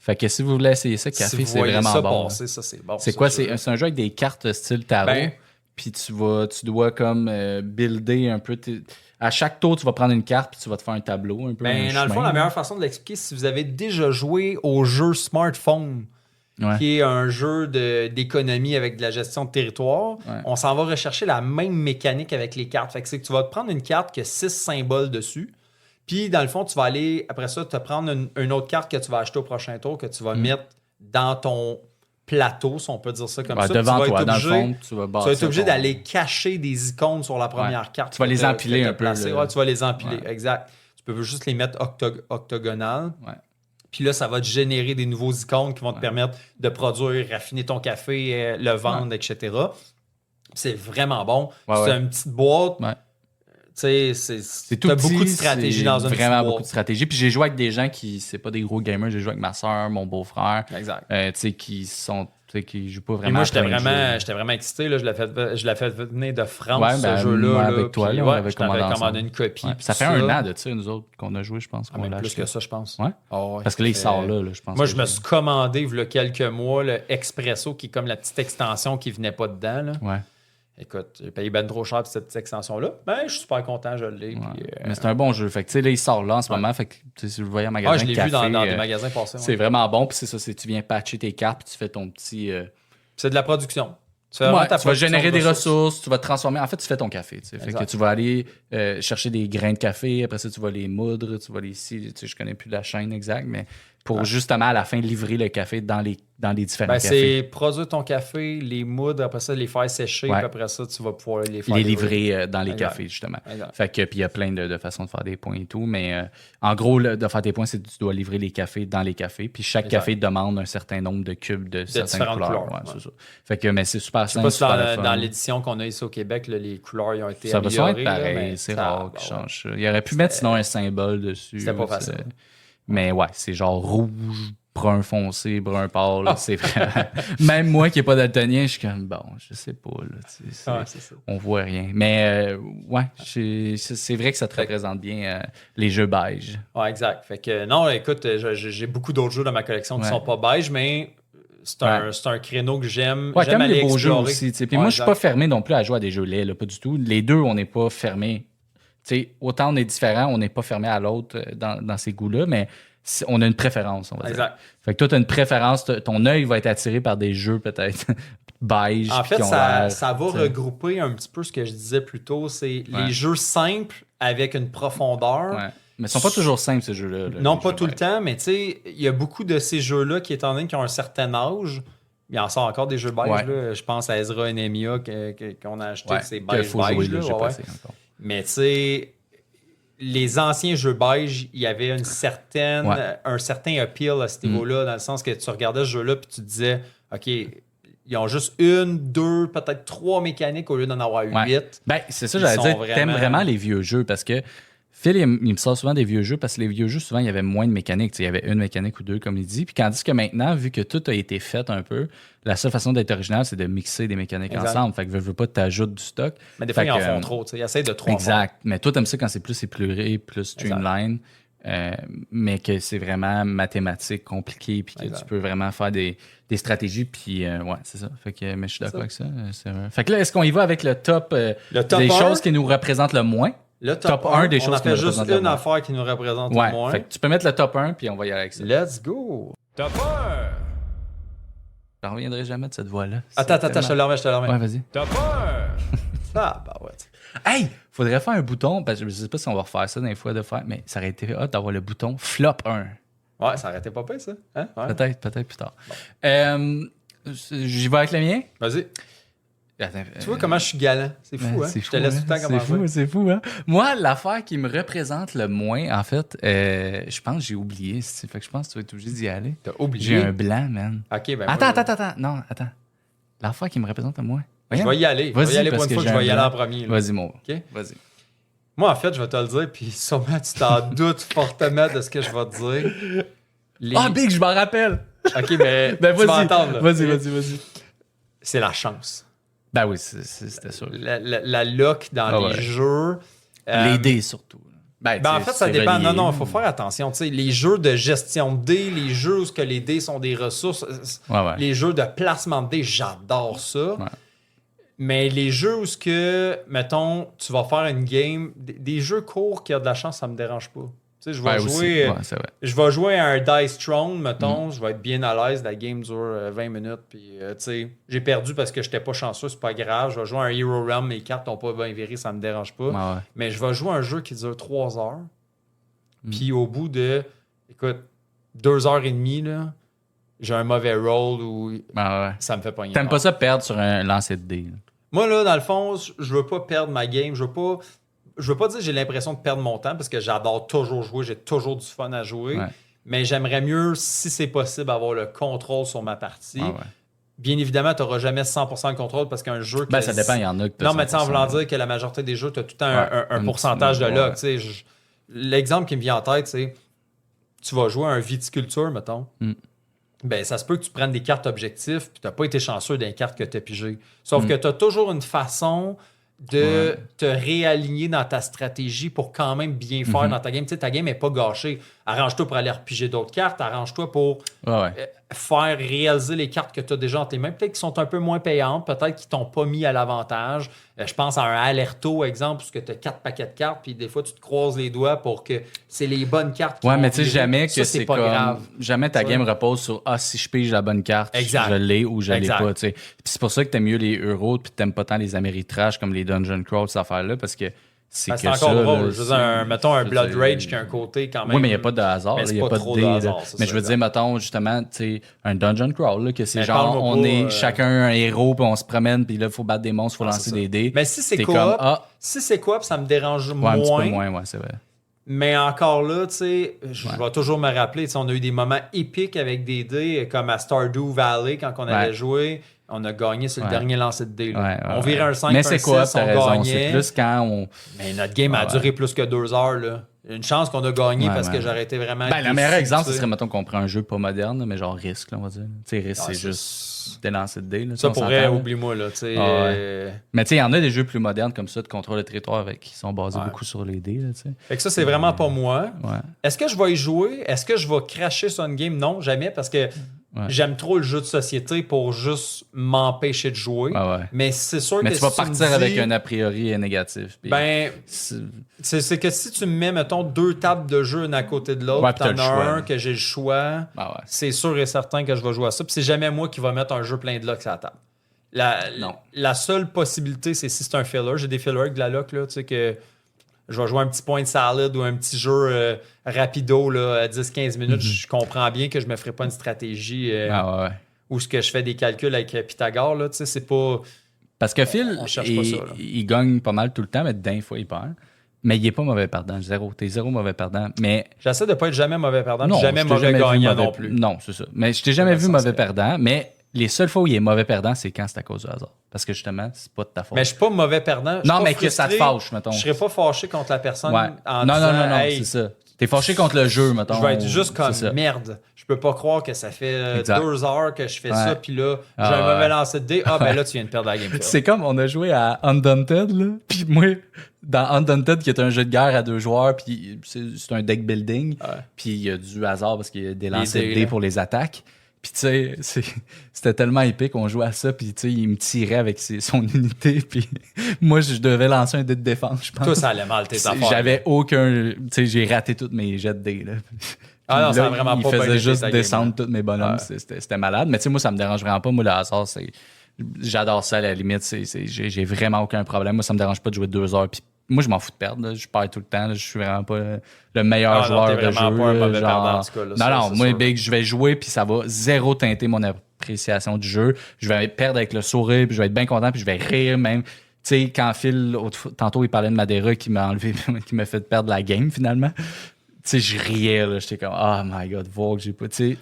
Fait que si vous voulez essayer ça, Café,
Si vous
c'est
voyez
vraiment
ça
bon.
passer, ça, c'est bon.
C'est
ça,
quoi?
ce jeu-là.
C'est un jeu avec des cartes style tarot.
Ben-
Puis tu dois comme builder un peu. À chaque tour, tu vas prendre une carte, puis tu vas te faire un tableau un peu.
Ben,
un
dans le fond,
chemin.
la meilleure façon de l'expliquer, si vous avez déjà joué au jeu Smartphone,
Ouais.
qui est un jeu d'économie avec de la gestion de territoire,
Ouais.
on s'en va rechercher la même mécanique avec les cartes. Fait que c'est que tu vas te prendre une carte qui a 6 symboles dessus. Puis, dans le fond, tu vas aller, après ça, te prendre une autre carte que tu vas acheter au prochain tour, que tu vas mettre dans ton plateau, si on peut dire ça comme
Ouais,
ça.
devant
Tu vas
toi,
être
dans le
obligé-
fond, tu vas
Tu vas être
bâtir
obligé
ton-
d'aller cacher des icônes sur la première
Ouais.
carte.
Tu vas les
que
empiler
que t'as
un peu,
placées.
là.
Ouais, tu vas les empiler,
Ouais.
exact. Tu peux juste les mettre octogonales.
Ouais.
Puis là, ça va te générer des nouveaux icônes qui vont te permettre de produire, raffiner ton café, le vendre, etc. C'est vraiment bon.
Ouais,
c'est
ouais.
une petite boîte.
Ouais.
Tu sais,
C'est tout
t'as
petit,
beaucoup de stratégie
c'est
dans une
vraiment
petite
beaucoup de
boîte.
stratégie. Puis j'ai joué avec des gens qui, c'est pas des gros gamers, j'ai joué avec ma soeur, mon beau-frère,
Exact.
tu sais, qui sont, tu sais, qui jouent pas vraiment.
Et moi,
à
j'étais
plein de
vraiment,
jeux.
j'étais vraiment excité. Là. Je l'ai fait venir de France,
Ouais,
ce
ben,
jeu-là.
moi,
là,
avec toi,
puis,
là, on
ouais,
avait
je t'avais
commandé
commandé
ensemble.
une copie.
Ouais,
puis
ça fait
tout
un an de ça, nous autres, qu'on a joué, je pense.
Ah,
qu'on
même
l'a
plus
acheté.
que ça, je pense.
Ouais?
Ah ouais,
Parce que là, il
ça
sort
fait-
là, je pense.
Moi,
que
je me
c'est-
suis commandé, il y a quelques mois, le Expresso, qui est comme la petite extension qui venait pas dedans. Là.
Ouais.
Écoute, j'ai payé ben trop cher pour cette petite extension-là. Ben, je suis super content, je l'ai.
Ouais.
puis,
Mais c'est un bon jeu. Fait que, tu sais, là, il sort là en ce
Ouais.
moment. Fait que, tu sais, si vous le voyez en magasin,
je l'ai
café,
vu dans des magasins passés.
c'est
ouais.
vraiment bon. Puis c'est ça, tu viens patcher tes cartes, puis tu fais ton petit.
C'est de la production. Tu fais vraiment
Ouais,
ta
tu vas
production
générer
de
des ressources, tu vas te transformer. En fait, tu fais ton café. Tu sais. Fait
Exact.
que tu vas aller chercher des grains de café. Après ça, tu vas les moudre. Tu vas les. Tu sais, je connais plus la chaîne exacte, mais pour justement à la fin livrer le café dans les différents
Ben,
cafés.
c'est produire ton café, les moudre, après ça, les faire sécher,
Ouais.
puis après ça, tu vas pouvoir les faire
Les livrer dans les
Exact.
cafés, justement.
Exact.
Fait que, puis il y a plein de façons de faire des points et tout, mais en gros, de faire des points, c'est que tu dois livrer les cafés dans les cafés, puis chaque
Exact.
café demande un certain nombre de cubes de certaines
différentes
couleurs.
couleurs,
Ouais,
ouais.
c'est ça. Fait que, mais c'est super
Je sais
simple,
pas si
super le
dans,
fun.
dans l'édition qu'on a ici au Québec, là, les couleurs ils ont été
Ça va sûrement
améliorées.
être
là,
pareil,
mais
c'est
ça-
rare
bah
qu'ils
ouais.
changent ça. Il aurait pu mettre sinon un symbole dessus.
C'était pas
là,
facile.
Mais ouais, c'est genre rouge, brun foncé, brun pâle. là,
Ah.
C'est vraiment... Même moi qui n'ai pas daltonien, je suis comme, bon, je sais pas. Là, tu sais,
Ouais, c'est ça.
on voit rien. Mais ouais, c'est vrai que ça te représente bien les jeux beige.
Ouais, exact. Fait que non, écoute, j'ai beaucoup d'autres jeux dans ma collection qui
Ouais.
sont pas beige, mais c'est un créneau que j'aime.
Ouais,
j'aime
t'aimes les
aller
beaux jeux
explorer.
aussi. tu sais. Puis
Ouais,
moi, je suis
exact.
pas fermé non plus à jouer à des jeux laids, là, pas du tout. Les deux, on n'est pas fermé. Tu sais, autant on est différent, on n'est pas fermé à l'autre dans ces goûts-là, mais on a une préférence, on va dire.
Exact.
Fait que toi, tu as une préférence, ton œil va être attiré par des jeux peut-être beige.
En
puis
fait,
qui ont
ça
l'air,
va
tu sais.
regrouper un petit peu ce que je disais plus tôt. C'est
Ouais.
les jeux simples avec une profondeur.
Ouais. Mais ils sont pas toujours simples, ces jeux-là. là,
Non,
les
pas
jeux
tout le
beige.
temps, mais tu sais, il y a beaucoup de ces jeux-là qui, étant donné qu'ils ont un certain âge, il en sort encore des jeux beige.
Ouais.
Là. Je pense à Ezra et Nehemia qu'on a acheté,
Ouais,
c'est
qu'il
beige,
faut jouer,
beige.
là,
là,
j'ai
ouais,
pas
ouais.
essayé encore.
Mais tu sais, les anciens jeux beige, il y avait une certaine,
Ouais.
un certain appeal à ce niveau-là, dans le sens que tu regardais ce jeu-là puis tu te disais, OK, ils ont juste une, deux, peut-être trois mécaniques au lieu d'en avoir
Ouais.
huit.
Ben, c'est ça,
Ils
j'allais
sont
dire.
vraiment-
T'aimes vraiment les vieux jeux parce que Phil, il me sort souvent des vieux jeux parce que les vieux jeux, souvent, il y avait moins de mécaniques. Il y avait une mécanique ou deux, comme il dit. Puis tandis que maintenant, vu que tout a été fait un peu, la seule façon d'être original, c'est de mixer des mécaniques ensemble. Fait que veux pas t'ajoutes du stock.
Mais des fois, ils en font trop. Ils essayent de trop.
Exact. Mais toi, t'aimes ça quand c'est plus épuré, plus streamline. Mais que c'est vraiment mathématique, compliqué, puis que tu peux vraiment faire des stratégies, puis ouais, c'est ça. Fait que, mais je suis d'accord avec ça. C'est vrai. Fait que là, est-ce qu'on y va avec le top des choses qui nous représentent le moins?
Le top 1
des choses
on a fait juste une affaire qui nous représente le moins.
Fait que tu peux mettre le top 1, puis on va y aller avec ça.
Let's go! Top 1!
Je ne reviendrai jamais de cette voix-là.
Attends, je te le remets.
Ouais, vas-y.
Top 1! Ah, bah ouais.
Hey! Faudrait faire un bouton, parce que je sais pas si on va refaire ça des fois de faire, mais ça aurait été hot d'avoir le bouton flop 1.
Ouais, ça aurait été pas pire, ça. Hein? Ouais.
Peut-être plus tard. Bon. J'y vais avec le mien?
Vas-y.
Attends,
tu vois comment je suis galant? C'est fou, hein? Je te laisse tout le temps commencer.
C'est fou, hein? Moi, l'affaire qui me représente le moins, en fait, je pense que j'ai oublié. Fait que je pense que tu vas être obligé d'y aller.
T'as oublié?
J'ai un blanc, man.
OK, ben
Attends. Non, attends. L'affaire qui me représente le moins.
Je vais y aller. Je vais y aller pour une fois que je vais y aller en premier.
Vas-y, mon.
OK?
Vas-y.
Moi, en fait, je vais te le dire, puis sûrement tu t'en doutes fortement de ce que je vais te dire.
Ah, Big, je m'en rappelle!
OK, mais tu vas entendre.
Vas-y.
C'est la chance.
Ben oui, c'était sûr.
La luck dans les jeux.
Les dés, surtout.
Ben en fait, ça dépend. Relié. Non, il faut faire attention. Tu sais, les jeux de gestion de dés, les jeux où les dés sont des ressources, les jeux de placement de dés, j'adore ça. Ouais. Mais les jeux où, mettons, tu vas faire une game, des jeux courts qui ont de la chance, ça me dérange pas. Tu sais, je vais jouer à un Dice Throne, mettons, je vais être bien à l'aise, la game dure 20 minutes, puis tu sais, j'ai perdu parce que j'étais pas chanceux, c'est pas grave, je vais jouer à un Hero Realm, mes cartes n'ont pas bien viré, ça me dérange pas. Mais je vais jouer à un jeu qui dure 3 heures, puis au bout de, écoute, 2h30, là, j'ai un mauvais roll ou ça me fait pas rien.
T'aimes pas ça perdre sur un lancer de dés? Là.
Moi, là, dans le fond, je veux pas perdre ma game, je veux pas dire que j'ai l'impression de perdre mon temps parce que j'adore toujours jouer, j'ai toujours du fun à jouer. Ouais. Mais j'aimerais mieux, si c'est possible, avoir le contrôle sur ma partie. Bien évidemment, tu n'auras jamais 100% de contrôle parce qu'un jeu...
ça dépend, il y en a que
non, mais en voulant dire que la majorité des jeux, tu as tout le temps un pourcentage de luck. L'exemple qui me vient en tête, c'est tu vas jouer à un viticulture, mettons. Ben, ça se peut que tu prennes des cartes objectifs puis tu n'as pas été chanceux des cartes que tu as pigées. Sauf que tu as toujours une façon de te réaligner dans ta stratégie pour quand même bien faire dans ta game. Tu sais, ta game n'est pas gâchée. Arrange-toi pour aller repiger d'autres cartes. Arrange-toi pour faire réaliser les cartes que tu as déjà entre les mains. Peut-être qu'ils sont un peu moins payantes. Peut-être qu'ils t'ont pas mis à l'avantage. Je pense à un Alerto, exemple, où tu as 4 paquets de cartes puis des fois, tu te croises les doigts pour que c'est les bonnes cartes qui
mais tu sais, jamais que c'est
pas
comme...
grave.
Jamais ta game repose sur « Ah, si je pige la bonne carte, je l'ai ou je l'ai pas. » Puis c'est pour ça que t'aimes mieux les euros puis t'aimes pas tant les Ameritrash comme les Dungeon Crawl, cette affaire-là, parce que c'est
encore drôle. Je veux dire, mettons un Blood Rage qui a un côté quand même.
Oui, mais il n'y a pas de hasard. Il n'y a pas de dés. Mais je veux dire, mettons, justement, un Dungeon Crawl, là, que c'est genre, on est chacun un héros, puis on se promène, puis là, il faut battre des monstres, il faut lancer des dés.
Mais si c'est coop, ça me dérange moins.
Un petit peu moins, c'est vrai.
Mais encore là, tu sais, je vais toujours me rappeler, on a eu des moments épiques avec des dés, comme à Stardew Valley, quand on avait joué. On a gagné sur le dernier lancer de dés. On virait un 5,
mais c'est quoi, t'as raison. C'est
plus
quand on...
Mais notre game a duré plus que 2 heures. Là. Une chance qu'on a gagné parce que j'aurais été vraiment...
le meilleur exemple, ce serait, mettons, qu'on prend un jeu pas moderne, mais genre Risk, là, on va dire. Tu sais, Risk, c'est juste des lancers de dés. Là,
ça pourrait, oublie-moi. Là,
Mais tu sais, il y en a des jeux plus modernes comme ça, de contrôle de territoire, qui sont basés beaucoup sur les dés. Là,
fait que ça, c'est vraiment pas moi. Est-ce que je vais y jouer? Est-ce que je vais cracher sur une game? Non, jamais, parce que... J'aime trop le jeu de société pour juste m'empêcher de jouer. Mais c'est sûr que
tu vas partir avec un a priori négatif.
C'est que si tu me mets, mettons, 2 tables de jeu une à côté de l'autre, t'en as un que j'ai le choix, c'est sûr et certain que je vais jouer à ça. Puis c'est jamais moi qui va mettre un jeu plein de lock sur la table. La seule possibilité, c'est si c'est un filler. J'ai des fillers avec de la lock, là, tu sais, que je vais jouer un petit point salad ou un petit jeu rapido là, à 10-15 minutes. Je comprends bien que je me ferai pas une stratégie où ce que je fais des calculs avec Pythagore. Là, c'est pas...
Parce que Phil, il gagne pas mal tout le temps, mais d'un fois, il perd. Mais il est pas mauvais perdant. T'es zéro mauvais perdant. Mais...
J'essaie de pas être jamais mauvais perdant, jamais mauvais gagnant non plus.
Non, c'est ça. Mais je t'ai jamais vu mauvais perdant, mais les seules fois où il est mauvais perdant, c'est quand c'est à cause du hasard. Parce que justement, c'est pas de ta faute.
Mais je suis pas mauvais perdant. Je suis
non,
pas
mais que ça te
frustré.
fâche, mettons.
Je serais pas fâché contre la personne
Ouais.
en
Non,
disant,
non,
hey,
c'est ça. T'es fâché contre le jeu, mettons.
je vais être juste comme
C'est ça.
merde. Je peux pas croire que ça fait
Exact.
2 heures que je fais
Ouais.
ça, puis là, j'ai
Ah,
un mauvais
ouais.
lancer de dés. Ah, ben là, tu viens de perdre la game.
C'est comme on a joué à Undaunted, là. Puis moi, dans Undaunted, qui est un jeu de guerre à 2 joueurs, puis c'est un deck building.
Ouais.
Puis il y a du hasard parce qu'il y a des
Les
lancers de
dés,
dés
là.
pour les attaques. Puis tu sais, c'était tellement épique, on jouait à ça, puis tu sais, il me tirait avec son unité, puis moi, je devais lancer un dé de défense, je pense.
Toi, ça allait mal, tes affaires.
J'avais aucun... Tu sais, j'ai raté tous mes jets de dés, là.
Ah non,
Puis
ça
là,
a vraiment
il
pas bien
faisait
été
juste
ta game,
descendre tous mes bonhommes.
Ouais.
C'était malade. Mais tu sais, moi, ça me dérange vraiment pas. Moi, le hasard, j'adore ça à la limite. J'ai vraiment aucun problème. Moi, ça me dérange pas de jouer 2 heures. Puis moi, je m'en fous de perdre. Là. Je perds tout le temps. Là. Je suis vraiment pas le meilleur
Ah non,
joueur
t'es
de
vraiment
jeu.
pas un mauvais
genre...
perdant, en tout cas, là.
Non,
Ça,
non.
c'est
Moi,
sûr.
Big, je vais jouer, puis ça va zéro teinter mon appréciation du jeu. Je vais perdre avec le sourire, puis je vais être bien content, puis je vais rire même. Tu sais, quand Phil, tantôt, il parlait de Madeira qui m'a enlevé, qui m'a fait perdre la game, finalement. Tu sais, je riais, là. J'étais comme, oh my god, voir que j'ai pas. Tu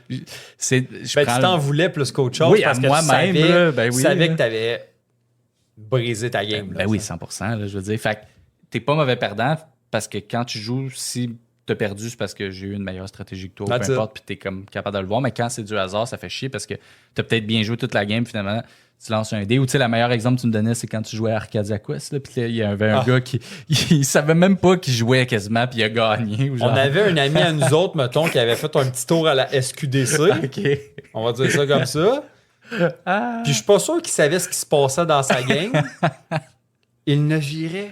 sais,
Ben, tu t'en voulais plus qu'autre chose
Oui,
parce
à
que
moi-même,
tu savais,
là, ben oui,
tu savais
là.
que tu avais brisé ta game.
Ben
là,
oui,
ça.
100%, là, je veux dire. Fait que t'es pas mauvais perdant parce que quand tu joues, si t'as perdu, c'est parce que j'ai eu une meilleure stratégie que toi,
That's
peu
it.
importe, puis t'es comme capable de le voir. Mais quand c'est du hasard, ça fait chier parce que t'as peut-être bien joué toute la game, finalement. Tu lances un dé. Ou tu sais, le meilleur exemple que tu me donnais, c'est quand tu jouais à Arcadia Quest. Là, puis il y avait un gars qui il savait même pas qu'il jouait quasiment, puis il a gagné. Ou genre...
On avait un ami à nous autres, mettons, qui avait fait un petit tour à la SQDC.
OK.
On va dire ça comme ça.
Ah.
Puis je suis pas sûr qu'il savait ce qui se passait dans sa game. Il ne virait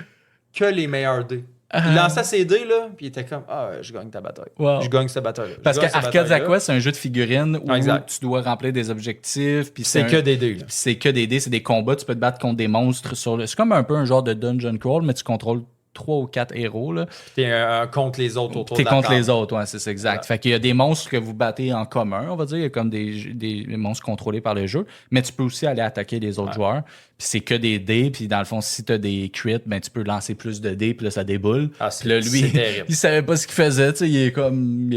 que les meilleurs dés. Il lançait ses dés, là, puis il était comme, ah, je gagne ta bataille.
Wow.
Je gagne cette bataille-là. Je
Parce que
gagne cette
Arcadia
bataille-là.
Quest, c'est un jeu de figurines où
Exact.
tu dois remplir des objectifs. Puis
C'est
un-
que des dés, là.
Puis c'est que des dés, c'est des combats. Tu peux te battre contre des monstres sur le. C'est comme un peu un genre de dungeon crawl, mais tu contrôles 3 ou 4 héros. Là.
T'es contre les autres autour
T'es
de la
contre
table.
les autres, ouais, c'est ça, exact.
Voilà.
Fait qu'il y a des monstres que vous battez en commun, on va dire. Il y a comme des monstres contrôlés par le jeu. Mais tu peux aussi aller attaquer les autres joueurs. Puis c'est que des dés. Puis dans le fond, si t'as des crits, ben tu peux lancer plus de dés. Puis là, ça déboule.
Ah,
Puis là, lui,
c'est terrible.
il savait pas ce qu'il faisait. Tu sais, il est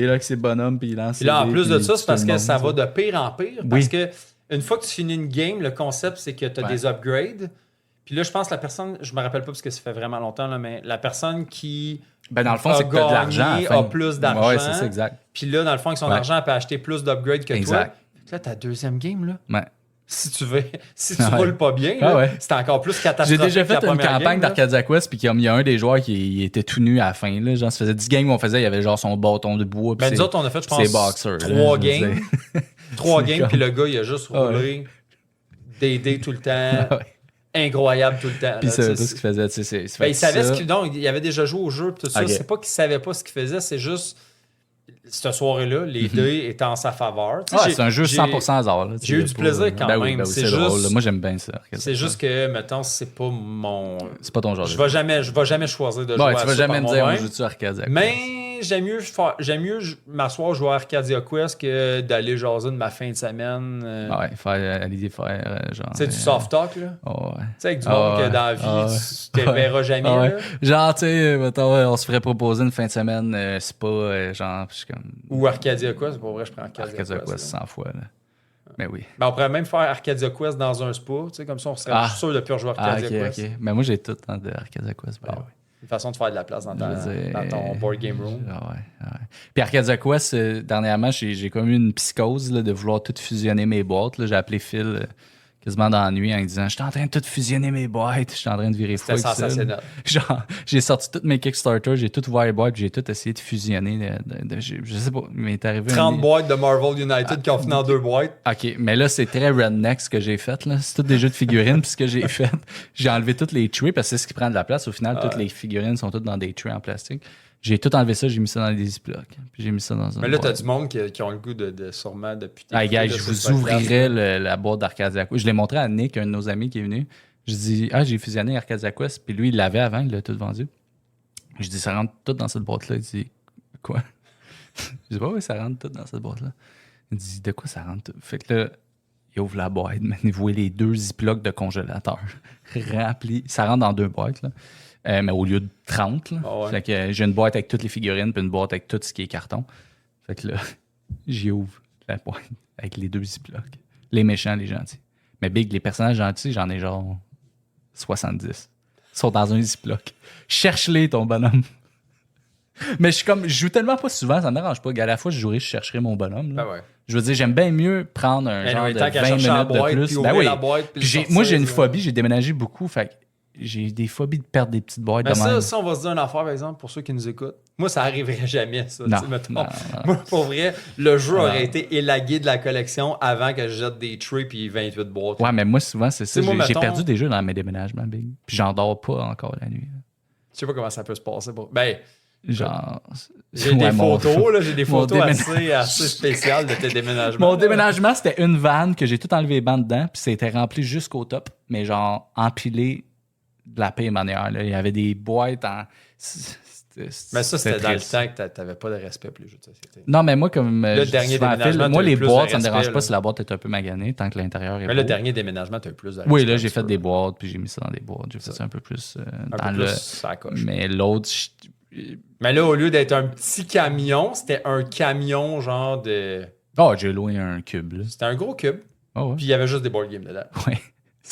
là avec ses bonhommes. Puis il lance
Puis là,
ses
en
dés,
plus de
puis
ça,
il
c'est
tue
parce
tout
que
le
ça va
monde,
de pire en pire.
Oui.
Parce que une fois que tu finis une game, le concept, c'est que tu as
Ouais.
des upgrades. Puis là, je pense que la personne, je me rappelle pas parce que ça fait vraiment longtemps, là, mais la personne qui
Ben, dans le fond,
a
c'est que t'as de l'argent. à la
gagné,
fin.
a plus d'argent.
Ouais, c'est ça, exact.
Puis là, dans le fond, avec son
Ouais.
argent, elle peut acheter plus d'upgrades que
Exact.
toi. Fait que là, ta deuxième game, là,
Ouais.
si tu
Ouais.
roules pas bien,
Ah
là,
ouais.
c'est encore plus
J'ai
catastrophique.
déjà
que
fait
la
une
première
campagne
game, là.
d'Arcadia Quest, puis il y a un des joueurs qui il était tout nu à la fin. Là, genre, ça faisait 10 games qu'on faisait, il y avait genre son bâton de bois. puis
Ben, nous autres, on a fait, je
c'est
pense,
boxer, là,
3
je veux
games.
dire.
3
C'est
games,
comme-
puis le gars, il a juste
Ah ouais.
roulé des dés tout le temps.
Ah ouais.
Incroyable tout le temps.
Puis
là,
ça,
tu
tout
sais,
ce qu'il faisait, tu sais,
Ben, il savait
ça.
ce qu'il. Non, il avait déjà joué au jeu, puis tout ça.
Ok.
C'est pas qu'il savait pas ce qu'il faisait, c'est juste. Cette soirée-là, les dés étaient en sa faveur. Tu sais,
Ah,
j'ai-
c'est un jeu
j'ai-
100% hasard. Là, tu
j'ai eu
sais,
du
pas-
plaisir quand
Ben oui,
même.
ben oui,
C'est
c'est drôle.
juste-
là. Moi, j'aime bien ça.
C'est juste que, mettons, c'est pas mon.
C'est pas ton genre
Je
de
vais jamais choisir de jouer
Ouais,
à
tu vas
ça
jamais
par
me dire, moi,
moi-même.
je joue Arcadia Quest.
Mais j'aime mieux m'asseoir jouer à Arcadia Quest que d'aller jaser de ma fin de semaine.
Ouais, faire, à l'idée de faire genre.
Tu sais, du soft talk, là.
Oh, ouais.
Tu sais, avec du
Ah
monde
ouais.
que dans la vie,
Ah ouais.
tu te verras jamais.
Ah ouais.
là.
Genre, tu sais, mettons, on se ferait proposer une fin de semaine, c'est pas genre, je suis comme.
Ou Arcadia Quest, pour vrai, je prends Arcadia,
Arcadia
Quest.
Quest
là.
100 fois, là. Mais oui.
Ben, on pourrait même faire Arcadia Quest dans un spa, tu sais, comme ça, on serait
Ah.
sûr de plus rejouer
Ah,
Arcadia
ok,
Quest.
ok. Mais moi, j'ai tout dans de Arcadia Quest. Ben,
Ah ouais. Une façon de faire de la place dans,
Je veux dire,
dans ton board game room.
Ah ouais, ah ouais. Puis Arcadia Quest, dernièrement, j'ai comme eu une psychose là, de vouloir tout fusionner mes boîtes. là. J'ai appelé Phil quasiment dans la nuit en lui disant « Je suis en train de tout fusionner mes boîtes. Je suis en train de virer fou
C'était
avec ça. »
sensationnel.
Genre, j'ai sorti toutes mes Kickstarter, j'ai tout ouvert les boîtes, puis j'ai tout essayé de fusionner. Je sais pas, mais t'es arrivé
30 boîtes de Marvel United qui ont fini en 2 boîtes.
OK, mais là, c'est très redneck ce que j'ai fait. Là. C'est tous des jeux de figurines. Puis ce que j'ai fait, j'ai enlevé toutes les trays parce que c'est ce qui prend de la place. Au final, toutes les figurines sont toutes dans des trays en plastique. J'ai tout enlevé ça, j'ai mis ça dans des ziplocs. Puis j'ai mis ça dans un.
Mais là, t'as du monde qui ont le goût de sûrement depuis tes
Ah, gars,
là,
je
sur
vous
ce podcast.
ouvrirai la boîte d'Arcadia Quest. Je l'ai montré à Nick, un de nos amis qui est venu. Je dis, j'ai fusionné Arcadia Quest. Puis lui, il l'avait avant, il l'a tout vendu. Je dis, ça rentre tout dans cette boîte-là. Il dit, quoi? Je dis, oui, ça rentre tout dans cette boîte-là. Il dit, de quoi ça rentre tout? Fait que là, il ouvre la boîte, mais il voit les 2 ziplocs de congélateur remplis. Ça rentre dans 2 boîtes, là. Mais au lieu de 30. Là.
Ah ouais.
Fait que j'ai une boîte avec toutes les figurines, puis une boîte avec tout ce qui est carton. Fait que là, j'y ouvre la boîte avec les 2 ziplocs. Les méchants, les gentils. Mais Big, les personnages gentils, j'en ai genre 70. Ils sont dans un Ziploc. Cherche-les, ton bonhomme. Mais je joue tellement pas souvent, ça me dérange pas. À la fois, je chercherai mon bonhomme. Là.
Ben ouais.
Je veux dire, j'aime bien mieux prendre un genre de 20 minutes de plus.
Ben oui.
Puis moi, j'ai une phobie, j'ai déménagé beaucoup, fait que j'ai des phobies de perdre des petites boîtes
Mais
de même.
ça, on va se dire une affaire, par exemple, pour ceux qui nous écoutent. Moi, ça arriverait jamais, ça.
Non,
tu sais, mettons.
non.
Moi, pour vrai, le jeu
Non.
aurait été élagué de la collection avant que je jette des trays puis 28 boîtes.
Ouais, mais moi, souvent, c'est ça.
Tu sais, moi,
J'ai
mettons-
perdu des jeux dans mes déménagements, Big. Puis j'en dors pas encore la nuit.
Je sais pas comment ça peut se passer. Ben,
Genre.
j'ai
Ouais,
des
mon-
photos, là, j'ai des
mon
photos
déménagement.
assez spéciales de tes déménagements.
Mon
là.
déménagement, c'était une vanne que j'ai tout enlevé les bancs dedans, puis c'était rempli jusqu'au top, mais genre empilé de la pire manière. Là. Il y avait des boîtes en.
Mais ça, c'était dans le
triste.
temps que t'avais pas de respect pour les jeux de société.
Non, mais moi, comme.
Le
je dis
dernier
souvent à Phil,
déménagement,
moi,
t'as
les
eu plus
boîtes,
de
ça me dérange
respect,
pas
là.
si la boîte est un peu maganée, tant que l'intérieur est
Mais le
beau.
dernier déménagement, t'as eu plus de
Oui,
respect,
là, j'ai
un
fait
peu,
des
là.
boîtes, puis j'ai mis ça dans des boîtes. J'ai fait ça un peu plus
Un
dans
peu
le.
plus ça coche.
Mais l'autre,
Mais là, au lieu d'être un petit camion, c'était un camion genre de.
oh, j'ai loué un cube, là.
C'était un gros cube,
Oh, ouais.
puis il y avait juste des board games dedans.
Ouais.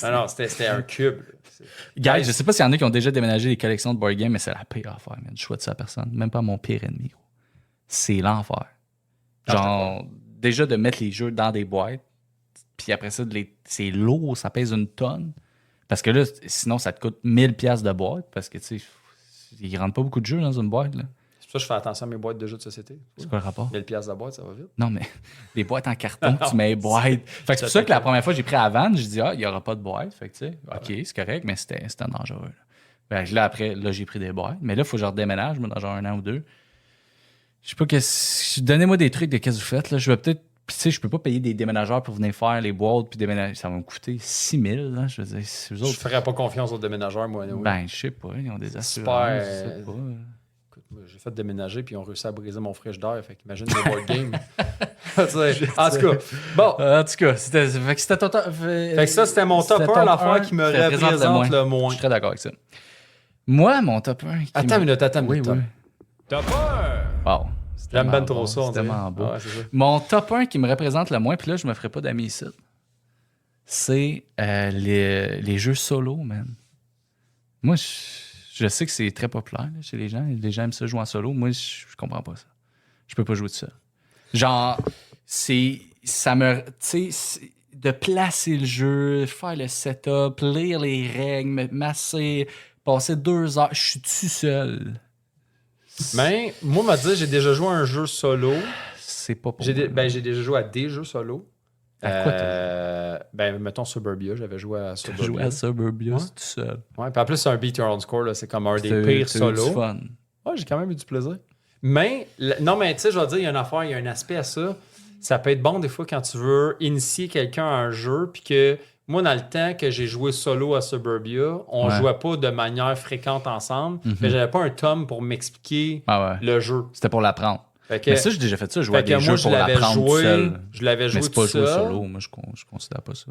Non, c'était un cube. là.
Guys, je sais pas s'il y en a qui ont déjà déménagé des collections de board games, mais c'est la pire affaire, man. Je souhaite ça à personne. Même pas à mon pire ennemi, gros. C'est l'enfer.
Ah,
Genre, déjà de mettre les jeux dans des boîtes, puis après ça, c'est lourd, ça pèse une tonne. Parce que là, sinon, ça te coûte 1000$ de boîte, parce que, tu sais, ils rentrent pas beaucoup de jeux dans une boîte, là.
C'est pour ça que je fais attention à mes boîtes de jeux de société.
C'est quoi le rapport?
1000$ de boîte, ça va vite.
Non, mais les boîtes en carton, tu mets les boîtes. Fait que c'est pour ça que la première fois que j'ai pris à vendre, je dis, il n'y aura pas de boîte. Fait que, tu sais, OK, c'est correct, mais c'était dangereux. Là. Fait que là, après, là, j'ai pris des boîtes. Mais là, il faut que je redéménage, moi, dans genre 1 an ou 2. Je sais pas, donnez-moi des trucs de qu'est-ce que vous faites. Là. Je vais peut-être. Puis, tu sais, je peux pas payer des déménageurs pour venir faire les boîtes puis déménager. Ça va me coûter 6 000. Là. Je veux dire, si vous
Je
autres.
ferais pas confiance aux déménageurs, moi. Oui.
Ben, je sais pas. Ils ont des assurances.
Super,
Je sais pas.
Écoute, moi, j'ai fait déménager, puis ils ont réussi à briser mon frigidaire. Fait qu'imagine les board games. Tu sais, en tout cas, bon.
En tout cas, c'était ton top.
Fait que ça, c'était mon top 1, l'affaire qui me représente le moins.
Je suis très d'accord avec ça. Moi, mon top 1.
Attends une minute, attends une
Oui,
minute.
oui.
Top 1!
Wow.
J'aime bien trop ça, on
C'est
dirait.
tellement beau.
Ah ouais, c'est ça.
Mon top 1 qui me représente le moins, puis là, je me ferai pas d'amis ici, c'est les jeux solo, man. Moi, je sais que c'est très populaire là, chez les gens. Les gens aiment ça jouer en solo. Moi, je comprends pas ça. Je peux pas jouer de ça. Genre, ça me... Tu sais, de placer le jeu, faire le setup, lire les règles, me masser, passer 2 heures. Je suis tout seul.
Mais moi, m'a dit, j'ai déjà joué à un jeu solo.
C'est pas pour
J'ai
moi.
j'ai déjà joué à des jeux solo.
À quoi
Ben, mettons Suburbia. J'avais joué à
T'as
Suburbia.
joué à Suburbia
Ouais.
tout seul.
Ouais, puis en plus, c'est un Beat Your Own Score. Là. C'est comme un des
T'as-
pires
t'as eu du
solos.
fun.
Ouais, j'ai quand même eu du plaisir. Mais, non, mais tu sais, je vais dire, il y a une affaire, il y a un aspect à ça. Ça peut être bon des fois quand tu veux initier quelqu'un à un jeu, puis que moi, dans le temps que j'ai joué solo à Suburbia, on
Ouais.
jouait pas de manière fréquente ensemble, mais j'avais pas un tome pour m'expliquer
Ah ouais.
le jeu.
C'était pour l'apprendre.
Fait que,
Mais ça, j'ai déjà fait ça. Je jouais à
fait que
des
moi,
jeux pour l'apprendre tout seul.
je l'avais
Mais
joué
c'est pas
tout
jouer
seul.
solo. Moi, je considère pas ça.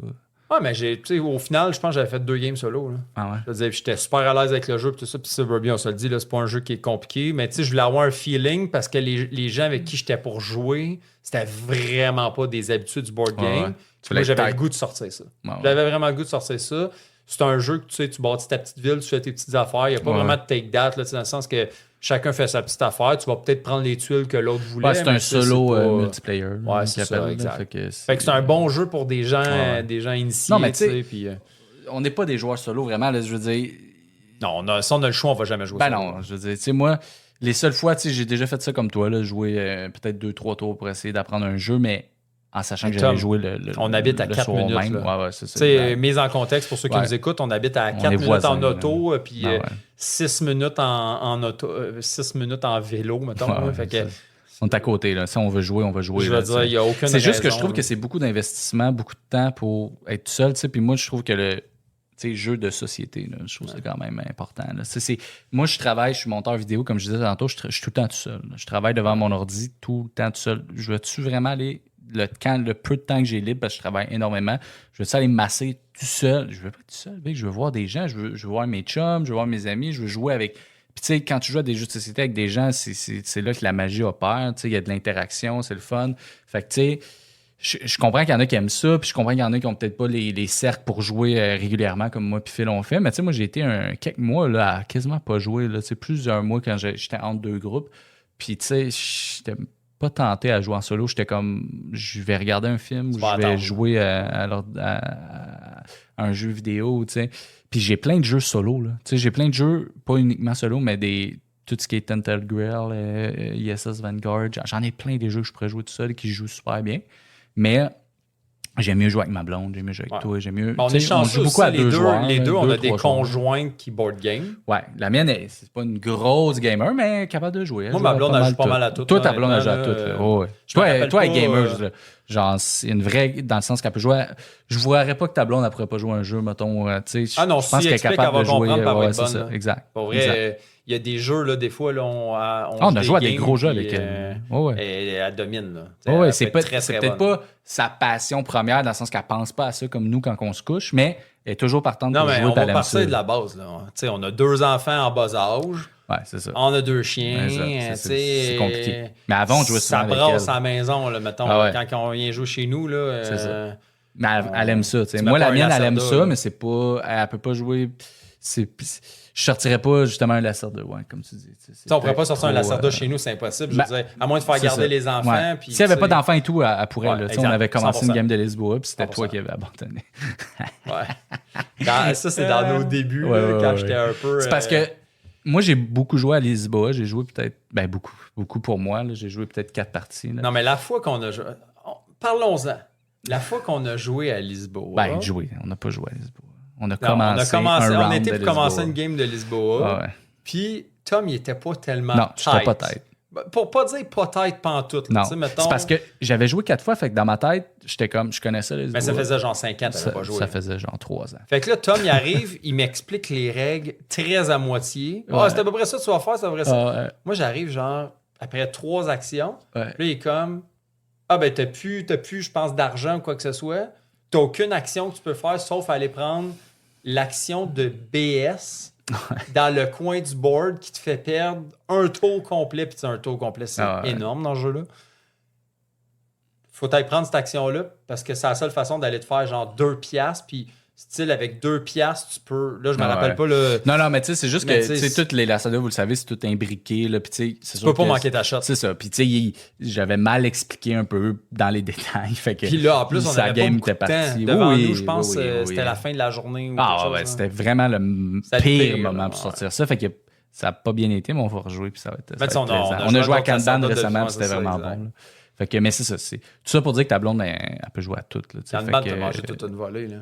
Ouais, mais tu sais, au final, je pense que j'avais fait 2 games solo. Là.
Ah ouais?
Je veux dire, j'étais super à l'aise avec le jeu, puis tout ça. Puis Suburbia, on se le dit, là, c'est pas un jeu qui est compliqué. Mais tu sais, je voulais avoir un feeling parce que les gens avec qui j'étais pour jouer, c'était vraiment pas des habitudes du board game.
Ouais, ouais. Tu
Moi,
voulais
j'avais
être
le goût de sortir ça.
Ouais, ouais.
J'avais vraiment le goût de sortir ça. C'est un jeu que tu sais, tu bâtis ta petite ville, tu fais tes petites affaires. Il n'y a pas
Ouais.
vraiment de take that, là, tu sais, dans le sens que chacun fait sa petite affaire. Tu vas peut-être prendre les tuiles que l'autre voulait.
Ouais, c'est
mais
un
tu sais,
solo
c'est pas-
multiplayer. là,
Ouais,
qu'ils
c'est ça,
appellent, là.
exact.
Fait que
c'est un bon jeu pour des gens,
Ouais.
des gens initiés.
Non, mais tu sais,
sais, puis,
on n'est pas des joueurs solo, vraiment. Là, je veux dire.
non, si on a le choix, on va jamais jouer
Ben
solo.
non, je veux dire, tu sais, moi, les seules fois, tu sais, j'ai déjà fait ça comme toi, là, jouer peut-être 2-3 tours pour essayer d'apprendre un jeu, mais en sachant que
Tom,
j'allais jouer
on habite à
le
4
soir
minutes,
même.
là.
Ouais, ouais, c'est ça.
Tu sais,
exact.
mise en contexte pour ceux qui
Ouais.
nous écoutent, on habite à
On
4
est
minutes
voisins,
en auto, puis
Ah ouais.
6 minutes en auto, 6 minutes en vélo, mettons.
Ouais,
là.
ouais,
Fait que,
ça. On est à côté, là. Si on veut jouer, on va jouer.
je
là,
veux dire,
tu sais.
il n'y a aucune
C'est juste que je
raison,
trouve
là.
que c'est beaucoup d'investissement, beaucoup de temps pour être tout seul, tu sais. Puis moi, je trouve que le jeu de société, là, je trouve que c'est quand même important. Là. Moi, je suis monteur vidéo, comme je disais tantôt, je suis tout le temps tout seul. Là. Je travaille devant mon ordi tout le temps tout seul. Je veux-tu vraiment aller, le peu de temps que j'ai libre, parce que je travaille énormément, je veux-tu aller me masser tout seul? Je veux pas être tout seul, mec. Je veux voir des gens, je veux voir mes chums, je veux voir mes amis, je veux jouer avec... Puis tu sais, quand tu joues à des jeux de société avec des gens, c'est là que la magie opère. Tu sais, il y a de l'interaction, c'est le fun. Fait que tu sais, je comprends qu'il y en a qui aiment ça, puis je comprends qu'il y en a qui ont peut-être pas les cercles pour jouer régulièrement comme moi puis Phil ont fait. Mais tu sais, moi, j'ai été quelques mois là, à quasiment pas jouer. Là, plusieurs mois quand j'étais entre deux groupes. Puis tu sais, j'étais pas tenté à jouer en solo. J'étais comme, je vais regarder un film ou je vais jouer à un jeu vidéo, tu sais. Puis j'ai plein de jeux solo, là. Tu sais, j'ai plein de jeux, pas uniquement solo, mais tout ce qui est Tentel Grail, ISS Vanguard. J'en ai plein des jeux que je pourrais jouer tout seul et qui jouent super bien. Mais j'aime mieux jouer avec ma blonde, j'aime mieux jouer avec toi, j'aime mieux.
On est chanceux
beaucoup à deux joueurs.
Les deux, on a des
trois
conjointes qui board game.
Ouais, la mienne, c'est pas une grosse gamer, mais capable de jouer.
Moi, ma blonde, elle joue pas mal à tout.
Toi, ta blonde, elle joue à tout. Oh, ouais. Toi, elle est gamer. Genre, c'est une vraie, dans le sens qu'elle peut jouer. Je ne verrais pas que ta blonde, elle pourrait pas jouer un jeu, mettons. Tu sais,
ah non,
je pense qu'elle est capable de jouer. Ouais, c'est ça, exact.
Pour vrai, il y a des jeux, là, des fois, là, on
a joué à des gros jeux avec elle.
Elle domine.
Oui, c'est peut-être pas sa passion première, dans le sens qu'elle pense pas à ça comme nous quand on se couche, mais elle est toujours partante pour jouer.
Non, mais on va partir de la base. Là. On a 2 enfants en bas âge.
Ouais, c'est ça.
On a 2 chiens.
C'est compliqué. Mais avant, on jouait souvent avec elle.
Ça brasse à la maison, là, mettons, quand on vient jouer chez nous. Là,
c'est ça. Mais elle aime ça. Moi, la mienne, elle aime ça, mais c'est pas. Elle peut pas jouer. Je sortirais pas justement un Lacerda, comme tu dis.
On pourrait pas sortir un Lacerda chez nous, c'est impossible. Je veux dire, à moins de faire garder les enfants.
Ouais. S'il n'y avait pas d'enfants et tout, elle pourrait. On avait commencé 100%. Une game de Lisboa, puis c'était 100%. Toi qui avais abandonné.
Ça, c'est dans nos débuts, quand j'étais un peu.
C'est parce que moi, j'ai beaucoup joué à Lisboa. J'ai joué peut-être. Beaucoup pour moi. Là. J'ai joué peut-être 4 parties. Là.
Non, mais la fois qu'on a joué. Parlons-en. La fois qu'on a joué à Lisboa.
On n'a pas joué à Lisboa. On était
pour commencer une game de Lisboa. Puis Tom, il était pas tellement
non, j'étais pas tête.
Pour pas dire pas tête pantoute.
Non, mettons... c'est parce que j'avais joué 4 fois, fait que dans ma tête, j'étais comme, je connaissais Lisboa.
Mais ça faisait genre 5 ans que t'avais pas joué.
Ça faisait genre 3 ans.
Fait que là, Tom, il arrive, il m'explique les règles très à moitié. C'est à peu près ça que tu vas faire, c'est à peu près ça. Moi, j'arrive genre, après 3 actions, là, il est comme, ben t'as plus, je pense, d'argent ou quoi que ce soit. T'as aucune action que tu peux faire, sauf aller prendre l'action de BS dans le coin du board qui te fait perdre un tour complet. Puis un tour complet, c'est énorme dans ce jeu-là. Faut aller prendre cette action-là parce que c'est la seule façon d'aller te faire genre 2 piastres. Puis style, avec 2 piastres, tu peux... Là, je me rappelle pas le...
Non, mais tu sais, c'est juste que toutes les Lacerda, vous le savez, c'est tout imbriqué. Là, puis
tu peux pas manquer ta shot.
C'est ça. Puis tu sais, j'avais mal expliqué un peu dans les détails. Fait que,
puis là, en plus, on avait pas beaucoup de temps. Devant nous, je pense c'était la fin de la journée.
C'était vraiment le pire moment pour sortir ça. Fait que ça n'a pas bien été, mais on va rejouer. Puis ça va être on a joué à Kanban récemment, puis c'était vraiment bon. Fait que, mais c'est ça. Tout ça pour dire que ta blonde, elle peut jouer à tout.
Kanban, t'as mangé toute une volée, là.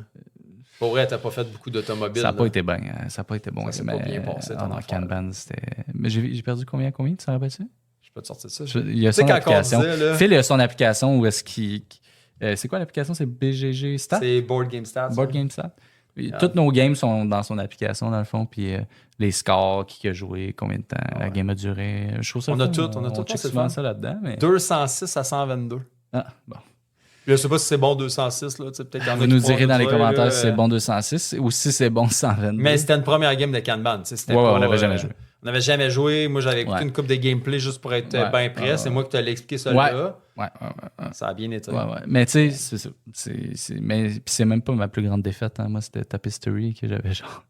Pour vrai, t'as pas fait beaucoup d'automobiles.
Ça n'a pas été bien. Ça n'a pas été bon.
Ça s'est pas bien passé.
Kanban, c'était... Mais j'ai perdu combien? Tu t'en rappelles-tu?
Je peux te sortir ça.
Il y a son application. Phil, il a son application où est-ce qu'il... c'est quoi l'application? C'est BGG Stats?
C'est Board Game Stats.
Board Game Stats. Toutes nos games sont dans son application, dans le fond. Puis les scores, qui a joué, combien de temps la game a duré. Je trouve ça
on a tout.
check souvent ça là-dedans. Mais...
206 à 122.
Ah, bon.
Je sais pas si c'est bon 206. Là, peut-être dans
vous nous direz dans les commentaires si c'est bon 206 ou si c'est bon 122.
Mais c'était une première game de Kanban.
On n'avait jamais joué.
On n'avait jamais joué. Moi, j'avais écouté une coupe de gameplay juste pour être bien prêt. C'est moi qui t'ai expliqué ça là. Ça a bien été.
Mais tu sais, c'est ça. Mais c'est même pas ma plus grande défaite. Moi, c'était Tapestry que j'avais genre...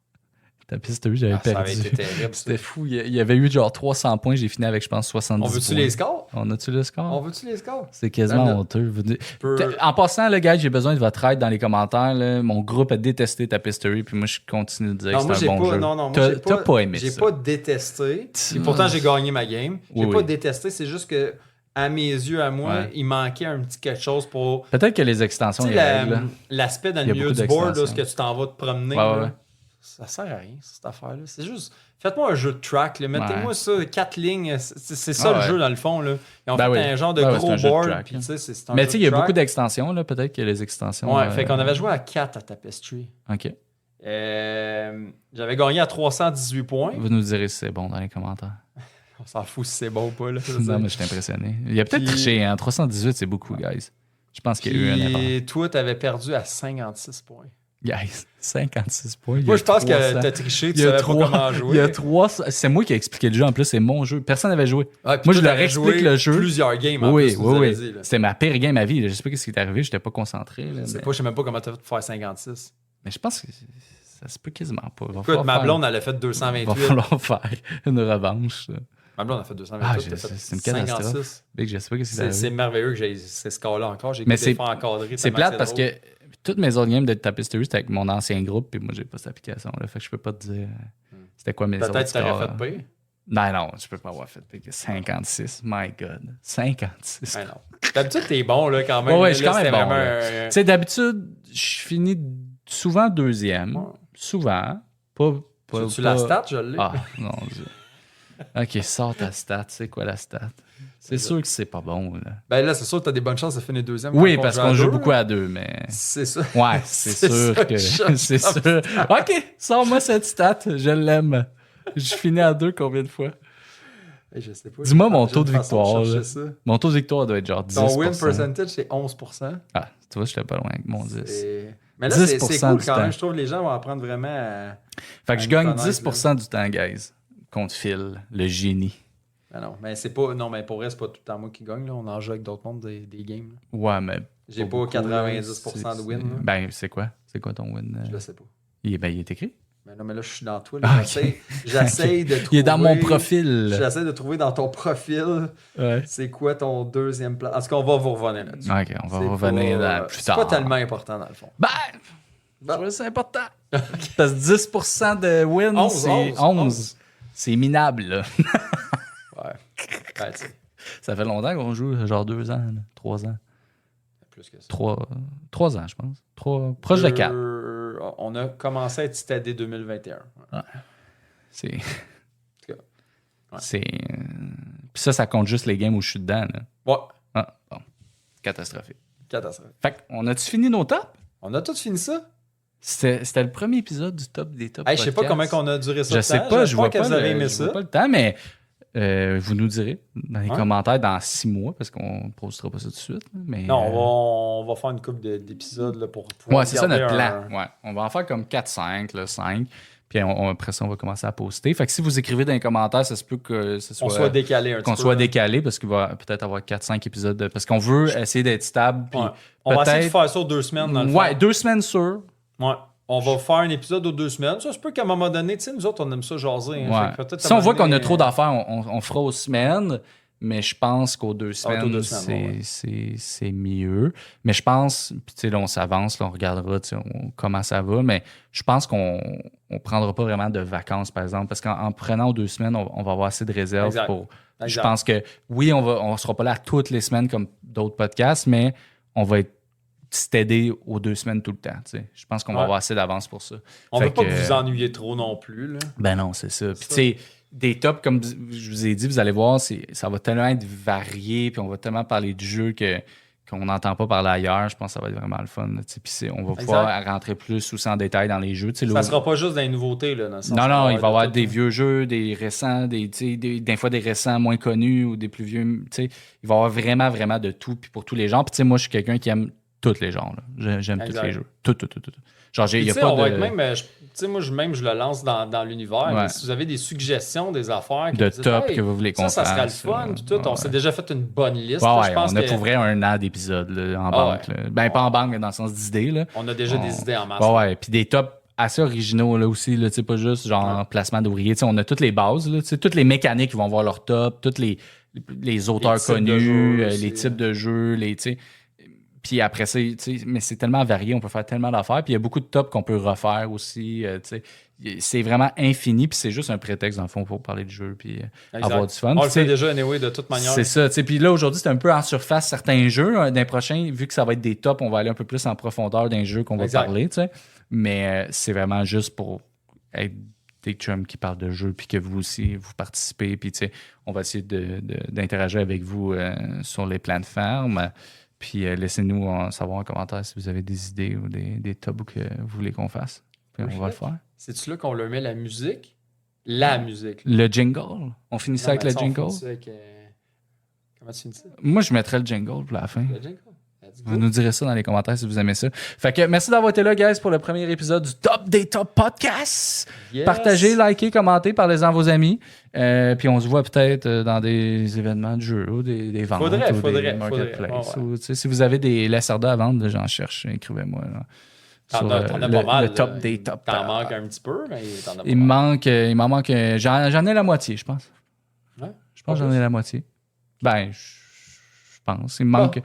Tapestry, j'avais perdu.
Ça avait été terrible.
C'était fou. Il y avait eu genre 300 points. J'ai fini avec, je pense, 70 points.
On veut-tu les scores?
On a-tu le score?
On veut-tu les scores?
C'est quasiment honteux. En passant, le gars, j'ai besoin de votre aide dans les commentaires. Là. Mon groupe a détesté Tapestry, puis moi, je continue de dire que c'est un bon jeu.
Non,
t'as pas aimé
ça.
J'ai
pas détesté. Et pourtant, j'ai gagné ma game. J'ai pas détesté. C'est juste que, à mes yeux, à moi, il manquait un petit quelque chose pour...
Peut-être que les extensions,
l'aspect dans le milieu du board, où ce que tu t'en vas te promener... Ça sert à rien, cette affaire-là. C'est juste, faites-moi un jeu de track. Là. Mettez-moi ça, 4 lignes. C'est ça le jeu, dans le fond. Là. Ils ont fait un genre de gros board. Puis,
mais tu sais, il y a beaucoup d'extensions. Là. Peut-être qu'il y a les extensions.
Ouais, fait qu'on avait joué à 4 à Tapestry.
OK.
J'avais gagné à 318 points.
Vous nous direz si c'est bon dans les commentaires.
On s'en fout si c'est bon ou pas. Là,
non, mais je suis impressionné. Il y a peut-être triché. 318, c'est beaucoup, guys. Je pense qu'il y a eu un erreur.
Et toi, tu avais perdu à 56 points.
Guys, 56 points.
Moi, je pense que
300.
t'as triché, tu
Il y a
savais pas
trois-
comment jouer.
Il y a 300. C'est moi qui ai expliqué le jeu. En plus, c'est mon jeu. Personne n'avait joué.
Ouais, puis
Moi,
toi,
je leur
t'avais
explique
joué
le jeu.
Plusieurs games, en
Oui,
plus, vous avez
oui.
dit, là.
C'était ma pire game à vie. là. Je sais pas ce qui est arrivé. J'étais pas concentré. Là,
Je sais même pas comment t'as fait pour faire 56.
mais je pense que ça se peut quasiment pas. Il va
Écoute,
falloir
ma
faire-
blonde, elle a fait
il va
228.
falloir faire une revanche. là.
Ma blonde a fait 228.
Ah,
t'as fait
c'est une catastrophe.
56.
Big, je sais pas ce qui est
C'est
arrivé.
merveilleux que j'ai ces scores-là encore. J'ai
Mais
écouté faire encadrer.
C'est plate parce que toutes mes autres games de Tapestry, c'était avec mon ancien groupe, puis moi, j'ai pas cette application-là. Fait que je peux pas te dire c'était quoi mes autres
Peut-être que
scores.
t'aurais fait pire.
Non, je peux pas avoir fait pire que 56. My God. 56.
Ouais, non. D'habitude, t'es bon, là, quand même.
Ouais,
Là,
je suis quand même
c'était
bon,
vraiment
là.
un-
Tu sais, d'habitude, je finis souvent deuxième.
Ouais.
Souvent. Pas
Tu la stat, je l'ai.
Ah, non. OK, sors ta stat. C'est quoi la stat? C'est sûr que c'est pas bon, là.
Ben là, c'est sûr que t'as des bonnes chances de finir deuxième.
Oui,
quand on
parce
à
qu'on joue
deux,
beaucoup
là.
à deux, mais...
C'est ça.
Ouais, c'est sûr
ça
que...
je
C'est
cherche.
sûr. OK, sors-moi cette stat. Je l'aime. Je finis à deux combien de fois?
Hey, je sais pas.
Dis-moi mon
J'ai
taux de
une façon
victoire,
chercher
là.
ça.
Mon taux de victoire doit être genre 10%.
Ton win percentage, c'est 11%.
Ah, tu vois, j'étais pas loin avec mon 10.
Mais là, c'est
10%
cool
du
quand
temps.
même. Je trouve que les gens vont apprendre vraiment à...
Fait que je
à
gagne
nous connaître,
10% du temps, guys, contre Phil, le génie.
Ah non, mais c'est pas... Non, mais pour vrai, c'est pas tout le temps moi qui gagne. Là. On en joue avec d'autres mondes des games. là.
Ouais, mais...
J'ai pas
beaucoup,
90%
là.
de win. là.
Ben, c'est quoi? C'est quoi ton win?
Je le sais pas.
Il est écrit?
Mais non, mais là, je suis dans toi. là.
Ah,
J'essaie de trouver...
Il est dans mon profil.
J'essaie de trouver dans ton profil
Ouais.
c'est quoi ton deuxième plan. En tout cas, on va vous revenir là-dessus.
OK, on va
C'est
revenir
pas-
plus
C'est
tard.
pas tellement important, dans le fond.
Ben,
Bon.
je trouve que c'est important. Parce que 10% de win,
11,
c'est 11. C'est minable, là.
Ouais. Ben, tu sais,
Ça fait longtemps qu'on joue, genre 2 ans, 3 ans.
plus que ça.
3 ans, je pense. Proche de 4.
On a commencé à être citadé 2021. Ouais.
C'est.
cas, ouais.
C'est. Puis ça compte juste les games où je suis dedans, là.
Ouais,
Ah, bon. Catastrophique.
catastrophe.
Fait qu'on a-tu fini nos tops?
On a tout fini ça?
C'était le premier épisode du top des tops.
Hey, je sais pas
podcasts.
combien qu'on a duré ça.
Je
de
sais
temps.
pas, je
J'espère
vois
que
pas,
vous avez
le,
aimé
je
ça.
vois pas le temps, mais vous nous direz dans les
Ouais.
commentaires dans 6 mois, parce qu'on ne postera pas ça tout de suite. là, Mais,
Non, on va faire une couple d'épisodes là, pour pouvoir
Ouais, c'est ça
garder
notre
un-
plan. Ouais. On va en faire comme 4-5, là, 5. Puis après ça, on va commencer à poster. Fait que si vous écrivez dans les commentaires, ça se peut que ce
On
soit,
soit décalé un petit
qu'on
peu.
soit
là.
décalé, parce qu'il va peut-être avoir 4-5 épisodes. Parce qu'on veut essayer d'être stable. Puis
Ouais. On va essayer de
peut-être-
faire ça aux 2 semaines. Dans le
ouais,
fond.
2 semaines sûres.
Ouais. On va faire un épisode aux 2 semaines. Ça se peut qu'à un moment donné, tu sais, nous autres, on aime ça jaser. hein.
Ouais.
Fait que peut-être
Si
à un
on voit
moment
qu'on a
donné,
trop d'affaires, on fera aux semaines. Mais je pense qu'aux 2
Ah, aux
semaines,
2 semaines, ouais.
c'est mieux. Mais je pense, puis tu sais, là, on s'avance, là, on regardera tu sais, comment ça va. Mais je pense qu'on ne prendra pas vraiment de vacances, par exemple. Parce qu'en prenant aux 2 semaines, on va avoir assez de réserves
Exact.
pour. Je
Exact.
pense que oui, on ne sera pas là toutes les semaines comme d'autres podcasts, mais on va être steady aux 2 semaines tout le temps. Tu sais. Je pense qu'on va
Ouais.
avoir assez d'avance pour ça.
On
Fait
veut pas que
que-
vous vous ennuyiez trop non plus. Là.
Ben non, c'est ça. Puis
Ça.
tu sais, des tops, comme je vous ai dit, vous allez voir, ça va tellement être varié, puis on va tellement parler du jeu qu'on n'entend pas parler ailleurs. Je pense que ça va être vraiment le fun. là, tu sais. Puis on va pouvoir rentrer plus aussi en détail dans les jeux. Tu sais,
Ça sera pas juste des nouveautés. Là, dans le sens
non,
qu'il
non, il va y avoir
de
des
tout.
vieux jeux, des récents, des fois des récents moins connus ou des plus vieux. Tu sais, il va y avoir vraiment, vraiment de tout, puis pour tous les genres. Puis tu sais, moi, je suis quelqu'un qui aime tous les genres. là. J'aime tous
Exact.
les jeux. Tout. Genre, il
Puis,
n'y a
tu sais,
pas
on
de,
va être même, tu sais, moi, je le lance dans l'univers.
Ouais.
Mais si vous avez des suggestions, des affaires, que
de
vous dites,
top
hey,
que vous voulez qu'on
ça
fasse.
serait le fun. Puis tout, on
ouais.
s'est déjà fait une bonne liste.
Ouais,
là,
ouais,
je pense
on a
que
pour vrai 1 an d'épisodes là, en
Ah
banque.
ouais.
là. Ben, pas en banque, mais dans le sens d'idées. Là.
on a déjà des idées en masse.
Ouais, ouais. Puis des tops assez originaux là, aussi. Là, pas juste genre placement d'ouvriers. Tu sais, on a toutes les bases. Là, tu sais, toutes les mécaniques qui vont avoir leur top, tous les auteurs
types de
connus,
jeux aussi,
les types de jeux. Tu sais. Puis après ça, tu sais, mais c'est tellement varié, on peut faire tellement d'affaires. Puis il y a beaucoup de tops qu'on peut refaire aussi. Tu sais. C'est vraiment infini, puis c'est juste un prétexte, dans le fond, pour parler de jeu, puis
Exact.
avoir du fun.
On le
Puis, tu sais,
fait déjà, anyway, de toute manière.
c'est ça, tu sais. Puis là, aujourd'hui, c'est un peu en surface certains jeux. D'un prochain, vu que ça va être des tops, on va aller un peu plus en profondeur d'un jeu qu'on va
Exact.
parler, tu sais. Mais c'est vraiment juste pour être des chums qui parlent de jeux, puis que vous aussi, vous participez. Puis, tu sais, on va essayer d'interagir avec vous sur les plateformes. Puis laissez-nous savoir en commentaire si vous avez des idées ou des tops que vous voulez qu'on fasse. Puis on va le faire.
C'est-tu là qu'on leur met la musique? La musique. là.
Le jingle. On finit ça
Non,
avec
mais
le
ça, on
jingle.
finit ça avec, comment tu finis ça?
Moi, je mettrais le jingle pour la fin.
Le jingle?
Vous nous direz ça dans les commentaires si vous aimez ça. Fait que merci d'avoir été là, guys, pour le premier épisode du Top des Top Podcast.
Yes.
Partagez, likez, commentez, parlez-en à vos amis. Puis on se voit peut-être dans des événements de jeu ou des ventes.
Faudrait.
Des marketplaces.
Ouais.
Ou, si vous avez des laisseurs à vendre, j'en cherche, écrivez-moi. Là,
T'en
sur,
as pas mal.
Le top des top.
T'en manques un petit peu, mais t'en as pas
Il
mal.
il m'en manque. J'en ai la moitié, je pense.
Ouais.
Je pense que j'en ai la moitié. Ben, je pense. Il m'en manque un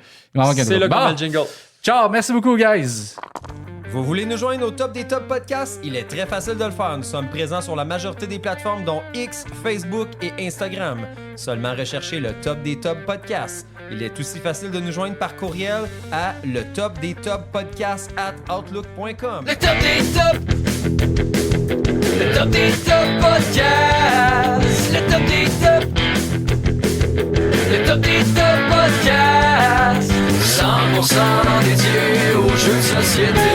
C'est
gros.
là qu'on
Bon.
met le jingle.
Ciao, merci beaucoup, guys.
Vous voulez nous joindre au Top des Top Podcasts? Il est très facile de le faire. Nous sommes présents sur la majorité des plateformes dont X, Facebook et Instagram. Seulement recherchez le Top des Top Podcasts. Il est aussi facile de nous joindre par courriel à le top des top podcasts@outlook.com.
Le top des tops. Le top des top podcasts. Le top des tops. Le top des top podcasts. 100% dédié aux jeux de société.